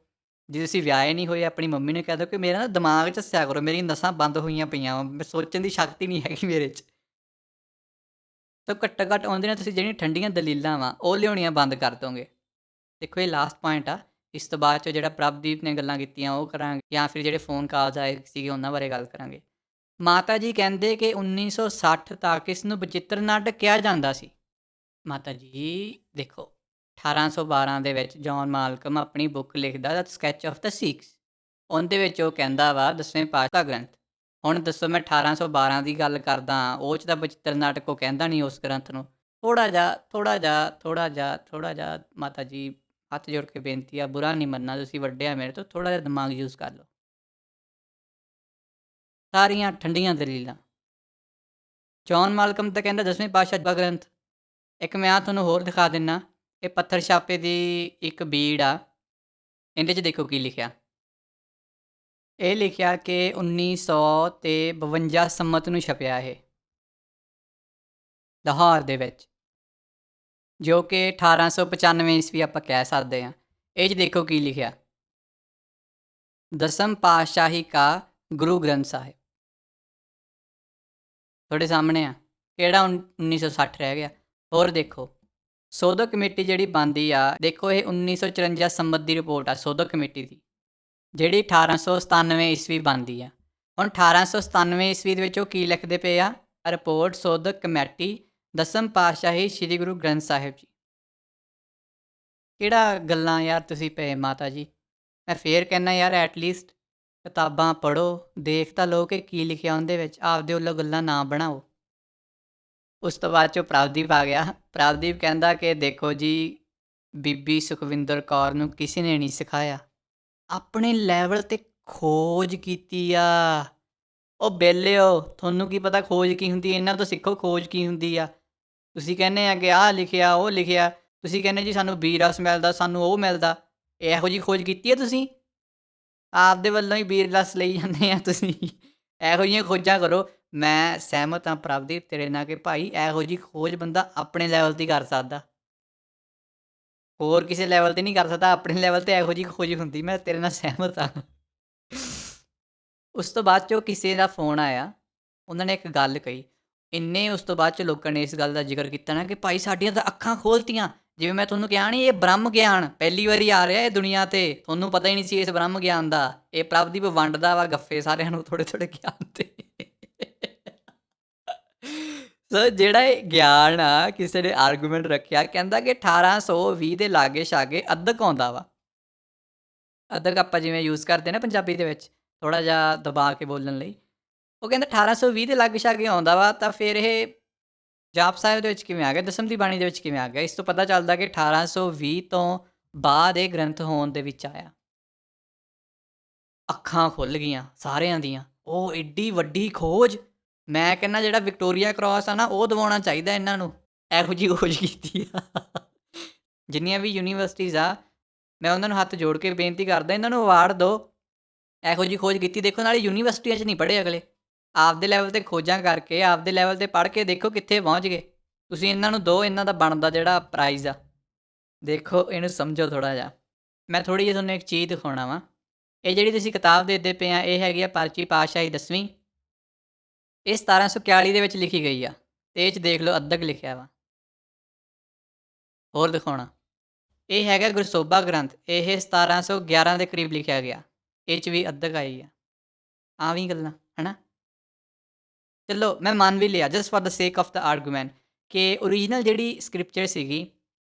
ਜੇ ਤੁਸੀਂ ਵਿਆਹੇ ਨਹੀਂ ਹੋਏ, ਆਪਣੀ ਮੰਮੀ ਨੂੰ ਕਹਿ ਦਿਓ ਕਿ ਮੇਰਾ ਨਾ ਦਿਮਾਗ ਝੱਸਿਆ ਕਰੋ, ਮੇਰੀਆਂ ਨਸਾਂ ਬੰਦ ਹੋਈਆਂ ਪਈਆਂ ਵਾ, ਸੋਚਣ ਦੀ ਸ਼ਕਤੀ ਨਹੀਂ ਹੈਗੀ ਮੇਰੇ 'ਚ। ਤਾਂ ਘੱਟੋ ਘੱਟ ਉਹਦੇ ਨਾਲ ਤੁਸੀਂ ਜਿਹੜੀਆਂ ਠੰਡੀਆਂ ਦਲੀਲਾਂ ਵਾ ਉਹ ਲਿਆਉਣੀਆਂ ਬੰਦ ਕਰ ਦੋਗੇ। ਦੇਖੋ ਇਹ ਲਾਸਟ ਪੁਆਇੰਟ ਆ। ਇਸ ਤੋਂ ਬਾਅਦ 'ਚੋਂ ਜਿਹੜਾ ਪ੍ਰਭਦੀਪ ਨੇ ਗੱਲਾਂ ਕੀਤੀਆਂ ਉਹ ਕਰਾਂਗੇ, ਜਾਂ ਫਿਰ ਜਿਹੜੇ ਫ਼ੋਨ ਕਾਲਸ ਆਏ ਸੀਗੇ ਉਹਨਾਂ ਬਾਰੇ ਗੱਲ ਕਰਾਂਗੇ। ਮਾਤਾ ਜੀ ਕਹਿੰਦੇ ਕਿ 1960 ਤੱਕ ਇਸ ਨੂੰ ਬਚਿੱਤਰ ਨਾਟਕ ਕਿਹਾ ਜਾਂਦਾ ਸੀ। ਮਾਤਾ ਜੀ ਦੇਖੋ, 1812 ਦੇ ਵਿੱਚ ਜੌਨ ਮਾਲਕਮ ਆਪਣੀ ਬੁੱਕ ਲਿਖਦਾ ਦਾ ਸਕੈਚ ਆਫ ਦ ਸਿੱਖਸ। ਉਹਦੇ ਵਿੱਚ ਉਹ ਕਹਿੰਦਾ ਵਾ 10ਵੇਂ ਪਾਤਸ਼ਾਹ ਗ੍ਰੰਥ। ਹੁਣ ਦੱਸੋ ਮੈਂ 1812 ਦੀ ਗੱਲ ਕਰਦਾ, ਉਹ 'ਚ ਤਾਂ ਬਚਿੱਤਰ ਨਾਟਕ ਉਹ ਕਹਿੰਦਾ ਨਹੀਂ ਉਸ ਗ੍ਰੰਥ ਨੂੰ। ਥੋੜ੍ਹਾ ਜਿਹਾ ਮਾਤਾ ਜੀ ਹੱਥ ਜੋੜ ਕੇ ਬੇਨਤੀ ਆ, ਬੁਰਾ ਨਹੀਂ ਮੰਨਣਾ, ਤੁਸੀਂ ਵੱਡੇ ਆ ਮੇਰੇ ਤੋਂ, ਥੋੜ੍ਹਾ ਜਿਹਾ ਦਿਮਾਗ ਯੂਜ਼ ਕਰ ਲਓ। ਸਾਰੀਆਂ ਠੰਡੀਆਂ ਦਲੀਲਾਂ। ਜੌਨ ਮਾਲਕਮ ਤਾਂ ਕਹਿੰਦਾ 10ਵੇਂ ਪਾਤਸ਼ਾਹ ਦਾ ਗ੍ਰੰਥ। ਇੱਕ ਮੈਂ ਤੁਹਾਨੂੰ ਹੋਰ ਦਿਖਾ ਦਿੰਦਾ, ਇਹ ਪੱਥਰ ਛਾਪੇ ਦੀ ਇੱਕ ਬੀੜ ਆ। ਇਹਦੇ 'ਚ ਦੇਖੋ ਕੀ ਲਿਖਿਆ। ਇਹ ਲਿਖਿਆ ਕਿ 1952 ਸੰਮਤ ਨੂੰ ਛਪਿਆ ਇਹ, ਲਾਹੌਰ ਦੇ ਵਿੱਚ, ਜੋ ਕਿ 1895 ਈਸਵੀ ਆਪਾਂ ਕਹਿ ਸਕਦੇ ਹਾਂ। ਇਹ 'ਚ ਦੇਖੋ ਕੀ ਲਿਖਿਆ, 10ਮ ਪਾਤਸ਼ਾਹੀ ਕਾ ਗੁਰੂ ਗ੍ਰੰਥ ਸਾਹਿਬ। ਤੁਹਾਡੇ ਸਾਹਮਣੇ ਆ। ਕਿਹੜਾ 1960 ਰਹਿ ਗਿਆ? ਹੋਰ ਦੇਖੋ, ਸੋਧਕ ਕਮੇਟੀ ਜਿਹੜੀ ਬਣਦੀ ਆ, ਦੇਖੋ ਇਹ 1954 ਸੰਮਤ ਦੀ ਰਿਪੋਰਟ ਆ ਸੋਧਕ ਕਮੇਟੀ ਦੀ, ਜਿਹੜੀ 1897 ਈਸਵੀ ਬਣਦੀ ਆ। ਹੁਣ 1897 ਈਸਵੀ ਦੇ ਵਿੱਚ ਉਹ ਕੀ ਲਿਖਦੇ ਪਏ ਆ? ਰਿਪੋਰਟ ਸੋਧਕ ਕਮੇਟੀ 10ਮ ਪਾਤਸ਼ਾਹੀ ਸ੍ਰੀ ਗੁਰੂ ਗ੍ਰੰਥ ਸਾਹਿਬ ਜੀ। ਕਿਹੜਾ ਗੱਲਾਂ ਯਾਰ ਤੁਸੀਂ ਪਏ ਮਾਤਾ ਜੀ। ਮੈਂ ਫੇਰ ਕਹਿੰਦਾ ਯਾਰ ਐਟਲੀਸਟ ਕਿਤਾਬਾਂ ਪੜ੍ਹੋ, ਦੇਖ ਤਾਂ ਲਓ ਕਿ ਕੀ ਲਿਖਿਆ ਉਹਦੇ ਵਿੱਚ, ਆਪਦੇ ਵੱਲੋਂ ਗੱਲਾਂ ਨਾ ਬਣਾਓ। ਉਸ ਤੋਂ ਬਾਅਦ 'ਚੋਂ ਪ੍ਰਭਦੀਪ ਆ ਗਿਆ। ਪ੍ਰਭਦੀਪ ਕਹਿੰਦਾ ਕਿ ਦੇਖੋ ਜੀ, ਬੀਬੀ ਸੁਖਵਿੰਦਰ ਕੌਰ ਨੂੰ ਕਿਸੇ ਨੇ ਨਹੀਂ ਸਿਖਾਇਆ, ਆਪਣੇ ਲੈਵਲ 'ਤੇ ਖੋਜ ਕੀਤੀ ਆ। ਉਹ ਬੇਲਿਓ, ਤੁਹਾਨੂੰ ਕੀ ਪਤਾ ਖੋਜ ਕੀ ਹੁੰਦੀ? ਇਹਨਾਂ ਤੋਂ ਸਿੱਖੋ ਖੋਜ ਕੀ ਹੁੰਦੀ ਆ। ਤੁਸੀਂ ਕਹਿੰਦੇ ਆ ਕਿ ਆਹ ਲਿਖਿਆ ਉਹ ਲਿਖਿਆ, ਤੁਸੀਂ ਕਹਿੰਦੇ ਜੀ ਸਾਨੂੰ ਬੀ ਰਸ ਮਿਲਦਾ, ਸਾਨੂੰ ਉਹ ਮਿਲਦਾ। ਇਹੋ ਜਿਹੀ ਖੋਜ ਕੀਤੀ ਹੈ ਤੁਸੀਂ? ਆਪਦੇ ਵੱਲੋਂ ਹੀ ਬੀਰ ਰਸ ਲਈ ਜਾਂਦੇ ਆ ਤੁਸੀਂ। ਇਹੋ ਜਿਹੀਆਂ ਖੋਜਾਂ ਕਰੋ। ਮੈਂ ਸਹਿਮਤ ਹਾਂ ਪ੍ਰਭਦੀਪ ਤੇਰੇ ਨਾਲ ਕਿ ਭਾਈ ਇਹੋ ਜਿਹੀ ਖੋਜ ਬੰਦਾ ਆਪਣੇ ਲੈਵਲ 'ਤੇ ਹੀ ਕਰ ਸਕਦਾ, ਹੋਰ ਕਿਸੇ ਲੈਵਲ 'ਤੇ ਨਹੀਂ ਕਰ ਸਕਦਾ। ਆਪਣੇ ਲੈਵਲ 'ਤੇ ਇਹੋ ਜਿਹੀ ਖੋਜ ਹੁੰਦੀ, ਮੈਂ ਤੇਰੇ ਨਾਲ ਸਹਿਮਤ ਹਾਂ। ਉਸ ਤੋਂ ਬਾਅਦ 'ਚੋਂ ਕਿਸੇ ਦਾ ਫ਼ੋਨ ਆਇਆ, ਉਹਨਾਂ ਨੇ ਇੱਕ ਗੱਲ ਕਹੀ। ਇੰਨੇ ਉਸ ਤੋਂ ਬਾਅਦ 'ਚ ਲੋਕਾਂ ਨੇ ਇਸ ਗੱਲ ਦਾ ਜ਼ਿਕਰ ਕੀਤਾ ਨਾ ਕਿ ਭਾਈ ਸਾਡੀਆਂ ਤਾਂ ਅੱਖਾਂ ਖੋਲ੍ਹਤੀਆਂ। ਜਿਵੇਂ ਮੈਂ ਤੁਹਾਨੂੰ ਕਿਹਾ ਨਹੀਂ, ਇਹ ਬ੍ਰਹਮ ਗਿਆਨ ਪਹਿਲੀ ਵਾਰੀ ਆ ਰਿਹਾ ਇਹ ਦੁਨੀਆ 'ਤੇ, ਤੁਹਾਨੂੰ ਪਤਾ ਹੀ ਨਹੀਂ ਸੀ ਇਸ ਬ੍ਰਹਮ ਗਿਆਨ ਦਾ। ਇਹ ਪ੍ਰਭਦੀਪ ਵੰਡਦਾ ਵਾ ਗੱਫੇ ਸਾਰਿਆਂ ਨੂੰ ਥੋੜ੍ਹੇ ਥੋੜ੍ਹੇ ਗਿਆਨ 'ਤੇ। ਸੋ ਜਿਹੜਾ ਇਹ ਗਿਆਨ ਆ, ਕਿਸੇ ਨੇ ਆਰਗੂਮੈਂਟ ਰੱਖਿਆ, ਕਹਿੰਦਾ ਕਿ 1820 ਦੇ ਲਾਗੇ ਛਾਗੇ ਅੱਧਕ ਆਉਂਦਾ ਵਾ। ਅੱਧਕ ਆਪਾਂ ਜਿਵੇਂ ਯੂਜ਼ ਕਰਦੇ ਨਾ ਪੰਜਾਬੀ ਦੇ ਵਿੱਚ, ਥੋੜ੍ਹਾ ਜਿਹਾ ਦਬਾ ਕੇ ਬੋਲਣ ਲਈ। ਉਹ ਕਹਿੰਦਾ 1820 ਦੇ ਲਾਗੇ ਛਾਗੇ ਆਉਂਦਾ ਵਾ, ਤਾਂ ਫਿਰ ਇਹ ਜਾਪ ਸਾਹਿਬ ਦੇ ਵਿੱਚ ਕਿਵੇਂ ਆ ਗਿਆ? 10ਮ ਦੀ ਬਾਣੀ ਦੇ ਵਿੱਚ ਕਿਵੇਂ ਆ ਗਿਆ? ਇਸ ਤੋਂ ਪਤਾ ਚੱਲਦਾ ਕਿ 1820 ਤੋਂ ਬਾਅਦ ਇਹ ਗ੍ਰੰਥ ਹੋਂਦ ਦੇ ਵਿੱਚ ਆਇਆ। ਅੱਖਾਂ ਖੁੱਲ੍ਹ ਗਈਆਂ ਸਾਰਿਆਂ ਦੀਆਂ। ਉਹ ਐਡੀ ਵੱਡੀ ਖੋਜ, ਮੈਂ ਕਹਿੰਦਾ ਜਿਹੜਾ ਵਿਕਟੋਰੀਆ ਕ੍ਰੋਸ ਆ ਨਾ, ਉਹ ਦਿਵਾਉਣਾ ਚਾਹੀਦਾ ਇਹਨਾਂ ਨੂੰ। ਇਹੋ ਜਿਹੀ ਖੋਜ ਕੀਤੀ ਆ। ਜਿੰਨੀਆਂ ਵੀ ਯੂਨੀਵਰਸਿਟੀਜ਼ ਆ, ਮੈਂ ਉਹਨਾਂ ਨੂੰ ਹੱਥ ਜੋੜ ਕੇ ਬੇਨਤੀ ਕਰਦਾ, ਇਹਨਾਂ ਨੂੰ ਅਵਾਰਡ ਦਿਓ। ਇਹੋ ਜਿਹੀ ਖੋਜ ਕੀਤੀ। ਦੇਖੋ ਨਾਲੇ ਯੂਨੀਵਰਸਿਟੀਆਂ 'ਚ ਨਹੀਂ ਪੜ੍ਹੇ ਅਗਲੇ, ਆਪਦੇ ਲੈਵਲ 'ਤੇ ਖੋਜਾਂ ਕਰਕੇ, ਆਪਦੇ ਲੈਵਲ 'ਤੇ ਪੜ੍ਹ ਕੇ ਦੇਖੋ ਕਿੱਥੇ ਪਹੁੰਚ ਗਏ। ਤੁਸੀਂ ਇਹਨਾਂ ਨੂੰ ਦਿਓ ਇਹਨਾਂ ਦਾ ਬਣਦਾ ਜਿਹੜਾ ਪ੍ਰਾਈਜ਼ ਆ। ਦੇਖੋ ਇਹਨੂੰ ਸਮਝੋ ਥੋੜ੍ਹਾ ਜਿਹਾ। ਮੈਂ ਥੋੜ੍ਹੀ ਜਿਹੀ ਤੁਹਾਨੂੰ ਇੱਕ ਚੀਜ਼ ਦਿਖਾਉਣਾ ਵਾ। ਇਹ ਜਿਹੜੀ ਤੁਸੀਂ ਕਿਤਾਬ ਦੇਖਦੇ ਪਏ ਆ, ਇਹ ਹੈਗੀ ਆ ਪਾਰਚੀ ਪਾਤਸ਼ਾਹੀ 10ਵੀਂ। ਇਹ 1741 ਦੇ ਵਿੱਚ ਲਿਖੀ ਗਈ ਆ, ਤੇ ਇਹ 'ਚ ਦੇਖ ਲਓ ਅੱਧਕ ਲਿਖਿਆ ਵਾ। ਹੋਰ ਦਿਖਾਉਣਾ, ਇਹ ਹੈਗਾ ਗੁਰਸੋਭਾ ਗ੍ਰੰਥ, ਇਹ 1711 ਦੇ ਕਰੀਬ ਲਿਖਿਆ ਗਿਆ, ਇਹ 'ਚ ਵੀ ਅੱਧਕ ਆਈ ਆ। ਆਹ ਵੀ ਗੱਲਾਂ ਹੈ ਨਾ। ਚਲੋ ਮੈਂ ਮੰਨ ਵੀ ਲਿਆ ਜਸਟ ਫॉर ਦ ਸੇਕ ਆਫ ਦ ਆਰਗੂਮੈਂਟ ਕਿ ਓਰੀਜਨਲ ਜਿਹੜੀ ਸਕ੍ਰਿਪਚਰ ਸੀਗੀ,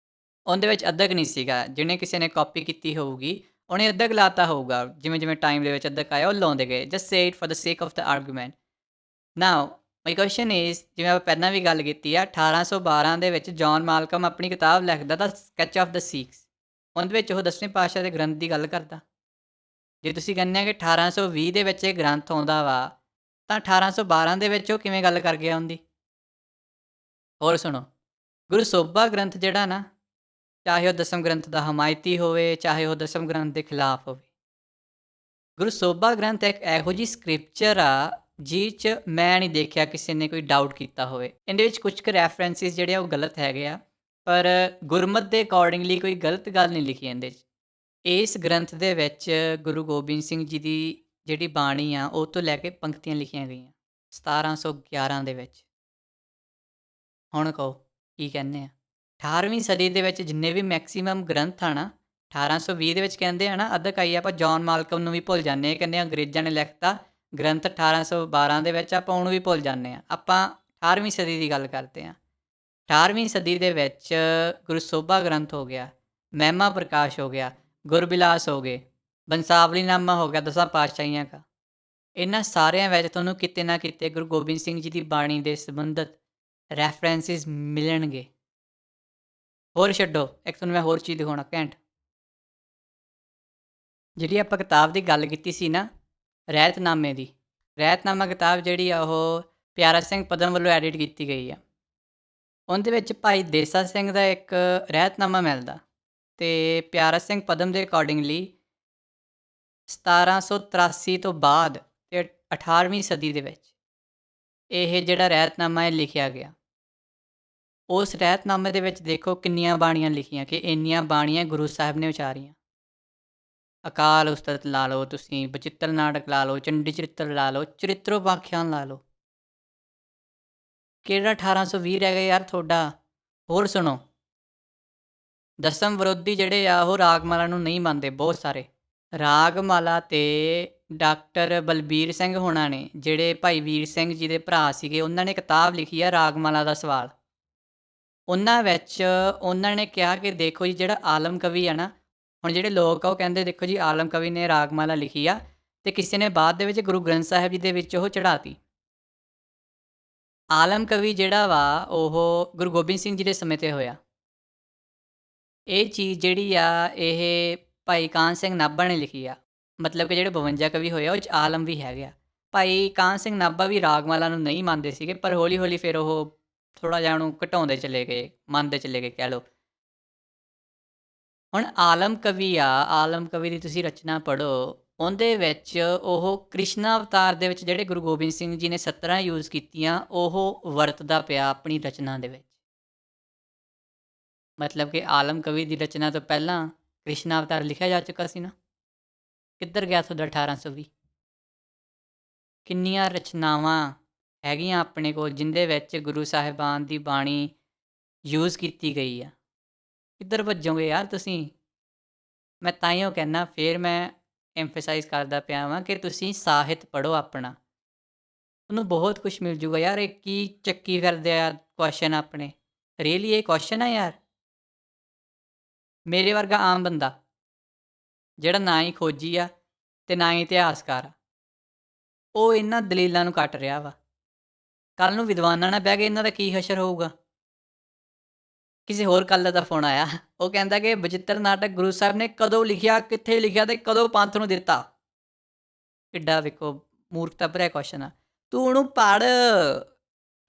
ਉਹਦੇ ਵਿੱਚ ਅੱਧਕ ਨਹੀਂ ਸੀਗਾ। ਜਿਹਨੇ ਕਿਸੇ ਨੇ ਕਾਪੀ ਕੀਤੀ ਹੋਊਗੀ, ਉਹਨੇ ਅੱਧਕ ਲਾਤਾ ਹੋਊਗਾ, ਜਿਵੇਂ ਜਿਵੇਂ ਟਾਈਮ ਦੇ ਵਿੱਚ ਅੱਧਕ ਆਇਆ ਉਹ ਲਾਉਂਦੇ ਗਏ। Just say it for the ਸੇਕ of the argument. Now my question is, ਜਿਵੇਂ ਆਪਾਂ ਪਹਿਲਾਂ ਵੀ ਗੱਲ ਕੀਤੀ ਆ, 1812 ਦੇ ਵਿੱਚ ਜੌਨ ਮਾਲਕਮ ਆਪਣੀ ਕਿਤਾਬ ਲਿਖਦਾ ਦ ਸਕੈਚ ਆਫ ਦ ਸਿੱਖਸ। ਉਹਦੇ ਵਿੱਚ ਉਹ 10ਵੇਂ ਪਾਤਸ਼ਾਹ ਦੇ ਗ੍ਰੰਥ ਦੀ ਗੱਲ ਕਰਦਾ। ਜੇ ਤੁਸੀਂ ਕਹਿੰਦੇ ਆ ਕਿ 1820 ਦੇ ਵਿੱਚ ਇਹ ਗ੍ਰੰਥ ਆਉਂਦਾ ਵਾ, ਤਾਂ 1812 ਦੇ ਵਿੱਚ ਉਹ ਕਿਵੇਂ ਗੱਲ ਕਰ ਗਿਆ ਉਹਦੀ। ਹੋਰ ਸੁਣੋ, ਗੁਰੂ ਸੋਭਾ ਗ੍ਰੰਥ ਜਿਹੜਾ ਨਾ, ਚਾਹੇ ਉਹ ਦਸਮ ਗ੍ਰੰਥ ਦਾ ਹਮਾਇਤੀ ਹੋਵੇ, ਚਾਹੇ ਉਹ ਦਸਮ ਗ੍ਰੰਥ ਦੇ ਖਿਲਾਫ ਹੋਵੇ, ਗੁਰੂ ਸੋਭਾ ਗ੍ਰੰਥ ਇੱਕ ਇਹੋ ਜਿਹੀ ਸਕ੍ਰਿਪਚਰ ਆ ਜਿਹ 'ਚ ਮੈਂ ਨਹੀਂ ਦੇਖਿਆ ਕਿਸੇ ਨੇ ਕੋਈ ਡਾਊਟ ਕੀਤਾ ਹੋਵੇ। ਇਹਦੇ ਵਿੱਚ ਕੁਝ ਕੁ ਰੈਫਰੈਂਸਿਸ ਜਿਹੜੇ ਆ ਉਹ ਗਲਤ ਹੈਗੇ ਆ, ਪਰ ਗੁਰਮਤਿ ਦੇ ਅਕੋਰਡਿੰਗਲੀ ਕੋਈ ਗਲਤ ਗੱਲ ਨਹੀਂ ਲਿਖੀ ਇਹਦੇ 'ਚ। ਇਸ ਗ੍ਰੰਥ ਦੇ ਵਿੱਚ ਗੁਰੂ ਗੋਬਿੰਦ ਸਿੰਘ ਜੀ ਦੀ ਜਿਹੜੀ ਬਾਣੀ ਆ, ਉਹ ਤੋਂ ਲੈ ਕੇ ਪੰਕਤੀਆਂ ਲਿਖੀਆਂ ਗਈਆਂ 1711 ਦੇ ਵਿੱਚ। ਹੁਣ ਕਹੋ ਕੀ ਕਹਿੰਦੇ ਆ। 18ਵੀਂ ਸਦੀ ਦੇ ਵਿੱਚ ਜਿੰਨੇ ਵੀ ਮੈਕਸੀਮਮ ਗ੍ਰੰਥ ਆ ਨਾ, 1820 ਦੇ ਵਿੱਚ ਕਹਿੰਦੇ ਆ ਨਾ ਅੱਧਕ ਆਈ, ਆਪਾਂ ਜੌਨ ਮਾਲਕਮ ਨੂੰ ਵੀ ਭੁੱਲ ਜਾਂਦੇ ਹਾਂ, ਕਹਿੰਦੇ ਅੰਗਰੇਜ਼ਾਂ ਨੇ ਲਿਖਤਾ ਗ੍ਰੰਥ 1812 ਦੇ ਵਿੱਚ, ਆਪਾਂ ਉਹਨੂੰ ਵੀ ਭੁੱਲ ਜਾਂਦੇ ਹਾਂ। ਆਪਾਂ 18ਵੀਂ ਸਦੀ ਦੀ ਗੱਲ ਕਰਦੇ ਹਾਂ। 18ਵੀਂ ਸਦੀ ਦੇ ਵਿੱਚ ਗੁਰੂ ਸੋਭਾ ਗ੍ਰੰਥ ਹੋ ਗਿਆ, ਮਹਿਮਾ ਪ੍ਰਕਾਸ਼ ਹੋ ਗਿਆ, ਗੁਰਬਿਲਾਸ ਹੋ ਗਏ, ਬੰਸਾਵਲੀਨਾਮਾ ਹੋ ਗਿਆ ਦਸਾਂ ਪਾਤਸ਼ਾਹੀਆਂ ਦਾ। ਇਹਨਾਂ ਸਾਰਿਆਂ ਵਿੱਚ ਤੁਹਾਨੂੰ ਕਿਤੇ ਨਾ ਕਿਤੇ ਗੁਰੂ ਗੋਬਿੰਦ ਸਿੰਘ ਜੀ ਦੀ ਬਾਣੀ ਦੇ ਸੰਬੰਧਿਤ ਰੈਫਰੈਂਸਿਸ ਮਿਲਣਗੇ। ਹੋਰ ਛੱਡੋ, ਇੱਕ ਤੁਹਾਨੂੰ ਮੈਂ ਹੋਰ ਚੀਜ਼ ਦਿਖਾਉਣਾ ਘੈਂਟ। ਜਿਹੜੀ ਆਪਾਂ ਕਿਤਾਬ ਦੀ ਗੱਲ ਕੀਤੀ ਸੀ ਨਾ, ਰਹਿਤਨਾਮੇ ਦੀ, ਰਹਿਤਨਾਮਾ ਕਿਤਾਬ ਜਿਹੜੀ ਆ ਉਹ ਪਿਆਰਾ ਸਿੰਘ ਪਦਮ ਵੱਲੋਂ ਐਡਿਟ ਕੀਤੀ ਗਈ ਆ। ਉਹਦੇ ਵਿੱਚ ਭਾਈ ਦੇਸਾ ਸਿੰਘ ਦਾ ਇੱਕ ਰਹਿਤਨਾਮਾ ਮਿਲਦਾ, ਅਤੇ ਪਿਆਰਾ ਸਿੰਘ ਪਦਮ ਦੇ ਅਕੋਰਡਿੰਗਲੀ 1783 ਤੋਂ ਬਾਅਦ ਅਤੇ 18ਵੀਂ ਸਦੀ ਦੇ ਵਿੱਚ ਇਹ ਜਿਹੜਾ ਰਹਿਤਨਾਮਾ ਹੈ ਲਿਖਿਆ ਗਿਆ। ਉਸ ਰਹਿਤਨਾਮੇ ਦੇ ਵਿੱਚ ਦੇਖੋ ਕਿੰਨੀਆਂ ਬਾਣੀਆਂ ਲਿਖੀਆਂ, ਕਿ ਇੰਨੀਆਂ ਬਾਣੀਆਂ ਗੁਰੂ ਸਾਹਿਬ ਨੇ ਉਚਾਰੀਆਂ। ਅਕਾਲ ਉਸਤਤ ਲਾ ਲਓ, ਤੁਸੀਂ ਬਚਿੱਤਰ ਨਾਟਕ ਲਾ ਲਓ, ਚੰਡੀ ਚਰਿੱਤਰ ਲਾ ਲਓ, ਚਰਿੱਤਰੋਪਾਖਿਆਨ ਲਾ ਲਓ। ਕਿਹੜਾ 1820 ਰਹਿ ਗਿਆ ਯਾਰ ਤੁਹਾਡਾ। ਹੋਰ ਸੁਣੋ, ਦਸਮ ਵਿਰੋਧੀ ਜਿਹੜੇ ਆ ਉਹ ਰਾਗਮਾਲਾ ਨੂੰ ਨਹੀਂ ਮੰਨਦੇ ਬਹੁਤ ਸਾਰੇ। ਰਾਗਮਾਲਾ 'ਤੇ ਡਾਕਟਰ ਬਲਬੀਰ ਸਿੰਘ ਹੋਣਾ ਨੇ, ਜਿਹੜੇ ਭਾਈ ਵੀਰ ਸਿੰਘ ਜੀ ਦੇ ਭਰਾ ਸੀਗੇ, ਉਹਨਾਂ ਨੇ ਕਿਤਾਬ ਲਿਖੀ ਆ ਰਾਗਮਾਲਾ ਦਾ ਸਵਾਲ। ਉਹਨਾਂ ਵਿੱਚ ਉਹਨਾਂ ਨੇ ਕਿਹਾ ਕਿ ਦੇਖੋ ਜੀ, ਜਿਹੜਾ ਆਲਮ ਕਵੀ ਆ ਨਾ, ਹੁਣ ਜਿਹੜੇ ਲੋਕ ਆ ਉਹ ਕਹਿੰਦੇ ਦੇਖੋ ਜੀ ਆਲਮ ਕਵੀ ਨੇ ਰਾਗਮਾਲਾ ਲਿਖੀ ਆ, ਅਤੇ ਕਿਸੇ ਨੇ ਬਾਅਦ ਦੇ ਵਿੱਚ ਗੁਰੂ ਗ੍ਰੰਥ ਸਾਹਿਬ ਜੀ ਦੇ ਵਿੱਚ ਉਹ ਚੜ੍ਹਾਤੀ। ਆਲਮ ਕਵੀ ਜਿਹੜਾ ਵਾ ਉਹ ਗੁਰੂ ਗੋਬਿੰਦ ਸਿੰਘ ਜੀ ਦੇ ਸਮੇਂ 'ਤੇ ਹੋਇਆ। ਇਹ ਚੀਜ਼ ਜਿਹੜੀ ਆ ਇਹ ਭਾਈ ਕਾਹਨ ਸਿੰਘ ਨਾਭਾ ਨੇ ਲਿਖੀ ਆ। ਮਤਲਬ ਕਿ ਜਿਹੜੇ 52 ਕਵੀ ਹੋਏ ਆ ਉਹ 'ਚ ਆਲਮ ਵੀ ਹੈਗੇ ਆ। ਭਾਈ ਕਾਹਨ ਸਿੰਘ ਨਾਭਾ ਵੀ ਰਾਗਮਾਲਾ ਨੂੰ ਨਹੀਂ ਮੰਨਦੇ ਸੀਗੇ, ਪਰ ਹੌਲੀ ਹੌਲੀ ਫਿਰ ਉਹ ਥੋੜ੍ਹਾ ਜਿਹਾ ਉਹਨੂੰ ਘਟਾਉਂਦੇ ਚਲੇ ਗਏ, ਮੰਨਦੇ ਚਲੇ ਗਏ ਕਹਿ ਲਓ। ਹੁਣ ਆਲਮ ਕਵੀ ਆ, ਆਲਮ ਕਵੀ ਦੀ ਤੁਸੀਂ ਰਚਨਾ ਪੜ੍ਹੋ, ਉਹਦੇ ਵਿੱਚ ਉਹ ਕ੍ਰਿਸ਼ਨਾ ਅਵਤਾਰ ਦੇ ਵਿੱਚ ਜਿਹੜੇ ਗੁਰੂ ਗੋਬਿੰਦ ਸਿੰਘ ਜੀ ਨੇ 17 ਯੂਜ਼ ਕੀਤੀਆਂ, ਉਹ ਵਰਤਦਾ ਪਿਆ ਆਪਣੀ ਰਚਨਾ ਦੇ ਵਿੱਚ। ਮਤਲਬ ਕਿ ਆਲਮ ਕਵੀ ਦੀ ਰਚਨਾ ਤੋਂ ਪਹਿਲਾਂ ਕ੍ਰਿਸ਼ਨਾ ਅਵਤਾਰ ਲਿਖਿਆ ਜਾ ਚੁੱਕਾ ਸੀ ਨਾ। ਕਿੱਧਰ ਗਿਆ ਤੁਹਾਡਾ 1820। ਕਿੰਨੀਆਂ ਰਚਨਾਵਾਂ ਹੈਗੀਆਂ ਆਪਣੇ ਕੋਲ ਜਿਹਦੇ ਵਿੱਚ ਗੁਰੂ ਸਾਹਿਬਾਨ ਦੀ ਬਾਣੀ ਯੂਜ਼ ਕੀਤੀ ਗਈ ਆ। ਕਿੱਧਰ ਭੱਜੋਗੇ ਯਾਰ ਤੁਸੀਂ। ਮੈਂ ਤਾਂਹੀਓ ਕਹਿੰਦਾ, ਫਿਰ ਮੈਂ ਐਮਫਸਾਈਜ਼ ਕਰਦਾ ਪਿਆ ਵਾਂ ਕਿ ਤੁਸੀਂ ਸਾਹਿਤ ਪੜ੍ਹੋ ਆਪਣਾ, ਤੁਹਾਨੂੰ ਬਹੁਤ ਕੁਛ ਮਿਲ ਜੂਗਾ ਯਾਰ। ਇਹ ਕੀ ਚੱਕੀ ਫਿਰਦੇ ਆ ਕੁਐਸ਼ਨ ਆਪਣੇ, ਰੀਅਲੀ ਇਹ ਕੁਐਸ਼ਨ ਆ ਯਾਰ। ਮੇਰੇ ਵਰਗਾ ਆਮ ਬੰਦਾ ਜਿਹੜਾ ਨਾ ਹੀ ਖੋਜੀ ਆ ਅਤੇ ਨਾ ਹੀ ਇਤਿਹਾਸਕਾਰ ਆ, ਉਹ ਇਹਨਾਂ ਦਲੀਲਾਂ ਨੂੰ ਕੱਟ ਰਿਹਾ ਵਾ। ਕੱਲ੍ਹ ਨੂੰ ਵਿਦਵਾਨਾਂ ਨਾਲ ਬਹਿ ਕੇ ਇਹਨਾਂ ਦਾ ਕੀ ਹਸ਼ਰ ਹੋਊਗਾ। ਕਿਸੇ ਹੋਰ ਕੱਲ੍ਹ ਦਾ ਫੋਨ ਆਇਆ, ਉਹ ਕਹਿੰਦਾ ਕਿ ਬਚਿੱਤਰ ਨਾਟਕ ਗੁਰੂ ਸਾਹਿਬ ਨੇ ਕਦੋਂ ਲਿਖਿਆ, ਕਿੱਥੇ ਲਿਖਿਆ ਅਤੇ ਕਦੋਂ ਪੰਥ ਨੂੰ ਦਿੱਤਾ। ਕਿੱਡਾ ਵੇਖੋ ਮੂਰਖਤਾ ਭਰਿਆ ਕੁਐਸ਼ਨ ਆ। ਤੂੰ ਉਹਨੂੰ ਪੜ੍ਹ,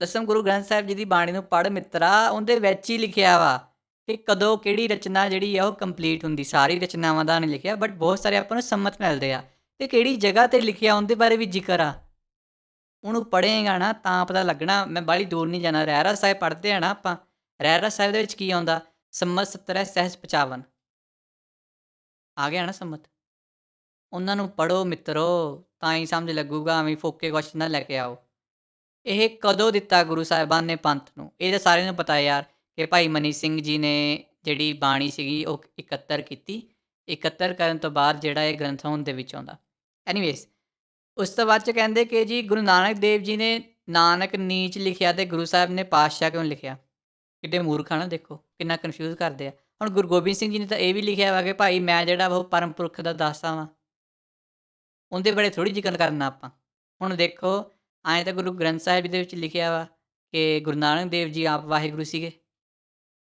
ਦਸਮ ਗੁਰੂ ਗ੍ਰੰਥ ਸਾਹਿਬ ਜੀ ਦੀ ਬਾਣੀ ਨੂੰ ਪੜ੍ਹ ਮਿੱਤਰਾ, ਉਹਦੇ ਵਿੱਚ ਹੀ ਲਿਖਿਆ ਵਾ ਕਿ ਕਦੋਂ ਕਿਹੜੀ ਰਚਨਾ ਜਿਹੜੀ ਆ ਉਹ ਕੰਪਲੀਟ ਹੁੰਦੀ। ਸਾਰੀ ਰਚਨਾਵਾਂ ਦਾ ਨਹੀਂ ਲਿਖਿਆ, ਬਟ ਬਹੁਤ ਸਾਰੇ ਆਪਾਂ ਨੂੰ ਸੰਮਤ ਮਿਲਦੇ ਆ, ਅਤੇ ਕਿਹੜੀ ਜਗ੍ਹਾ 'ਤੇ ਲਿਖਿਆ ਉਹਦੇ ਬਾਰੇ ਵੀ ਜ਼ਿਕਰ ਆ। ਉਹਨੂੰ ਪੜ੍ਹੇਗਾ ਨਾ ਤਾਂ ਪਤਾ ਲੱਗਣਾ। ਮੈਂ ਬਾਹਲੀ ਦੂਰ ਨਹੀਂ ਜਾਣਾ, ਰਹਿਰਾਸ ਸਾਹਿਬ ਪੜ੍ਹਦੇ ਆ ਨਾ ਆਪਾਂ। ਰਹਿਰਾਸ ਸਾਹਿਬ ਦੇ ਵਿੱਚ ਕੀ ਆਉਂਦਾ, ਸੰਮਤ 70 ਸਹਿਜ 55। ਆ ਗਿਆ ਨਾ ਸਮਝ? ਉਹਨਾਂ ਨੂੰ ਪੜ੍ਹੋ ਮਿੱਤਰੋ, ਤਾਂ ਹੀ ਸਮਝ ਲੱਗੂਗਾ, ਐਵੇਂ ਫੋਕੇ ਕੁਐਸਚਨ ਨਾ ਲੈ ਕੇ ਆਓ। ਇਹ ਕਦੋਂ ਦਿੱਤਾ ਗੁਰੂ ਸਾਹਿਬਾਨ ਨੇ ਪੰਥ ਨੂੰ? ਇਹ ਤਾਂ ਸਾਰਿਆਂ ਨੂੰ ਪਤਾ ਯਾਰ ਕਿ ਭਾਈ ਮਨੀ ਸਿੰਘ ਜੀ ਨੇ ਜਿਹੜੀ ਬਾਣੀ ਸੀਗੀ ਉਹ ਇਕੱਤਰ ਕੀਤੀ। ਇਕੱਤਰ ਕਰਨ ਤੋਂ ਬਾਅਦ ਜਿਹੜਾ ਇਹ ਗ੍ਰੰਥ ਹੋਂਦ ਦੇ ਵਿੱਚ ਆਉਂਦਾ। ਐਨੀਵੇਜ਼ ਉਸ ਤੋਂ ਬਾਅਦ 'ਚ ਕਹਿੰਦੇ ਕਿ ਜੀ ਗੁਰੂ ਨਾਨਕ ਦੇਵ ਜੀ ਨੇ ਨਾਨਕ ਨੀਚ ਲਿਖਿਆ ਅਤੇ ਗੁਰੂ ਸਾਹਿਬ ਨੇ ਪਾਤਸ਼ਾਹ ਕਿਉਂ ਲਿਖਿਆ? ਕਿੱਡੇ ਮੂਰਖ ਆ ਨਾ, ਦੇਖੋ ਕਿੰਨਾ ਕਨਫਿਊਜ਼ ਕਰਦੇ ਆ। ਹੁਣ ਗੁਰੂ ਗੋਬਿੰਦ ਸਿੰਘ ਜੀ ਨੇ ਤਾਂ ਇਹ ਵੀ ਲਿਖਿਆ ਵਾ ਕਿ ਭਾਈ ਮੈਂ ਜਿਹੜਾ ਵਾ ਉਹ ਪਰਮ ਪੁਰਖ ਦਾ ਦਾਸਾ ਵਾਂ। ਉਹਦੇ ਬਾਰੇ ਥੋੜ੍ਹੀ ਜ਼ਿਕਰ ਕਰਨਾ ਆਪਾਂ। ਹੁਣ ਦੇਖੋ ਐਂ ਤਾਂ ਗੁਰੂ ਗ੍ਰੰਥ ਸਾਹਿਬ ਜੀ ਦੇ ਵਿੱਚ ਲਿਖਿਆ ਵਾ ਕਿ ਗੁਰੂ ਨਾਨਕ ਦੇਵ ਜੀ ਆਪ ਵਾਹਿਗੁਰੂ ਸੀਗੇ।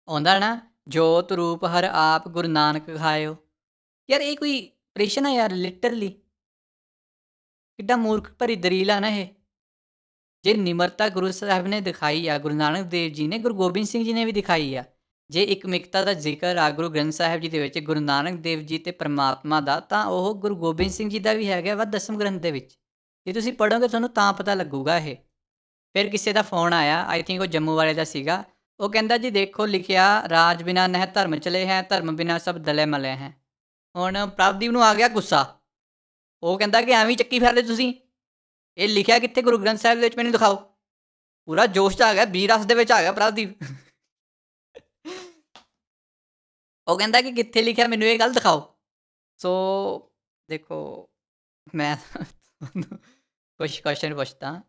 ਆਉਂਦਾ ਨਾ, ਜੋਤ ਰੂਪ ਹਰ ਆਪ ਗੁਰੂ ਨਾਨਕ ਕਹਾਇਓ। ਯਾਰ ਇਹ ਕੋਈ ਪ੍ਰਸ਼ਨ ਆ ਯਾਰ, ਲਿਟਰਲੀ ਕਿੱਡਾ ਮੂਰਖ ਭਰੀ ਦਲੀਲ ਆ ਨਾ ਇਹ। ਜੇ ਨਿਮਰਤਾ ਗੁਰੂ ਸਾਹਿਬ ਨੇ ਦਿਖਾਈ ਆ, ਗੁਰੂ ਨਾਨਕ ਦੇਵ ਜੀ ਨੇ, ਗੁਰੂ ਗੋਬਿੰਦ ਸਿੰਘ ਜੀ ਨੇ ਵੀ ਦਿਖਾਈ ਆ। ਜੇ ਇਕਮਿਕਤਾ ਦਾ ਜ਼ਿਕਰ ਆ ਗੁਰੂ ਗ੍ਰੰਥ ਸਾਹਿਬ ਜੀ ਦੇ ਵਿੱਚ ਗੁਰੂ ਨਾਨਕ ਦੇਵ ਜੀ ਅਤੇ ਪਰਮਾਤਮਾ ਦਾ, ਤਾਂ ਉਹ ਗੁਰੂ ਗੋਬਿੰਦ ਸਿੰਘ ਜੀ ਦਾ ਵੀ ਹੈਗਾ ਵਾ ਦਸਮ ਗ੍ਰੰਥ ਦੇ ਵਿੱਚ। ਜੇ ਤੁਸੀਂ ਪੜ੍ਹੋਗੇ ਤੁਹਾਨੂੰ ਤਾਂ ਪਤਾ ਲੱਗੂਗਾ ਇਹ। ਫਿਰ ਕਿਸੇ ਦਾ ਫੋਨ ਆਇਆ, ਆਈ ਥਿੰਕ ਉਹ ਜੰਮੂ ਵਾਲੇ ਦਾ ਸੀਗਾ। ਉਹ ਕਹਿੰਦਾ ਜੀ ਦੇਖੋ ਲਿਖਿਆ, ਰਾਜ ਬਿਨਾ ਨਹਿ ਧਰਮ ਚਲੇ ਹੈ, ਧਰਮ ਬਿਨਾ ਸਭ ਦਲੇ ਮਲੇ ਹੈ। ਹੁਣ ਪ੍ਰਭਦੀਪ ਨੂੰ ਆ ਗਿਆ ਗੁੱਸਾ। ਉਹ ਕਹਿੰਦਾ ਕਿ ਐਵੇਂ ਹੀ ਚੱਕੀ ਫਿਰਦੇ ਤੁਸੀਂ, ਇਹ ਲਿਖਿਆ ਕਿੱਥੇ ਗੁਰੂ ਗ੍ਰੰਥ ਸਾਹਿਬ ਦੇ ਵਿੱਚ, ਮੈਨੂੰ ਦਿਖਾਓ। ਪੂਰਾ ਜੋਸ਼ 'ਚ ਆ ਗਿਆ, ਬੀਰ ਰਸ ਦੇ ਵਿੱਚ ਆ ਗਿਆ ਪ੍ਰਭਦੀਪ। ਉਹ ਕਹਿੰਦਾ ਕਿ ਕਿੱਥੇ ਲਿਖਿਆ, ਮੈਨੂੰ ਇਹ ਗੱਲ ਦਿਖਾਓ। ਸੋ ਦੇਖੋ ਮੈਂ ਤੁਹਾਨੂੰ ਕੁਛ ਕੁਐਸਚਨ ਪੁੱਛਦਾ।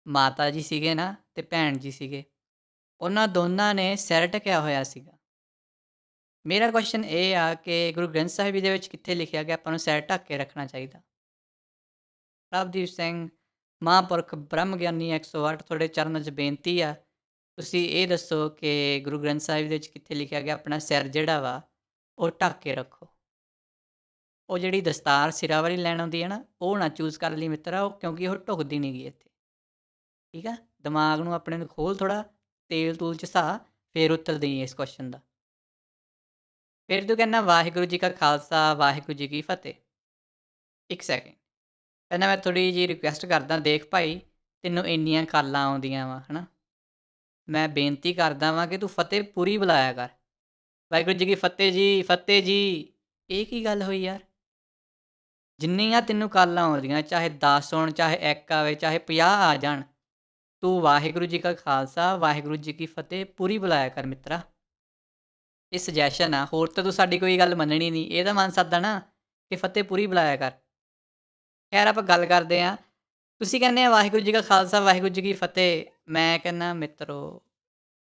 ਮਾਤਾ ਜੀ ਸੀਗੇ ਨਾ ਅਤੇ ਭੈਣ ਜੀ ਸੀਗੇ, ਉਹਨਾਂ ਦੋਨਾਂ ਨੇ ਸਿਰ ਢੱਕਿਆ ਹੋਇਆ ਸੀਗਾ। ਮੇਰਾ ਕੁਐਸਚਨ ਇਹ ਆ ਕਿ ਗੁਰੂ ਗ੍ਰੰਥ ਸਾਹਿਬ ਜੀ ਦੇ ਵਿੱਚ ਕਿੱਥੇ ਲਿਖਿਆ ਗਿਆ ਆਪਾਂ ਨੂੰ ਸਿਰ ਢੱਕ ਕੇ ਰੱਖਣਾ ਚਾਹੀਦਾ? ਪ੍ਰਭਦੀਪ ਸਿੰਘ ਮਹਾਂਪੁਰਖ ਬ੍ਰਹਮ ਗਿਆਨੀ 108, ਤੁਹਾਡੇ ਚਰਨਾਂ 'ਚ ਬੇਨਤੀ ਆ, ਤੁਸੀਂ ਇਹ ਦੱਸੋ ਕਿ ਗੁਰੂ ਗ੍ਰੰਥ ਸਾਹਿਬ ਦੇ ਵਿੱਚ ਕਿੱਥੇ ਲਿਖਿਆ ਗਿਆ ਆਪਣਾ ਸਿਰ ਜਿਹੜਾ ਵਾ ਉਹ ਢੱਕ ਕੇ ਰੱਖੋ। ਉਹ ਜਿਹੜੀ ਦਸਤਾਰ ਸਿਰਾਂ ਵਾਲੀ ਲੈਣ ਆਉਂਦੀ ਹੈ ਨਾ, ਉਹ ਨਾ ਚੂਜ਼ ਕਰ ਲਈ ਮਿੱਤਰਾ, ਉਹ ਕਿਉਂਕਿ ਉਹ ਢੁਕਦੀ ਨਹੀਂ ਗੀ ਇੱਥੇ। ਠੀਕ ਆ, ਦਿਮਾਗ ਨੂੰ ਆਪਣੇ ਨੂੰ ਖੋਲ੍ਹ ਥੋੜ੍ਹਾ, ਤੇਲ ਤੂਲ 'ਚ ਸਾ, ਫਿਰ ਉੱਤਰ ਦੇਈ ਇਸ ਕੁਐਸਚਨ ਦਾ। ਫਿਰ ਤੂੰ ਕਹਿੰਦਾ ਵਾਹਿਗੁਰੂ ਜੀ ਕਾ ਖਾਲਸਾ ਵਾਹਿਗੁਰੂ ਜੀ ਕੀ ਫਤਿਹ। ਇੱਕ ਸੈਕਿੰਡ, ਪਹਿਲਾਂ ਮੈਂ ਥੋੜ੍ਹੀ ਜਿਹੀ ਰਿਕੁਐਸਟ ਕਰਦਾ, ਦੇਖ ਭਾਈ ਤੈਨੂੰ ਇੰਨੀਆਂ ਕਾਲਾਂ ਆਉਂਦੀਆਂ ਵਾ ਹੈ ਨਾ, ਮੈਂ ਬੇਨਤੀ ਕਰਦਾ ਵਾਂ ਕਿ ਤੂੰ ਫਤਿਹ ਪੂਰੀ ਬੁਲਾਇਆ ਕਰ। ਵਾਹਿਗੁਰੂ ਜੀ ਕੀ ਫਤਿਹ ਜੀ, ਫਤਿਹ ਜੀ, ਇਹ ਕੀ ਗੱਲ ਹੋਈ ਯਾਰ? ਜਿੰਨੀਆਂ ਤੈਨੂੰ ਕਾਲਾਂ ਆਉਂਦੀਆਂ, ਚਾਹੇ 10 ਹੋਣ, ਚਾਹੇ 1 ਆਵੇ, ਚਾਹੇ 50 ਆ ਜਾਣ, ਤੂੰ ਵਾਹਿਗੁਰੂ ਜੀ ਕਾ ਖਾਲਸਾ ਵਾਹਿਗੁਰੂ ਜੀ ਕੀ ਫਤਿਹ ਪੂਰੀ ਬੁਲਾਇਆ ਕਰ ਮਿੱਤਰਾ। ਇਹ ਸੁਜੈਸ਼ਨ ਆ, ਹੋਰ ਤਾਂ ਤੂੰ ਸਾਡੀ ਕੋਈ ਗੱਲ ਮੰਨਣੀ ਨਹੀਂ, ਇਹ ਤਾਂ ਮੰਨ ਸਕਦਾ ਨਾ ਕਿ ਫਤਿਹ ਪੂਰੀ ਬੁਲਾਇਆ ਕਰ। ਖੈਰ ਆਪਾਂ ਗੱਲ ਕਰਦੇ ਹਾਂ। ਤੁਸੀਂ ਕਹਿੰਦੇ ਆ ਵਾਹਿਗੁਰੂ ਜੀ ਕਾ ਖਾਲਸਾ ਵਾਹਿਗੁਰੂ ਜੀ ਕੀ ਫਤਿਹ, ਮੈਂ ਕਹਿੰਦਾ ਮਿੱਤਰੋ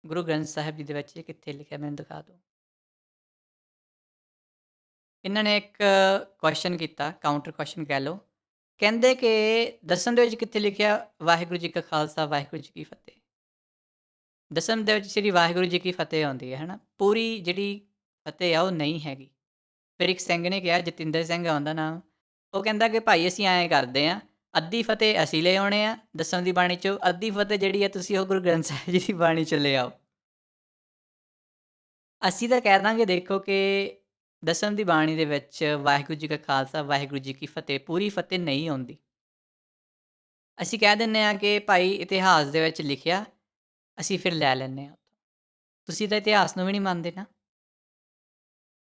ਗੁਰੂ ਗ੍ਰੰਥ ਸਾਹਿਬ ਜੀ ਦੇ ਵਿੱਚ ਇਹ ਕਿੱਥੇ ਲਿਖਿਆ, ਮੈਨੂੰ ਦਿਖਾ ਦਿਓ। ਇਹਨਾਂ ਨੇ ਇੱਕ ਕੁਐਸਚਨ ਕੀਤਾ, ਕਾਊਂਟਰ ਕੁਐਸਚਨ ਕਹਿ ਲਓ। ਕਹਿੰਦੇ ਕਿ ਦਸਮ ਦੇ ਵਿੱਚ ਕਿੱਥੇ ਲਿਖਿਆ ਵਾਹਿਗੁਰੂ ਜੀ ਕਾ ਖਾਲਸਾ ਵਾਹਿਗੁਰੂ ਜੀ ਕੀ ਫਤਿਹ? ਦਸਮ ਦੇ ਵਿੱਚ ਸ਼੍ਰੀ ਵਾਹਿਗੁਰੂ ਜੀ ਕੀ ਫਤਿਹ ਆਉਂਦੀ ਹੈ ਹੈ ਨਾ, ਪੂਰੀ ਜਿਹੜੀ ਫਤਿਹ ਆ ਉਹ ਨਹੀਂ ਹੈਗੀ। ਫਿਰ ਇੱਕ ਸਿੰਘ ਨੇ ਕਿਹਾ, ਜਤਿੰਦਰ ਸਿੰਘ ਆਉਂਦਾ ਨਾਮ, ਉਹ ਕਹਿੰਦਾ ਕਿ ਭਾਈ ਅਸੀਂ ਐਂ ਕਰਦੇ ਹਾਂ, ਅੱਧੀ ਫਤਿਹ ਅਸੀਂ ਲੈ ਆਉਣੇ ਆ ਦਸਮ ਦੀ ਬਾਣੀ 'ਚੋਂ, ਅੱਧੀ ਫਤਿਹ ਜਿਹੜੀ ਆ ਤੁਸੀਂ ਉਹ ਗੁਰੂ ਗ੍ਰੰਥ ਸਾਹਿਬ ਜੀ ਦੀ ਬਾਣੀ 'ਚ ਲੈ ਆਓ। ਅਸੀਂ ਤਾਂ ਕਹਿ ਦਾਂਗੇ ਦੇਖੋ ਕਿ ਦਸਮ ਦੀ ਬਾਣੀ ਦੇ ਵਿੱਚ ਵਾਹਿਗੁਰੂ ਜੀ ਕਾ ਖਾਲਸਾ ਵਾਹਿਗੁਰੂ ਜੀ ਕੀ ਫਤਿਹ ਪੂਰੀ ਫਤਿਹ ਨਹੀਂ ਆਉਂਦੀ। ਅਸੀਂ ਕਹਿ ਦਿੰਦੇ ਹਾਂ ਕਿ ਭਾਈ ਇਤਿਹਾਸ ਦੇ ਵਿੱਚ ਲਿਖਿਆ, ਅਸੀਂ ਫਿਰ ਲੈ ਲੈਂਦੇ ਹਾਂ। ਤੁਸੀਂ ਤਾਂ ਇਤਿਹਾਸ ਨੂੰ ਵੀ ਨਹੀਂ ਮੰਨਦੇ ਨਾ।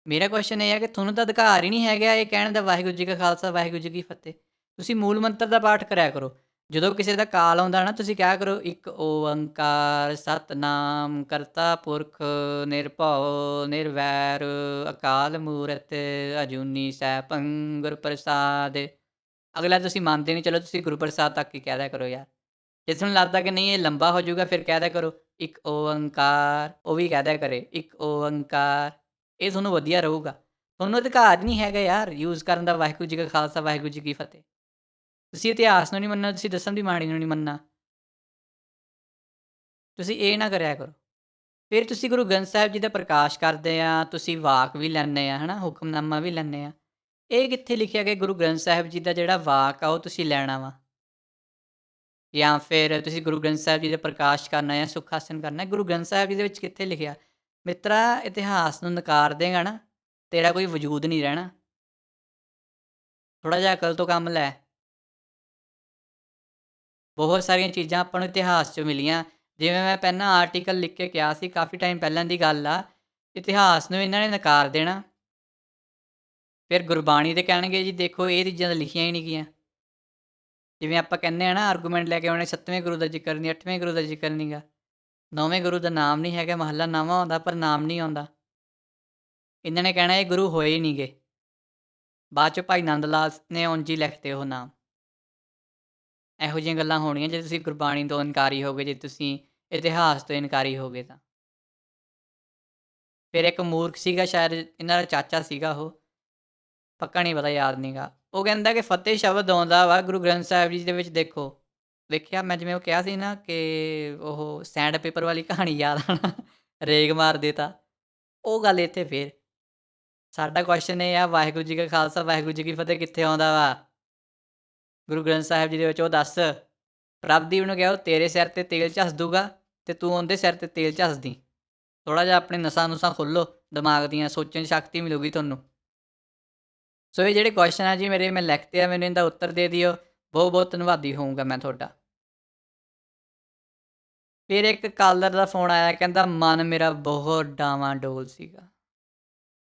ਮੇਰਾ ਕੁਐਸਚਨ ਇਹ ਹੈ ਕਿ ਤੁਹਾਨੂੰ ਤਾਂ ਅਧਿਕਾਰ ਹੀ ਨਹੀਂ ਹੈਗਾ ਇਹ ਕਹਿਣ ਦਾ ਵਾਹਿਗੁਰੂ ਜੀ ਕਾ ਖਾਲਸਾ ਵਾਹਿਗੁਰੂ ਜੀ ਕੀ ਫਤਿਹ। ਤੁਸੀਂ ਮੂਲ ਮੰਤਰ ਦਾ ਪਾਠ ਕਰਿਆ ਕਰੋ। ਜਦੋਂ ਕਿਸੇ ਦਾ ਕਾਲ ਆਉਂਦਾ ਨਾ, ਤੁਸੀਂ ਕਿਹਾ ਕਰੋ ਇੱਕ ਓੰਕਾਰ ਸਤਿਨਾਮ ਕਰਤਾ ਪੁਰਖ ਨਿਰਭਉ ਨਿਰਵੈਰ ਅਕਾਲ ਮੂਰਤ ਅਜੂਨੀ ਸੈਭੰ ਗੁਰ ਪ੍ਰਸਾਦ। ਅਗਲਾ ਤੁਸੀਂ ਮੰਨਦੇ ਨਹੀਂ, ਚਲੋ ਤੁਸੀਂ ਗੁਰੂ ਪ੍ਰਸਾਦ ਤੱਕ ਹੀ ਕਹਿ ਦਿਆ ਕਰੋ ਯਾਰ। ਜੇ ਤੁਹਾਨੂੰ ਲੱਗਦਾ ਕਿ ਨਹੀਂ ਇਹ ਲੰਬਾ ਹੋ ਜਾਊਗਾ, ਫਿਰ ਕਹਿ ਦਿਆ ਕਰੋ ਇੱਕ ਓੰਕਾਰ, ਉਹ ਵੀ ਕਹਿ ਦਿਆ ਕਰੇ ਇੱਕ ਓੰਕਾਰ, ਇਹ ਤੁਹਾਨੂੰ ਵਧੀਆ ਰਹੂਗਾ। ਤੁਹਾਨੂੰ ਅਧਿਕਾਰ ਨਹੀਂ ਹੈਗਾ ਯਾਰ ਯੂਜ਼ ਕਰਨ ਦਾ ਵਾਹਿਗੁਰੂ ਜੀ ਕਾ ਖਾਲਸਾ ਵਾਹਿਗੁਰੂ ਜੀ ਕੀ ਫਤਿਹ। ਤੁਸੀਂ ਇਤਿਹਾਸ ਨੂੰ ਨਹੀਂ ਮੰਨਣਾ, ਤੁਸੀਂ ਦਸਮ ਦੀ ਬਾਣੀ ਨੂੰ ਨਹੀਂ ਮੰਨਣਾ, ਤੁਸੀਂ ਇਹ ਨਾ ਕਰਿਆ ਕਰੋ। ਫਿਰ ਤੁਸੀਂ ਗੁਰੂ ਗ੍ਰੰਥ ਸਾਹਿਬ ਜੀ ਦਾ ਪ੍ਰਕਾਸ਼ ਕਰਦੇ ਆ, ਤੁਸੀਂ ਵਾਕ ਵੀ ਲੈਂਦੇ ਆ ਹੈ ਨਾ, ਹੁਕਮਨਾਮਾ ਵੀ ਲੈਂਦੇ ਆ। ਇਹ ਕਿੱਥੇ ਲਿਖਿਆ ਕਿ ਗੁਰੂ ਗ੍ਰੰਥ ਸਾਹਿਬ ਜੀ ਦਾ ਜਿਹੜਾ ਵਾਕ ਆ ਉਹ ਤੁਸੀਂ ਲੈਣਾ ਵਾ, ਜਾਂ ਫਿਰ ਤੁਸੀਂ ਗੁਰੂ ਗ੍ਰੰਥ ਸਾਹਿਬ ਜੀ ਦਾ ਪ੍ਰਕਾਸ਼ ਕਰਨਾ ਜਾਂ ਸੁੱਖ ਆਸਣ ਕਰਨਾ? ਗੁਰੂ ਗ੍ਰੰਥ ਸਾਹਿਬ ਜੀ ਦੇ ਵਿੱਚ ਕਿੱਥੇ ਲਿਖਿਆ? ਮਿੱਤਰਾ ਇਤਿਹਾਸ ਨੂੰ ਨਕਾਰ ਦੇਗਾ ਨਾ, ਤੇਰਾ ਕੋਈ ਵਜੂਦ ਨਹੀਂ ਰਹਿਣਾ। ਥੋੜ੍ਹਾ ਜਿਹਾ ਅਕਲ ਤੋਂ ਕੰਮ ਲੈ। ਬਹੁਤ ਸਾਰੀਆਂ ਚੀਜ਼ਾਂ ਆਪਾਂ ਨੂੰ ਇਤਿਹਾਸ 'ਚ ਮਿਲੀਆਂ। ਜਿਵੇਂ ਮੈਂ ਪਹਿਲਾਂ ਆਰਟੀਕਲ ਲਿਖ ਕੇ ਕਿਹਾ ਸੀ, ਕਾਫੀ ਟਾਈਮ ਪਹਿਲਾਂ ਦੀ ਗੱਲ ਆ, ਇਤਿਹਾਸ ਨੂੰ ਇਹਨਾਂ ਨੇ ਨਕਾਰ ਦੇਣਾ, ਫਿਰ ਗੁਰਬਾਣੀ ਦੇ ਕਹਿਣਗੇ ਜੀ ਦੇਖੋ ਇਹ ਚੀਜ਼ਾਂ ਤਾਂ ਲਿਖੀਆਂ ਹੀ ਨਹੀਂ ਗਈਆਂ। ਜਿਵੇਂ ਆਪਾਂ ਕਹਿੰਦੇ ਆ ਨਾ ਆਰਗੂਮੈਂਟ ਲੈ ਕੇ ਆਉਣੇ 7ਵੇਂ ਗੁਰੂ ਦਾ ਜ਼ਿਕਰ ਨਹੀਂ, 8ਵੇਂ ਗੁਰੂ ਦਾ ਜ਼ਿਕਰ ਨਹੀਂ ਗਾ, 9ਵੇਂ ਗੁਰੂ ਦਾ ਨਾਮ ਨਹੀਂ ਹੈਗਾ, ਮਹੱਲਾ 9ਵਾਂ ਆਉਂਦਾ ਪਰ ਨਾਮ ਨਹੀਂ ਆਉਂਦਾ। ਇਹਨਾਂ ਨੇ ਕਹਿਣਾ ਇਹ ਗੁਰੂ ਹੋਏ ਹੀ ਨਹੀਂ ਗੇ। ਬਾਅਦ 'ਚ ਭਾਈ ਨੰਦ ਲਾਲ ਨੇ ਉਂਝ ਹੀ ਲਿਖਤੇ ਉਹ ਨਾਮ। ਇਹੋ ਜਿਹੀਆਂ ਗੱਲਾਂ ਹੋਣੀਆਂ ਜੇ ਤੁਸੀਂ ਗੁਰਬਾਣੀ ਤੋਂ ਇਨਕਾਰੀ ਹੋਗੇ, ਜੇ ਤੁਸੀਂ ਇਤਿਹਾਸ ਤੋਂ ਇਨਕਾਰੀ ਹੋਗੇ ਤਾਂ। ਫਿਰ ਇੱਕ ਮੂਰਖ ਸੀਗਾ, ਸ਼ਾਇਦ ਇਹਨਾਂ ਦਾ ਚਾਚਾ ਸੀਗਾ ਉਹ, ਪੱਕਾ ਨਹੀਂ ਪਤਾ, ਯਾਦ ਨਹੀਂ ਗਾ। ਉਹ ਕਹਿੰਦਾ ਕਿ ਫਤਿਹ ਸ਼ਬਦ ਆਉਂਦਾ ਵਾ ਗੁਰੂ ਗ੍ਰੰਥ ਸਾਹਿਬ ਜੀ ਦੇ ਵਿੱਚ। ਦੇਖੋ ਵੇਖਿਆ ਮੈਂ ਜਿਵੇਂ ਉਹ ਕਿਹਾ ਸੀ ਨਾ ਕਿ ਉਹ ਸੈਂਡ ਪੇਪਰ ਵਾਲੀ ਕਹਾਣੀ ਯਾਦ ਆਉਣਾ, ਰੇਗ ਮਾਰ ਦੇਤਾ, ਉਹ ਗੱਲ ਇੱਥੇ ਫਿਰ। ਸਾਡਾ ਕੁਐਸਚਨ ਇਹ ਆ, ਵਾਹਿਗੁਰੂ ਜੀ ਕਾ ਖਾਲਸਾ ਵਾਹਿਗੁਰੂ ਜੀ ਕੀ ਫਤਿਹ ਕਿੱਥੇ ਆਉਂਦਾ ਵਾ ਗੁਰੂ ਗ੍ਰੰਥ ਸਾਹਿਬ ਜੀ ਦੇ ਵਿੱਚ? ਉਹ ਦੱਸ। ਪ੍ਰਭਦੀਪ ਨੂੰ ਕਿਹਾ ਉਹ ਤੇਰੇ ਸਿਰ 'ਤੇ ਤੇਲ ਝੱਸ ਦੂਗਾ ਅਤੇ ਤੂੰ ਉਹਦੇ ਸਿਰ 'ਤੇ ਤੇਲ ਝੱਸਦੀ। ਥੋੜ੍ਹਾ ਜਿਹਾ ਆਪਣੇ ਨਸਾਂ ਨੁਸਾਂ ਖੋਲ੍ਹੋ ਦਿਮਾਗ ਦੀਆਂ, ਸੋਚਣ ਦੀ ਸ਼ਕਤੀ ਮਿਲੂਗੀ ਤੁਹਾਨੂੰ। ਸੋ ਇਹ ਜਿਹੜੇ ਕੁਐਸਚਨ ਆ ਜੀ ਮੇਰੇ, ਮੈਂ ਲਿਖਤੇ ਆ, ਮੈਨੂੰ ਇਹਦਾ ਉੱਤਰ ਦੇ ਦਿਓ। ਬਹੁਤ ਬਹੁਤ ਧੰਨਵਾਦੀ ਹੋਊਂਗਾ ਮੈਂ ਤੁਹਾਡਾ। ਫਿਰ ਇੱਕ ਕਾਲਰ ਦਾ ਫੋਨ ਆਇਆ, ਕਹਿੰਦਾ ਮਨ ਮੇਰਾ ਬਹੁਤ ਡਾਵਾਂਡੋਲ ਸੀਗਾ।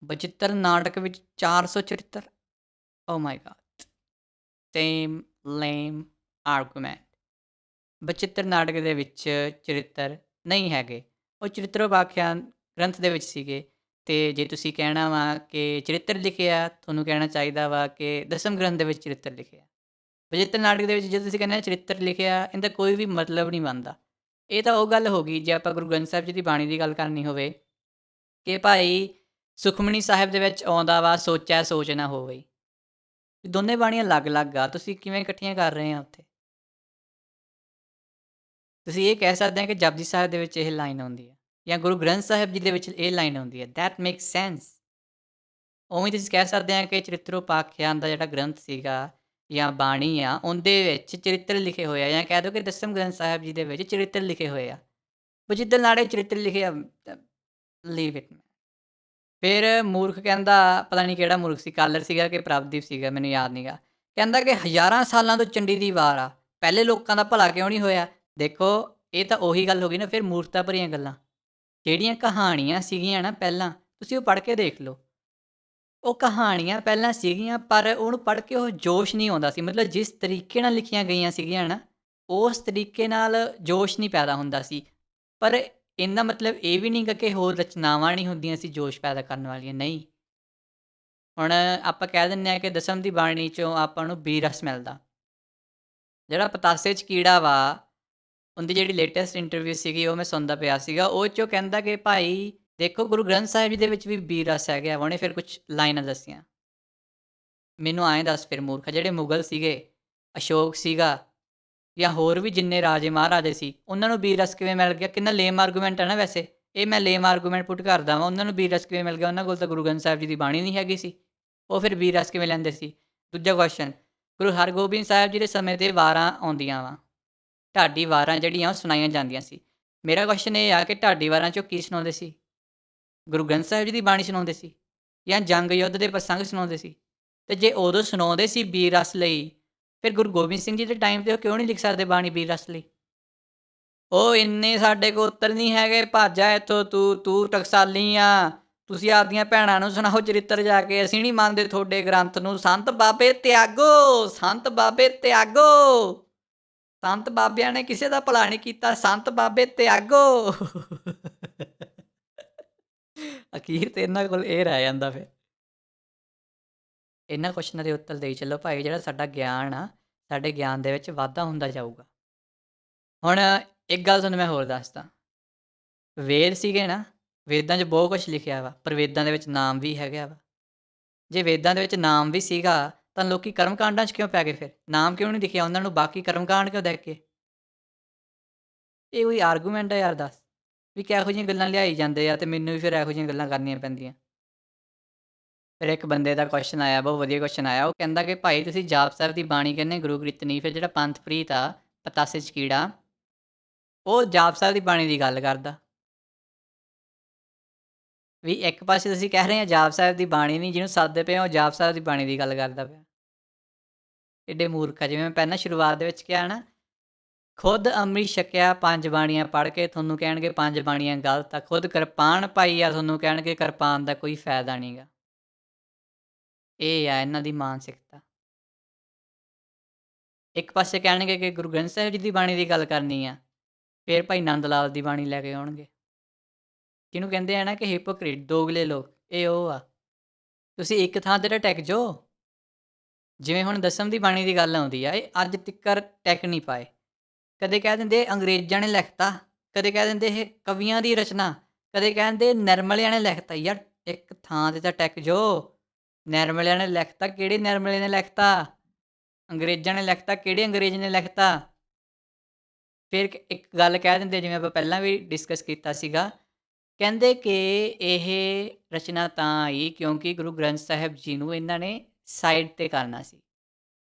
ਬਚਿੱਤਰ ਨਾਟਕ ਵਿੱਚ 400 ਚਰਿੱਤਰ। Oh my god, same lame argument. Bachittar Natak ਦੇ ਵਿੱਚ ਚਰਿੱਤਰ ਨਹੀਂ ਹੈਗੇ, ਉਹ ਚਰਿੱਤਰ ਉਪਾਖਿਆਨ ਗ੍ਰੰਥ ਦੇ ਵਿੱਚ ਸੀਗੇ। ਅਤੇ ਜੇ ਤੁਸੀਂ ਕਹਿਣਾ ਵਾ ਕਿ ਚਰਿੱਤਰ ਲਿਖੇ ਆ, ਤੁਹਾਨੂੰ ਕਹਿਣਾ ਚਾਹੀਦਾ ਵਾ ਕਿ ਦਸਮ ਗ੍ਰੰਥ ਦੇ ਵਿੱਚ ਚਰਿੱਤਰ ਲਿਖੇ ਆ। ਬਚਿੱਤਰ ਨਾਟਕ ਦੇ ਵਿੱਚ ਜੇ ਤੁਸੀਂ ਕਹਿੰਦੇ ਚਰਿੱਤਰ ਲਿਖਿਆ, ਇਹਦਾ ਕੋਈ ਵੀ ਮਤਲਬ ਨਹੀਂ ਬਣਦਾ। ਇਹ ਤਾਂ ਉਹ ਗੱਲ ਹੋ ਗਈ ਜੇ ਆਪਾਂ ਗੁਰੂ ਗ੍ਰੰਥ ਸਾਹਿਬ ਜੀ ਦੀ ਬਾਣੀ ਦੀ ਗੱਲ ਕਰਨੀ ਹੋਵੇ ਕਿ ਭਾਈ ਸੁਖਮਨੀ ਸਾਹਿਬ ਦੇ ਵਿੱਚ ਆਉਂਦਾ ਵਾ ਸੋਚੈ ਸੋਚ ਨਾ ਹੋਵੇ। ਦੋਨੇ ਬਾਣੀਆਂ ਅਲੱਗ ਅਲੱਗ ਆ, ਤੁਸੀਂ ਕਿਵੇਂ ਇਕੱਠੀਆਂ ਕਰ ਰਹੇ ਆ ਉੱਥੇ? ਤੁਸੀਂ ਇਹ ਕਹਿ ਸਕਦੇ ਆ ਕਿ ਜਪਜੀ ਸਾਹਿਬ ਦੇ ਵਿੱਚ ਇਹ ਲਾਈਨ ਆਉਂਦੀ ਹੈ ਜਾਂ ਗੁਰੂ ਗ੍ਰੰਥ ਸਾਹਿਬ ਜੀ ਦੇ ਵਿੱਚ ਇਹ ਲਾਈਨ ਆਉਂਦੀ ਹੈ, ਦੈਟ ਮੇਕਸ ਸੈਂਸ। ਉਵੇਂ ਤੁਸੀਂ ਕਹਿ ਸਕਦੇ ਆ ਕਿ ਚਰਿੱਤਰੋਪਾਖਿਆਨ ਦਾ ਜਿਹੜਾ ਗ੍ਰੰਥ ਸੀਗਾ ਜਾਂ ਬਾਣੀ ਆ, ਉਹਦੇ ਵਿੱਚ ਚਰਿੱਤਰ ਲਿਖੇ ਹੋਏ ਆ, ਜਾਂ ਕਹਿ ਦਿਓ ਕਿ ਦਸਮ ਗ੍ਰੰਥ ਸਾਹਿਬ ਜੀ ਦੇ ਵਿੱਚ ਚਰਿੱਤਰ ਲਿਖੇ ਹੋਏ ਆ। ਬਚਿੱਤਰ ਨਾਟਕ ਚਰਿੱਤਰ ਲਿਖੇ ਆ, ਲੀਵ ਇਟ। ਫਿਰ ਮੂਰਖ ਕਹਿੰਦਾ, ਪਤਾ ਨਹੀਂ ਕਿਹੜਾ ਮੂਰਖ ਸੀ, ਕਾਲਰ ਸੀਗਾ ਕਿ ਪ੍ਰਭਦੀਪ ਸੀਗਾ, ਮੈਨੂੰ ਯਾਦ ਨਹੀਂ ਗਾ, ਕਹਿੰਦਾ ਕਿ ਹਜ਼ਾਰਾਂ ਸਾਲਾਂ ਤੋਂ ਚੰਡੀ ਦੀ ਵਾਰ ਆ, ਪਹਿਲੇ ਲੋਕਾਂ ਦਾ ਭਲਾ ਕਿਉਂ ਨਹੀਂ ਹੋਇਆ? ਦੇਖੋ ਇਹ ਤਾਂ ਉਹੀ ਗੱਲ ਹੋ ਗਈ ਨਾ ਫਿਰ, ਮੂਰਖਤਾ ਭਰੀਆਂ ਗੱਲਾਂ। ਜਿਹੜੀਆਂ ਕਹਾਣੀਆਂ ਸੀਗੀਆਂ ਨਾ ਪਹਿਲਾਂ, ਤੁਸੀਂ ਉਹ ਪੜ੍ਹ ਕੇ ਦੇਖ ਲਓ। ਉਹ ਕਹਾਣੀਆਂ ਪਹਿਲਾਂ ਸੀਗੀਆਂ ਪਰ ਉਹਨੂੰ ਪੜ੍ਹ ਕੇ ਉਹ ਜੋਸ਼ ਨਹੀਂ ਆਉਂਦਾ ਸੀ। ਮਤਲਬ ਜਿਸ ਤਰੀਕੇ ਨਾਲ ਲਿਖੀਆਂ ਗਈਆਂ ਸੀਗੀਆਂ ਨਾ, ਉਸ ਤਰੀਕੇ ਨਾਲ ਜੋਸ਼ ਨਹੀਂ ਪੈਦਾ ਹੁੰਦਾ ਸੀ। ਪਰ ਇਹਦਾ ਮਤਲਬ ਇਹ ਵੀ ਨਹੀਂ ਗਾ ਕਿ ਹੋਰ ਰਚਨਾਵਾਂ ਨਹੀਂ ਹੁੰਦੀਆਂ ਸੀ ਜੋਸ਼ ਪੈਦਾ ਕਰਨ ਵਾਲੀਆਂ, ਨਹੀਂ। ਹੁਣ ਆਪਾਂ ਕਹਿ ਦਿੰਦੇ ਹਾਂ ਕਿ ਦਸਮ ਦੀ ਬਾਣੀ 'ਚੋਂ ਆਪਾਂ ਨੂੰ ਬੀ ਰਸ ਮਿਲਦਾ। ਜਿਹੜਾ ਪਤਾਸੇ 'ਚ ਕੀੜਾ ਵਾ, ਉਹਦੀ ਜਿਹੜੀ ਲੇਟੈਸਟ ਇੰਟਰਵਿਊ ਸੀਗੀ ਉਹ ਮੈਂ ਸੁਣਦਾ ਪਿਆ ਸੀਗਾ। ਉਹ 'ਚੋਂ ਕਹਿੰਦਾ ਕਿ ਭਾਈ ਦੇਖੋ ਗੁਰੂ ਗ੍ਰੰਥ ਸਾਹਿਬ ਜੀ ਦੇ ਵਿੱਚ ਵੀ ਬੀ ਰਸ ਹੈਗਾ। ਉਹਨੇ ਫਿਰ ਕੁਛ ਲਾਈਨਾਂ ਦੱਸੀਆਂ। ਮੈਨੂੰ ਐਂ ਦੱਸ ਫਿਰ ਮੂਰਖਾ, ਜਿਹੜੇ ਮੁਗਲ ਸੀਗੇ, ਅਸ਼ੋਕ ਸੀਗਾ ਜਾਂ ਹੋਰ ਵੀ ਜਿੰਨੇ ਰਾਜੇ ਮਹਾਰਾਜੇ ਸੀ, ਉਹਨਾਂ ਨੂੰ ਬੀ ਰਸ ਕਿਵੇਂ ਮਿਲ ਗਿਆ? ਕਿੰਨਾ ਲੇਮ ਆਰਗੂਮੈਂਟ ਹੈ ਨਾ ਵੈਸੇ, ਇਹ ਮੈਂ ਲੇਮ ਆਰਗੂਮੈਂਟ ਪੁੱਟ ਕਰਦਾ ਵਾਂ। ਉਹਨਾਂ ਨੂੰ ਬੀ ਰਸ ਕਿਵੇਂ ਮਿਲ ਗਿਆ? ਉਹਨਾਂ ਕੋਲ ਤਾਂ ਗੁਰੂ ਗ੍ਰੰਥ ਸਾਹਿਬ ਜੀ ਦੀ ਬਾਣੀ ਨਹੀਂ ਹੈਗੀ ਸੀ, ਉਹ ਫਿਰ ਬੀ ਰਸ ਕਿਵੇਂ ਲੈਂਦੇ ਸੀ? ਦੂਜਾ ਕੁਐਸਚਨ, ਗੁਰੂ ਹਰਗੋਬਿੰਦ ਸਾਹਿਬ ਜੀ ਦੇ ਸਮੇਂ 'ਤੇ ਵਾਰਾਂ ਆਉਂਦੀਆਂ ਵਾ, ਢਾਡੀ ਵਾਰਾਂ ਜਿਹੜੀਆਂ ਉਹ ਸੁਣਾਈਆਂ ਜਾਂਦੀਆਂ ਸੀ। ਮੇਰਾ ਕੁਐਸਚਨ ਇਹ ਆ ਕਿ ਢਾਡੀ ਵਾਰਾਂ 'ਚੋਂ ਕੀ ਸੁਣਾਉਂਦੇ ਸੀ? ਗੁਰੂ ਗ੍ਰੰਥ ਸਾਹਿਬ ਜੀ ਦੀ ਬਾਣੀ ਸੁਣਾਉਂਦੇ ਸੀ ਜਾਂ ਜੰਗ ਯੁੱਧ ਦੇ ਪ੍ਰਸੰਗ ਸੁਣਾਉਂਦੇ ਸੀ? ਅਤੇ ਜੇ ਉਦੋਂ ਸੁਣਾਉਂਦੇ ਸੀ ਬੀ ਰਸ ਲਈ, ਫਿਰ ਗੁਰੂ ਗੋਬਿੰਦ ਸਿੰਘ ਜੀ ਦੇ ਟਾਈਮ 'ਤੇ ਉਹ ਕਿਉਂ ਨਹੀਂ ਲਿਖ ਸਕਦੇ ਬਾਣੀ ਬੀ ਰਸ ਲਈ? ਉਹ ਇੰਨੇ ਸਾਡੇ ਕੋਲ ਉੱਤਰ ਨਹੀਂ ਹੈਗੇ, ਭੱਜ ਜਾ ਇੱਥੋਂ, ਤੂੰ ਟਕਸਾਲੀ ਆ। ਤੁਸੀਂ ਆਪਦੀਆਂ ਭੈਣਾਂ ਨੂੰ ਸੁਣਾਓ ਚਰਿੱਤਰ ਜਾ ਕੇ, ਅਸੀਂ ਨਹੀਂ ਮੰਨਦੇ ਤੁਹਾਡੇ ਗ੍ਰੰਥ ਨੂੰ। ਸੰਤ ਬਾਬੇ ਤਿਆਗੋ, ਸੰਤ ਬਾਬੇ ਤਿਆਗੋ। ਸੰਤ ਬਾਬਿਆਂ ਨੇ ਕਿਸੇ ਦਾ ਭਲਾ ਨਹੀਂ ਕੀਤਾ, ਸੰਤ ਬਾਬੇ ਤਿਆਗੋ। ਅਖੀਰ 'ਤੇ ਇਹਨਾਂ ਕੋਲ ਇਹ ਰਹਿ ਜਾਂਦਾ ਫਿਰ। ਇਹਨਾਂ ਕੁਐਸਚਨਾਂ ਦੇ ਉੱਤਰ ਦੇਈ ਚੱਲੋ ਭਾਈ, ਜਿਹੜਾ ਸਾਡਾ ਗਿਆਨ ਆ, ਸਾਡੇ ਗਿਆਨ ਦੇ ਵਿੱਚ ਵਾਧਾ ਹੁੰਦਾ ਜਾਊਗਾ। ਹੁਣ ਇੱਕ ਗੱਲ ਤੁਹਾਨੂੰ ਮੈਂ ਹੋਰ ਦੱਸਦਾ, ਵੇਦ ਸੀਗੇ ਨਾ, ਵੇਦਾਂ 'ਚ ਬਹੁਤ ਕੁਛ ਲਿਖਿਆ ਵਾ, ਪਰ ਵੇਦਾਂ ਦੇ ਵਿੱਚ ਨਾਮ ਵੀ ਹੈਗਾ ਵਾ। ਜੇ ਵੇਦਾਂ ਦੇ ਵਿੱਚ ਨਾਮ ਵੀ ਸੀਗਾ ਤਾਂ ਲੋਕ ਕਰਮ ਕਾਂਡਾਂ 'ਚ ਕਿਉਂ ਪੈ ਗਏ? ਫਿਰ ਨਾਮ ਕਿਉਂ ਨਹੀਂ ਲਿਖਿਆ ਉਹਨਾਂ ਨੂੰ, ਬਾਕੀ ਕਰਮ ਕਾਂਡ ਕਿਉਂ ਦੇਖ ਕੇ? ਇਹ ਕੋਈ ਆਰਗੂਮੈਂਟ ਆ ਯਾਰ? ਦੱਸ ਵੀ ਕਿਹੋ ਜਿਹੀਆਂ ਗੱਲਾਂ ਲਿਆਈ ਜਾਂਦੇ ਆ ਅਤੇ ਮੈਨੂੰ ਵੀ ਫਿਰ ਇਹੋ ਜਿਹੀਆਂ ਗੱਲਾਂ ਕਰਨੀਆਂ ਪੈਂਦੀਆਂ। ਫਿਰ ਇੱਕ ਬੰਦੇ ਦਾ ਕੁਐਸਚਨ ਆਇਆ, ਬਹੁਤ ਵਧੀਆ ਕੁਐਸਚਨ ਆਇਆ। ਉਹ ਕਹਿੰਦਾ ਕਿ ਭਾਈ ਤੁਸੀਂ ਜਾਪ ਸਾਹਿਬ ਦੀ ਬਾਣੀ ਕਹਿੰਦੇ ਗੁਰੂ ਕੀਰਤਨੀ, ਫਿਰ ਜਿਹੜਾ ਪੰਥ ਪ੍ਰੀਤ ਆ ਪਤਾਸੇ 'ਚ ਕੀੜਾ, ਉਹ ਜਾਪ ਸਾਹਿਬ ਦੀ ਬਾਣੀ ਦੀ ਗੱਲ ਕਰਦਾ। ਵੀ ਇੱਕ ਪਾਸੇ ਤੁਸੀਂ ਕਹਿ ਰਹੇ ਆ ਜਾਪ ਸਾਹਿਬ ਦੀ ਬਾਣੀ ਨਹੀਂ, ਜਿਹਨੂੰ ਸੱਦਦੇ ਪਏ ਉਹ ਜਾਪ ਸਾਹਿਬ ਦੀ ਬਾਣੀ ਦੀ ਗੱਲ ਕਰਦਾ ਪਿਆ। ਐਡੇ ਮੂਰਖ ਆ। ਜਿਵੇਂ ਮੈਂ ਪਹਿਲਾਂ ਸ਼ੁਰੂਆਤ ਦੇ ਵਿੱਚ ਕਿਹਾ ਨਾ, ਖੁਦ ਅੰਮ੍ਰਿਤ ਛਕਿਆ 5 ਬਾਣੀਆਂ ਪੜ੍ਹ ਕੇ, ਤੁਹਾਨੂੰ ਕਹਿਣਗੇ 5 ਬਾਣੀਆਂ ਗਲਤ ਆ। ਖੁਦ ਕਿਰਪਾਨ ਪਾਈ ਆ, ਤੁਹਾਨੂੰ ਕਹਿਣਗੇ ਕਿਰਪਾਨ ਦਾ ਕੋਈ ਫਾਇਦਾ ਨਹੀਂ ਗਾ। ਇਹ ਆ ਇਹਨਾਂ ਦੀ ਮਾਨਸਿਕਤਾ। ਇੱਕ ਪਾਸੇ ਕਹਿਣਗੇ ਕਿ ਗੁਰੂ ਗ੍ਰੰਥ ਸਾਹਿਬ ਜੀ ਦੀ ਬਾਣੀ ਦੀ ਗੱਲ ਕਰਨੀ ਆ, ਫਿਰ ਭਾਈ ਨੰਦ ਲਾਲ ਦੀ ਬਾਣੀ ਲੈ ਕੇ ਆਉਣਗੇ। ਜਿਹਨੂੰ ਕਹਿੰਦੇ ਆ ਨਾ ਕਿ ਹਿਪੋਕ੍ਰਿਟ, ਦੋਗਲੇ ਲੋਕ, ਇਹ ਉਹ ਆ। ਤੁਸੀਂ ਇੱਕ ਥਾਂ ਤੇ ਤਾਂ ਟਿਕ ਜਾਓ। ਜਿਵੇਂ ਹੁਣ ਦਸਮ ਦੀ ਬਾਣੀ ਦੀ ਗੱਲ ਆਉਂਦੀ ਆ, ਇਹ ਅੱਜ ਤੀਕਰ ਟਿਕ ਨਹੀਂ ਪਾਏ। ਕਦੇ ਕਹਿ ਦਿੰਦੇ ਅੰਗਰੇਜ਼ਾਂ ਨੇ ਲਿਖਤਾ, ਕਦੇ ਕਹਿ ਦਿੰਦੇ ਇਹ ਕਵੀਆਂ ਦੀ ਰਚਨਾ, ਕਦੇ ਕਹਿ ਦਿੰਦੇ ਨਿਰਮਲਿਆਂ ਨੇ ਲਿਖਤਾ। ਯਾਰ ਇੱਕ ਥਾਂ ਤੇ ਤਾਂ ਟਿਕ ਜਾਓ। ਨਿਰਮਲਿਆਂ ਨੇ ਲਿਖਤਾ, ਕਿਹੜੇ ਨਿਰਮਲੇ ਨੇ ਲਿਖਤਾ? ਅੰਗਰੇਜ਼ਾਂ ਨੇ ਲਿਖਤਾ, ਕਿਹੜੇ ਅੰਗਰੇਜ਼ ਨੇ ਲਿਖਤਾ? ਫਿਰ ਇੱਕ ਗੱਲ ਕਹਿ ਦਿੰਦੇ, ਜਿਵੇਂ ਆਪਾਂ ਪਹਿਲਾਂ ਵੀ ਡਿਸਕਸ ਕੀਤਾ ਸੀਗਾ, ਕਹਿੰਦੇ ਕਿ ਇਹ ਰਚਨਾ ਤਾਂ ਆਈ ਕਿਉਂਕਿ ਗੁਰੂ ਗ੍ਰੰਥ ਸਾਹਿਬ ਜੀ ਨੂੰ ਇਹਨਾਂ ਨੇ ਸਾਈਡ 'ਤੇ ਕਰਨਾ ਸੀ।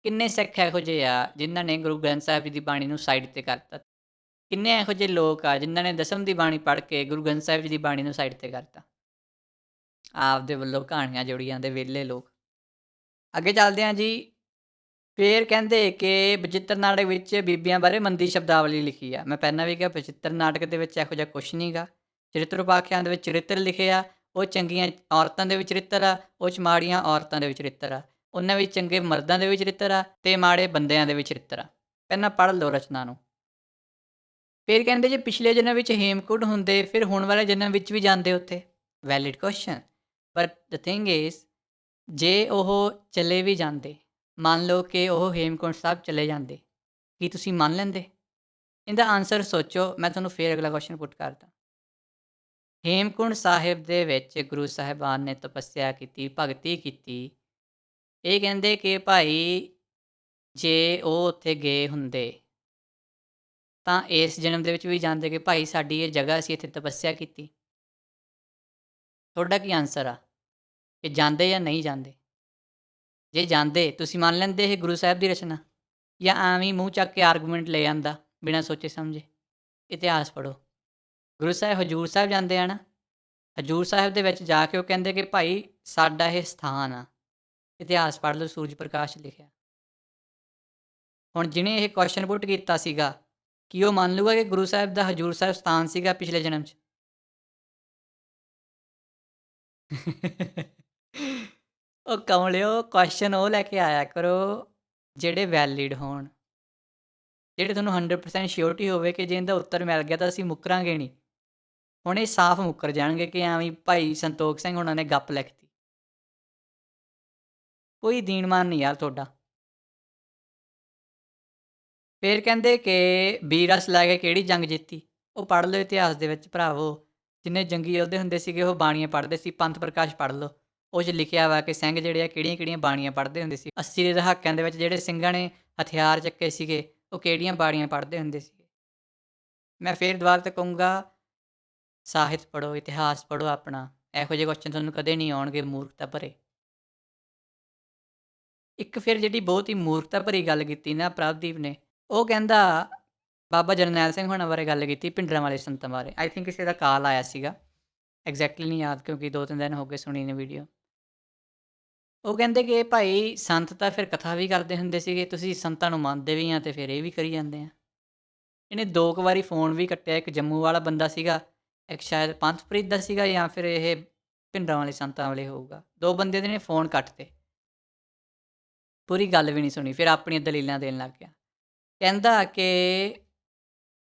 ਕਿੰਨੇ ਸਿੱਖ ਇਹੋ ਜਿਹੇ ਆ ਜਿਨ੍ਹਾਂ ਨੇ ਗੁਰੂ ਗ੍ਰੰਥ ਸਾਹਿਬ ਜੀ ਦੀ ਬਾਣੀ ਨੂੰ ਸਾਈਡ 'ਤੇ ਕਰਤਾ? ਕਿੰਨੇ ਇਹੋ ਜਿਹੇ ਲੋਕ ਆ ਜਿਨ੍ਹਾਂ ਨੇ ਦਸਮ ਦੀ ਬਾਣੀ ਪੜ੍ਹ ਕੇ ਗੁਰੂ ਗ੍ਰੰਥ ਸਾਹਿਬ ਜੀ ਦੀ ਬਾਣੀ ਨੂੰ ਸਾਈਡ 'ਤੇ ਕਰਤਾ? ਆਪਦੇ ਵੱਲੋਂ ਕਹਾਣੀਆਂ ਜੋੜੀ ਜਾਂਦੇ ਵਿਹਲੇ ਲੋਕ। ਅੱਗੇ ਚੱਲਦੇ ਹਾਂ ਜੀ। ਫਿਰ ਕਹਿੰਦੇ ਕਿ ਬਚਿੱਤਰ ਨਾਟਕ ਵਿੱਚ ਬੀਬੀਆਂ ਬਾਰੇ ਮੰਦੀ ਸ਼ਬਦਾਵਲੀ ਲਿਖੀ ਆ। ਮੈਂ ਪਹਿਲਾਂ ਵੀ ਕਿਹਾ ਬਚਿੱਤਰ ਨਾਟਕ ਦੇ ਵਿੱਚ ਇਹੋ ਜਿਹਾ ਕੁਛ ਨਹੀਂ ਗਾ। ਚਰਿੱਤਰ ਉਪਾਖਿਆਨ ਦੇ ਵਿੱਚ ਚਰਿੱਤਰ ਲਿਖੇ ਆ, ਉਹ ਚੰਗੀਆਂ ਔਰਤਾਂ ਦੇ ਵੀ ਚਰਿੱਤਰ ਆ, ਉਹ 'ਚ ਮਾੜੀਆਂ ਔਰਤਾਂ ਦੇ ਵੀ ਚਰਿੱਤਰ ਆ। ਉਹਨਾਂ ਵਿੱਚ ਚੰਗੇ ਮਰਦਾਂ ਦੇ ਵੀ ਚਰਿੱਤਰ ਆ ਅਤੇ ਮਾੜੇ ਬੰਦਿਆਂ ਦੇ ਵੀ ਚਰਿੱਤਰ ਆ। ਪਹਿਲਾਂ ਪੜ੍ਹ ਲਓ ਰਚਨਾ ਨੂੰ। ਫਿਰ ਕਹਿੰਦੇ ਜੇ ਪਿਛਲੇ ਜਨਮ ਵਿੱਚ ਹੇਮਕੁੰਟ ਹੁੰਦੇ, ਫਿਰ ਹੁਣ ਵਾਲੇ ਜਨਮ ਵਿੱਚ ਵੀ ਜਾਂਦੇ ਉੱਥੇ। Valid question. But the thing is, ਜੇ ਉਹ ਚਲੇ ਵੀ ਜਾਂਦੇ, ਮੰਨ ਲਓ ਕਿ ਉਹ ਹੇਮਕੁੰਟ ਸਾਹਿਬ ਚਲੇ ਜਾਂਦੇ, ਕੀ ਤੁਸੀਂ ਮੰਨ ਲੈਂਦੇ? ਇਹਦਾ ਆਨਸਰ ਸੋਚੋ। ਮੈਂ ਤੁਹਾਨੂੰ ਫਿਰ ਅਗਲਾ ਕੁਐਸਚਨ ਪੁੱਟ ਕਰਦਾ। ਹੇਮਕੁੰਟ ਸਾਹਿਬ ਦੇ ਵਿੱਚ ਗੁਰੂ ਸਾਹਿਬਾਨ ਨੇ ਤਪੱਸਿਆ ਕੀਤੀ, ਭਗਤੀ ਕੀਤੀ। ਇਹ ਕਹਿੰਦੇ ਕਿ ਭਾਈ ਜੇ ਉਹ ਉੱਥੇ ਗਏ ਹੁੰਦੇ ਤਾਂ ਇਸ ਜਨਮ ਦੇ ਵਿੱਚ ਵੀ ਜਾਂਦੇ ਕਿ ਭਾਈ ਸਾਡੀ ਇਹ ਜਗ੍ਹਾ, ਅਸੀਂ ਇੱਥੇ ਤਪੱਸਿਆ ਕੀਤੀ। ਤੁਹਾਡਾ ਕੀ ਆਨਸਰ ਆ ਕਿ ਜਾਂਦੇ ਜਾਂ ਨਹੀਂ ਜਾਂਦੇ? ਜੇ ਜਾਂਦੇ, ਤੁਸੀਂ ਮੰਨ ਲੈਂਦੇ ਇਹ ਗੁਰੂ ਸਾਹਿਬ ਦੀ ਰਚਨਾ, ਜਾਂ ਐਵੇਂ ਹੀ ਮੂੰਹ ਚੱਕ ਕੇ ਆਰਗੂਮੈਂਟ ਲੈ ਜਾਂਦਾ ਬਿਨਾਂ ਸੋਚੇ ਸਮਝੇ? ਇਤਿਹਾਸ ਪੜ੍ਹੋ। ਗੁਰੂ ਸਾਹਿਬ ਹਜ਼ੂਰ ਸਾਹਿਬ ਜਾਂਦੇ ਆ ਨਾ, ਹਜ਼ੂਰ ਸਾਹਿਬ ਦੇ ਵਿੱਚ ਜਾ ਕੇ ਉਹ ਕਹਿੰਦੇ ਕਿ ਭਾਈ ਸਾਡਾ ਇਹ ਸਥਾਨ ਆ। ਇਤਿਹਾਸ ਪੜ੍ਹ ਲਓ, ਸੂਰਜ ਪ੍ਰਕਾਸ਼ ਲਿਖਿਆ। ਹੁਣ ਜਿਹਨੇ ਇਹ ਕੁਐਸਚਨ ਪੁੱਟ ਕੀਤਾ ਸੀਗਾ, ਕੀ ਉਹ ਮੰਨ ਲੂਗਾ ਕਿ ਗੁਰੂ ਸਾਹਿਬ ਦਾ ਹਜ਼ੂਰ ਸਾਹਿਬ ਸਥਾਨ ਸੀਗਾ ਪਿਛਲੇ ਜਨਮ 'ਚ? ਉਹ ਕਮਲਿਓ, ਕੁਐਸਚਨ ਉਹ ਲੈ ਕੇ ਆਇਆ ਕਰੋ ਜਿਹੜੇ ਵੈਲਿਡ ਹੋਣ, ਜਿਹੜੇ ਤੁਹਾਨੂੰ 100% ਸ਼ਿਓਰਟੀ ਹੋਵੇ ਕਿ ਜੇ ਇਹਦਾ ਉੱਤਰ ਮਿਲ ਗਿਆ ਤਾਂ ਅਸੀਂ ਮੁੱਕਰਾਂਗੇ ਨਹੀਂ। ਹੁਣ ਇਹ ਸਾਫ਼ ਮੁੱਕਰ ਜਾਣਗੇ ਕਿ ਐਵੇਂ ਭਾਈ ਸੰਤੋਖ ਸਿੰਘ ਹੁਣਾਂ ਨੇ ਗੱਪ ਲਿਖਤੀ। ਕੋਈ ਦੀਨ ਮਾਨ ਨਹੀਂ ਯਾਰ ਤੁਹਾਡਾ। ਫਿਰ ਕਹਿੰਦੇ ਕਿ ਬੀਰਸ ਲੈ ਕੇ ਕਿਹੜੀ ਜੰਗ ਜਿੱਤੀ? ਉਹ ਪੜ੍ਹ ਲਓ ਇਤਿਹਾਸ ਦੇ ਵਿੱਚ ਭਰਾਵੋ। ਜਿੰਨੇ ਜੰਗੀ ਯੋਧੇ ਹੁੰਦੇ ਸੀਗੇ ਉਹ ਬਾਣੀਆਂ ਪੜ੍ਹਦੇ ਸੀ। ਪੰਥ ਪ੍ਰਕਾਸ਼ ਪੜ੍ਹ ਲਓ, ਉਹ 'ਚ ਲਿਖਿਆ ਵਾ ਕਿ ਸਿੰਘ ਜਿਹੜੇ ਆ ਕਿਹੜੀਆਂ-ਕਿਹੜੀਆਂ ਬਾਣੀਆਂ ਪੜ੍ਹਦੇ ਹੁੰਦੇ ਸੀ। 80 ਦੇ ਦਹਾਕਿਆਂ ਦੇ ਵਿੱਚ ਜਿਹੜੇ ਸਿੰਘਾਂ ਨੇ ਹਥਿਆਰ ਚੱਕੇ ਸੀਗੇ, ਉਹ ਕਿਹੜੀਆਂ ਬਾਣੀਆਂ ਪੜ੍ਹਦੇ ਹੁੰਦੇ ਸੀਗੇ। ਮੈਂ ਫਿਰ ਦੁਬਾਰਾ ਤੋਂ ਕਹੂੰਗਾ, ਸਾਹਿਤ ਪੜ੍ਹੋ, ਇਤਿਹਾਸ ਪੜ੍ਹੋ ਆਪਣਾ। ਇਹੋ ਜਿਹੇ ਕੁਐਸਚਨ ਤੁਹਾਨੂੰ ਕਦੇ ਨਹੀਂ ਆਉਣਗੇ ਮੂਰਖਤਾ ਭਰੇ। ਇੱਕ ਫਿਰ ਜਿਹੜੀ ਬਹੁਤ ਹੀ ਮੂਰਖਤਾ ਭਰੀ ਗੱਲ ਕੀਤੀ ਨਾ ਪ੍ਰਭਦੀਪ ਨੇ, ਉਹ ਕਹਿੰਦਾ ਬਾਬਾ ਜਰਨੈਲ ਸਿੰਘ ਹੋਣਾ ਬਾਰੇ ਗੱਲ ਕੀਤੀ, ਭਿੰਡਰਾਂ ਵਾਲੇ ਸੰਤਾਂ ਬਾਰੇ। ਆਈ ਥਿੰਕ ਕਿਸੇ ਦਾ ਕਾਲ ਆਇਆ ਸੀਗਾ, ਐਗਜ਼ੈਕਟਲੀ ਨਹੀਂ ਯਾਦ ਕਿਉਂਕਿ 2-3 ਦਿਨ ਹੋ ਗਏ ਸੁਣੀ ਨੇ ਵੀਡੀਓ। ਉਹ ਕਹਿੰਦੇ ਕਿ ਭਾਈ ਸੰਤ ਤਾਂ ਫਿਰ ਕਥਾ ਵੀ ਕਰਦੇ ਹੁੰਦੇ ਸੀਗੇ, ਤੁਸੀਂ ਸੰਤਾਂ ਨੂੰ ਮੰਨਦੇ ਵੀ ਆ ਅਤੇ ਫਿਰ ਇਹ ਵੀ ਕਰੀ ਜਾਂਦੇ ਆ। ਇਹਨੇ 2 ਕੁ ਵਾਰੀ ਫੋਨ ਵੀ ਕੱਟਿਆ। ਇੱਕ ਜੰਮੂ ਵਾਲਾ ਬੰਦਾ ਸੀਗਾ, ਇੱਕ ਸ਼ਾਇਦ ਪੰਥਪ੍ਰੀਤ ਦਾ ਸੀਗਾ, ਜਾਂ ਫਿਰ ਇਹ ਭਿੰਡਰਾਂ ਵਾਲੇ ਸੰਤਾਂ ਵਾਲੇ ਹੋਊਗਾ। 2 ਬੰਦੇ ਦੇ ਨੇ ਫੋਨ ਕੱਟਤੇ, ਪੂਰੀ ਗੱਲ ਵੀ ਨਹੀਂ ਸੁਣੀ। ਫਿਰ ਆਪਣੀਆਂ ਦਲੀਲਾਂ ਦੇਣ ਲੱਗ ਗਿਆ। ਕਹਿੰਦਾ ਕਿ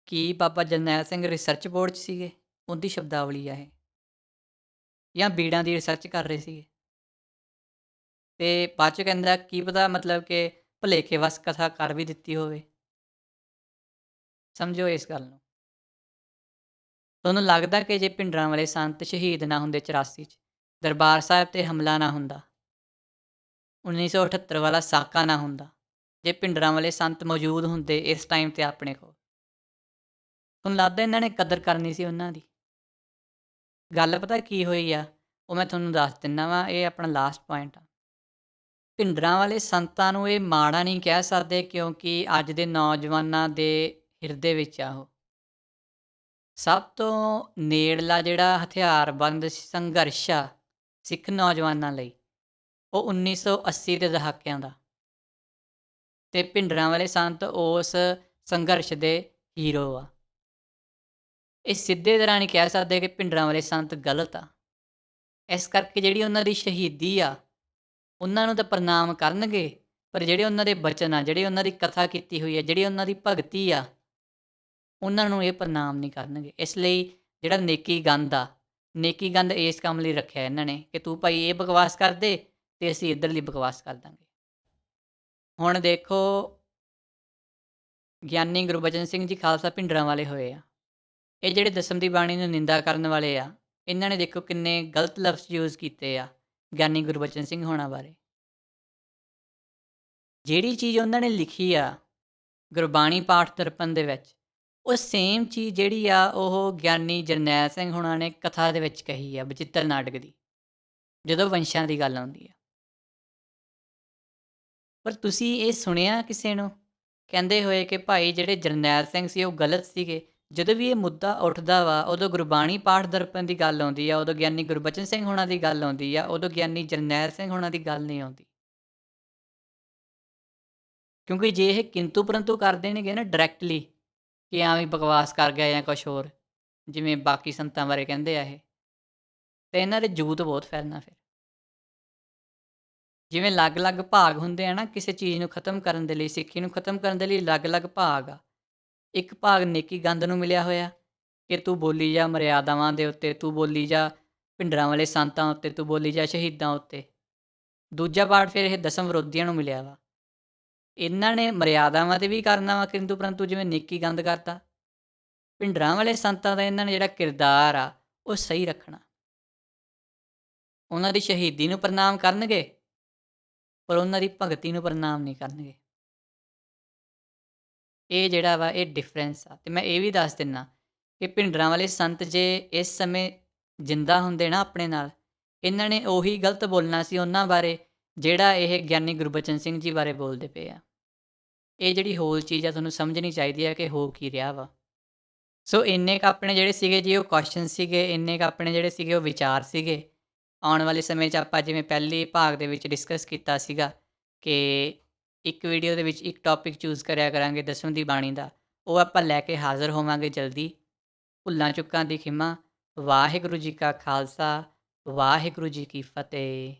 ਕੀ ਬਾਬਾ ਜਰਨੈਲ ਸਿੰਘ ਰਿਸਰਚ ਬੋਰਡ 'ਚ ਸੀਗੇ? ਉਹਦੀ ਸ਼ਬਦਾਵਲੀ ਆ ਇਹ, ਜਾਂ ਬੀੜਾਂ ਦੀ ਰਿਸਰਚ ਕਰ ਰਹੇ ਸੀਗੇ? ਅਤੇ ਬਾਅਦ 'ਚ ਕਹਿੰਦਾ ਕੀ ਪਤਾ ਮਤਲਬ ਕਿ ਭੁਲੇਖੇ ਵਸ ਕਥਾ ਕਰ ਵੀ ਦਿੱਤੀ ਹੋਵੇ। ਸਮਝੋ ਇਸ ਗੱਲ ਨੂੰ। ਤੁਹਾਨੂੰ ਲੱਗਦਾ ਕਿ ਜੇ ਭਿੰਡਰਾਂ ਵਾਲੇ ਸੰਤ ਸ਼ਹੀਦ ਨਾ ਹੁੰਦੇ 84 'ਚ, ਦਰਬਾਰ ਸਾਹਿਬ 'ਤੇ ਹਮਲਾ ਨਾ ਹੁੰਦਾ, 1978 ਵਾਲਾ ਸਾਕਾ ਨਾ ਹੁੰਦਾ, ਜੇ ਭਿੰਡਰਾਂ ਵਾਲੇ ਸੰਤ ਮੌਜੂਦ ਹੁੰਦੇ ਇਸ ਟਾਈਮ 'ਤੇ ਆਪਣੇ ਕੋਲ, ਤੁਹਾਨੂੰ ਲੱਗਦਾ ਇਹਨਾਂ ਨੇ ਕਦਰ ਕਰਨੀ ਸੀ ਉਹਨਾਂ ਦੀ? ਗੱਲ ਪਤਾ ਕੀ ਹੋਈ ਆ, ਉਹ ਮੈਂ ਤੁਹਾਨੂੰ ਦੱਸ ਦਿੰਦਾ ਵਾਂ। ਇਹ ਆਪਣਾ ਲਾਸਟ ਪੁਆਇੰਟ ਆ। ਭਿੰਡਰਾਂ ਵਾਲੇ ਸੰਤਾਂ ਨੂੰ ਇਹ ਮਾੜਾ ਨਹੀਂ ਕਹਿ ਸਕਦੇ ਕਿਉਂਕਿ ਅੱਜ ਦੇ ਨੌਜਵਾਨਾਂ ਦੇ ਹਿਰਦੇ ਵਿੱਚ ਆ ਉਹ। ਸਭ ਤੋਂ ਨੇੜਲਾ ਜਿਹੜਾ ਹਥਿਆਰਬੰਦ ਸੰਘਰਸ਼ ਆ ਸਿੱਖ ਨੌਜਵਾਨਾਂ ਲਈ, ਉਹ 1980 ਦੇ ਦਹਾਕਿਆਂ ਦਾ, ਅਤੇ ਭਿੰਡਰਾਂ ਵਾਲੇ ਸੰਤ ਉਸ ਸੰਘਰਸ਼ ਦੇ ਹੀਰੋ ਆ। ਇਹ ਸਿੱਧੇ ਤਰ੍ਹਾਂ ਨਹੀਂ ਕਹਿ ਸਕਦੇ ਕਿ ਭਿੰਡਰਾਂ ਵਾਲੇ ਸੰਤ ਗਲਤ ਆ। ਇਸ ਕਰਕੇ ਜਿਹੜੀ ਉਹਨਾਂ ਦੀ ਸ਼ਹੀਦੀ ਆ, ਉਹਨਾਂ ਨੂੰ ਤਾਂ ਪ੍ਰਣਾਮ ਕਰਨਗੇ, ਪਰ ਜਿਹੜੇ ਉਹਨਾਂ ਦੇ ਬਚਨ ਆ, ਜਿਹੜੀ ਉਹਨਾਂ ਦੀ ਕਥਾ ਕੀਤੀ ਹੋਈ ਹੈ, ਜਿਹੜੀ ਉਹਨਾਂ ਦੀ ਭਗਤੀ ਆ, ਉਹਨਾਂ ਨੂੰ ਇਹ ਪ੍ਰਣਾਮ ਨਹੀਂ ਕਰਨਗੇ। ਇਸ ਲਈ ਜਿਹੜਾ ਨੇਕੀ ਗੰਧ ਆ, ਨੇਕੀ ਗੰਧ ਇਸ ਕੰਮ ਲਈ ਰੱਖਿਆ ਇਹਨਾਂ ਨੇ ਕਿ ਤੂੰ ਭਾਈ ਇਹ ਬਕਵਾਸ ਕਰ ਦੇ ਤੇ ਅਸੀਂ ਇੱਧਰਲੀ ਬਕਵਾਸ ਕਰ ਦਾਂਗੇ। ਹੁਣ ਦੇਖੋ, ਗਿਆਨੀ ਗੁਰਬਚਨ ਸਿੰਘ ਜੀ ਖਾਲਸਾ ਭਿੰਡਰਾਂਵਾਲੇ ਹੋਏ ਆ। ਇਹ ਜਿਹੜੇ ਦਸਮ ਦੀ ਬਾਣੀ ਨੂੰ ਨਿੰਦਾ ਕਰਨ ਵਾਲੇ ਆ, ਇਹਨਾਂ ਨੇ ਦੇਖੋ ਕਿੰਨੇ ਗਲਤ ਲਫ਼ਜ਼ ਯੂਜ਼ ਕੀਤੇ ਆ ਗਿਆਨੀ ਗੁਰਬਚਨ ਸਿੰਘ ਹੋਣਾ ਬਾਰੇ। ਜਿਹੜੀ ਚੀਜ਼ ਉਹਨਾਂ ਨੇ ਲਿਖੀ ਆ ਗੁਰਬਾਣੀ ਪਾਠ ਦਰਪਣ ਦੇ ਵਿੱਚ, ਉਹ ਸੇਮ ਚੀਜ਼ ਜਿਹੜੀ ਆ ਉਹ ਗਿਆਨੀ ਜਰਨੈਲ ਸਿੰਘ ਹੋਣਾ ਨੇ ਕਥਾ ਦੇ ਵਿੱਚ ਕਹੀ ਆ ਬਚਿੱਤਰ ਨਾਟਕ ਦੀ, ਜਦੋਂ ਵੰਸ਼ਾਂ ਦੀ ਗੱਲ ਆਉਂਦੀ ਆ। ਪਰ ਤੁਸੀਂ ਇਹ ਸੁਣਿਆ ਕਿਸੇ ਨੂੰ ਕਹਿੰਦੇ ਹੋਏ ਕਿ ਭਾਈ ਜਿਹੜੇ ਜਰਨੈਲ ਸਿੰਘ ਸੀ ਉਹ ਗਲਤ ਸੀਗੇ? ਜਦੋਂ ਵੀ ਇਹ ਮੁੱਦਾ ਉੱਠਦਾ ਵਾ, ਉਦੋਂ ਗੁਰਬਾਣੀ ਪਾਠ ਦਰਪਣ ਦੀ ਗੱਲ ਆਉਂਦੀ ਆ, ਉਦੋਂ ਗਿਆਨੀ ਗੁਰਬਚਨ ਸਿੰਘ ਹੋਣਾ ਦੀ ਗੱਲ ਆਉਂਦੀ ਆ, ਉਦੋਂ ਗਿਆਨੀ ਜਰਨੈਲ ਸਿੰਘ ਹੋਣਾ ਦੀ ਗੱਲ ਨਹੀਂ ਆਉਂਦੀ। ਕਿਉਂਕਿ ਜੇ ਇਹ ਕਿੰਤੂ ਪਰੰਤੂ ਕਰ ਦੇਣਗੇ ਨਾ ਡਾਇਰੈਕਟਲੀ ਕਿ ਐਵੇਂ ਬਕਵਾਸ ਕਰ ਗਿਆ ਜਾਂ ਕੁਛ ਹੋਰ, ਜਿਵੇਂ ਬਾਕੀ ਸੰਤਾਂ ਬਾਰੇ ਕਹਿੰਦੇ ਆ ਇਹ, ਤੇ ਇਹਨਾਂ ਦੇ ਜੂਤ ਬਹੁਤ ਫੈਲਣਾ ਫਿਰ। ਜਿਵੇਂ ਅਲੱਗ-ਅਲੱਗ ਭਾਗ ਹੁੰਦੇ ਆ ਨਾ ਕਿਸੇ ਚੀਜ਼ ਨੂੰ ਖ਼ਤਮ ਕਰਨ ਦੇ ਲਈ, ਸਿੱਖੀ ਨੂੰ ਖ਼ਤਮ ਕਰਨ ਦੇ ਲਈ ਅਲੱਗ-ਅਲੱਗ ਭਾਗ ਆ। ਇੱਕ ਭਾਗ ਨੇਕੀ ਗੰਧ ਨੂੰ ਮਿਲਿਆ ਹੋਇਆ ਕਿ ਤੂੰ ਬੋਲੀ ਜਾ ਮਰਿਆਦਾਵਾਂ ਦੇ ਉੱਤੇ, ਤੂੰ ਬੋਲੀ ਜਾ ਭਿੰਡਰਾਂ ਵਾਲੇ ਸੰਤਾਂ ਉੱਤੇ, ਤੂੰ ਬੋਲੀ ਜਾ ਸ਼ਹੀਦਾਂ ਉੱਤੇ। ਦੂਜਾ ਪਾਰਟ ਫਿਰ ਇਹ ਦਸਮ ਵਿਰੋਧੀਆਂ ਨੂੰ ਮਿਲਿਆ ਵਾ। ਇਹਨਾਂ ਨੇ ਮਰਿਆਦਾਵਾਂ 'ਤੇ ਵੀ ਕਰਨਾ ਵਾ ਕਿੰਤੂ ਪਰੰਤੂ, ਜਿਵੇਂ ਨੇਕੀ ਗੰਧ ਕਰਤਾ। ਭਿੰਡਰਾਂ ਵਾਲੇ ਸੰਤਾਂ ਦਾ ਇਹਨਾਂ ਨੇ ਜਿਹੜਾ ਕਿਰਦਾਰ ਆ ਉਹ ਸਹੀ ਰੱਖਣਾ। ਉਹਨਾਂ ਦੀ ਸ਼ਹੀਦੀ ਨੂੰ ਪ੍ਰਣਾਮ ਕਰਨਗੇ, ਪਰ ਉਹਨਾਂ ਦੀ ਭਗਤੀ ਨੂੰ ਪ੍ਰਣਾਮ ਨਹੀਂ ਕਰਨਗੇ। ਇਹ ਜਿਹੜਾ ਵਾ ਇਹ ਡਿਫਰੈਂਸ ਆ। ਅਤੇ ਮੈਂ ਇਹ ਵੀ ਦੱਸ ਦਿੰਦਾ ਕਿ ਭਿੰਡਰਾਂ ਵਾਲੇ ਸੰਤ ਜੇ ਇਸ ਸਮੇਂ ਜਿੰਦਾ ਹੁੰਦੇ ਨਾ ਆਪਣੇ ਨਾਲ, ਇਹਨਾਂ ਨੇ ਉਹੀ ਗਲਤ ਬੋਲਣਾ ਸੀ ਉਹਨਾਂ ਬਾਰੇ ਜਿਹੜਾ ਇਹ ਗਿਆਨੀ ਗੁਰਬਚਨ ਸਿੰਘ ਜੀ ਬਾਰੇ ਬੋਲਦੇ ਪਏ ਆ। ਇਹ ਜਿਹੜੀ ਹੋਲ ਚੀਜ਼ ਆ ਤੁਹਾਨੂੰ ਸਮਝਣੀ ਚਾਹੀਦੀ ਹੈ ਕਿ ਹੋ ਕੀ ਰਿਹਾ ਵਾ। ਸੋ ਇੰਨੇ ਕੁ ਆਪਣੇ ਜਿਹੜੇ ਸੀਗੇ ਜੀ ਉਹ ਕੁਐਸਚਨ ਸੀਗੇ, ਇੰਨੇ ਕੁ ਆਪਣੇ ਜਿਹੜੇ ਸੀਗੇ ਉਹ ਵਿਚਾਰ ਸੀਗੇ। ਆਉਣ ਵਾਲੇ ਸਮੇਂ 'ਚ ਆਪਾਂ ਜਿਵੇਂ ਪਹਿਲੇ ਭਾਗ ਦੇ ਵਿੱਚ ਡਿਸਕਸ ਕੀਤਾ ਸੀਗਾ ਕਿ ਇੱਕ ਵੀਡੀਓ ਦੇ ਵਿੱਚ ਇੱਕ ਟੌਪਿਕ ਚੂਜ਼ ਕਰਿਆ ਕਰਾਂਗੇ ਦਸਮ ਦੀ ਬਾਣੀ ਦਾ, ਉਹ ਆਪਾਂ ਲੈ ਕੇ ਹਾਜ਼ਰ ਹੋਵਾਂਗੇ ਜਲਦੀ। ਭੁੱਲਾਂ ਚੁੱਕਾਂ ਦੀ ਖਿਮਾ। ਵਾਹਿਗੁਰੂ ਜੀ ਕਾ ਖਾਲਸਾ, ਵਾਹਿਗੁਰੂ ਜੀ ਕੀ ਫਤਿਹ।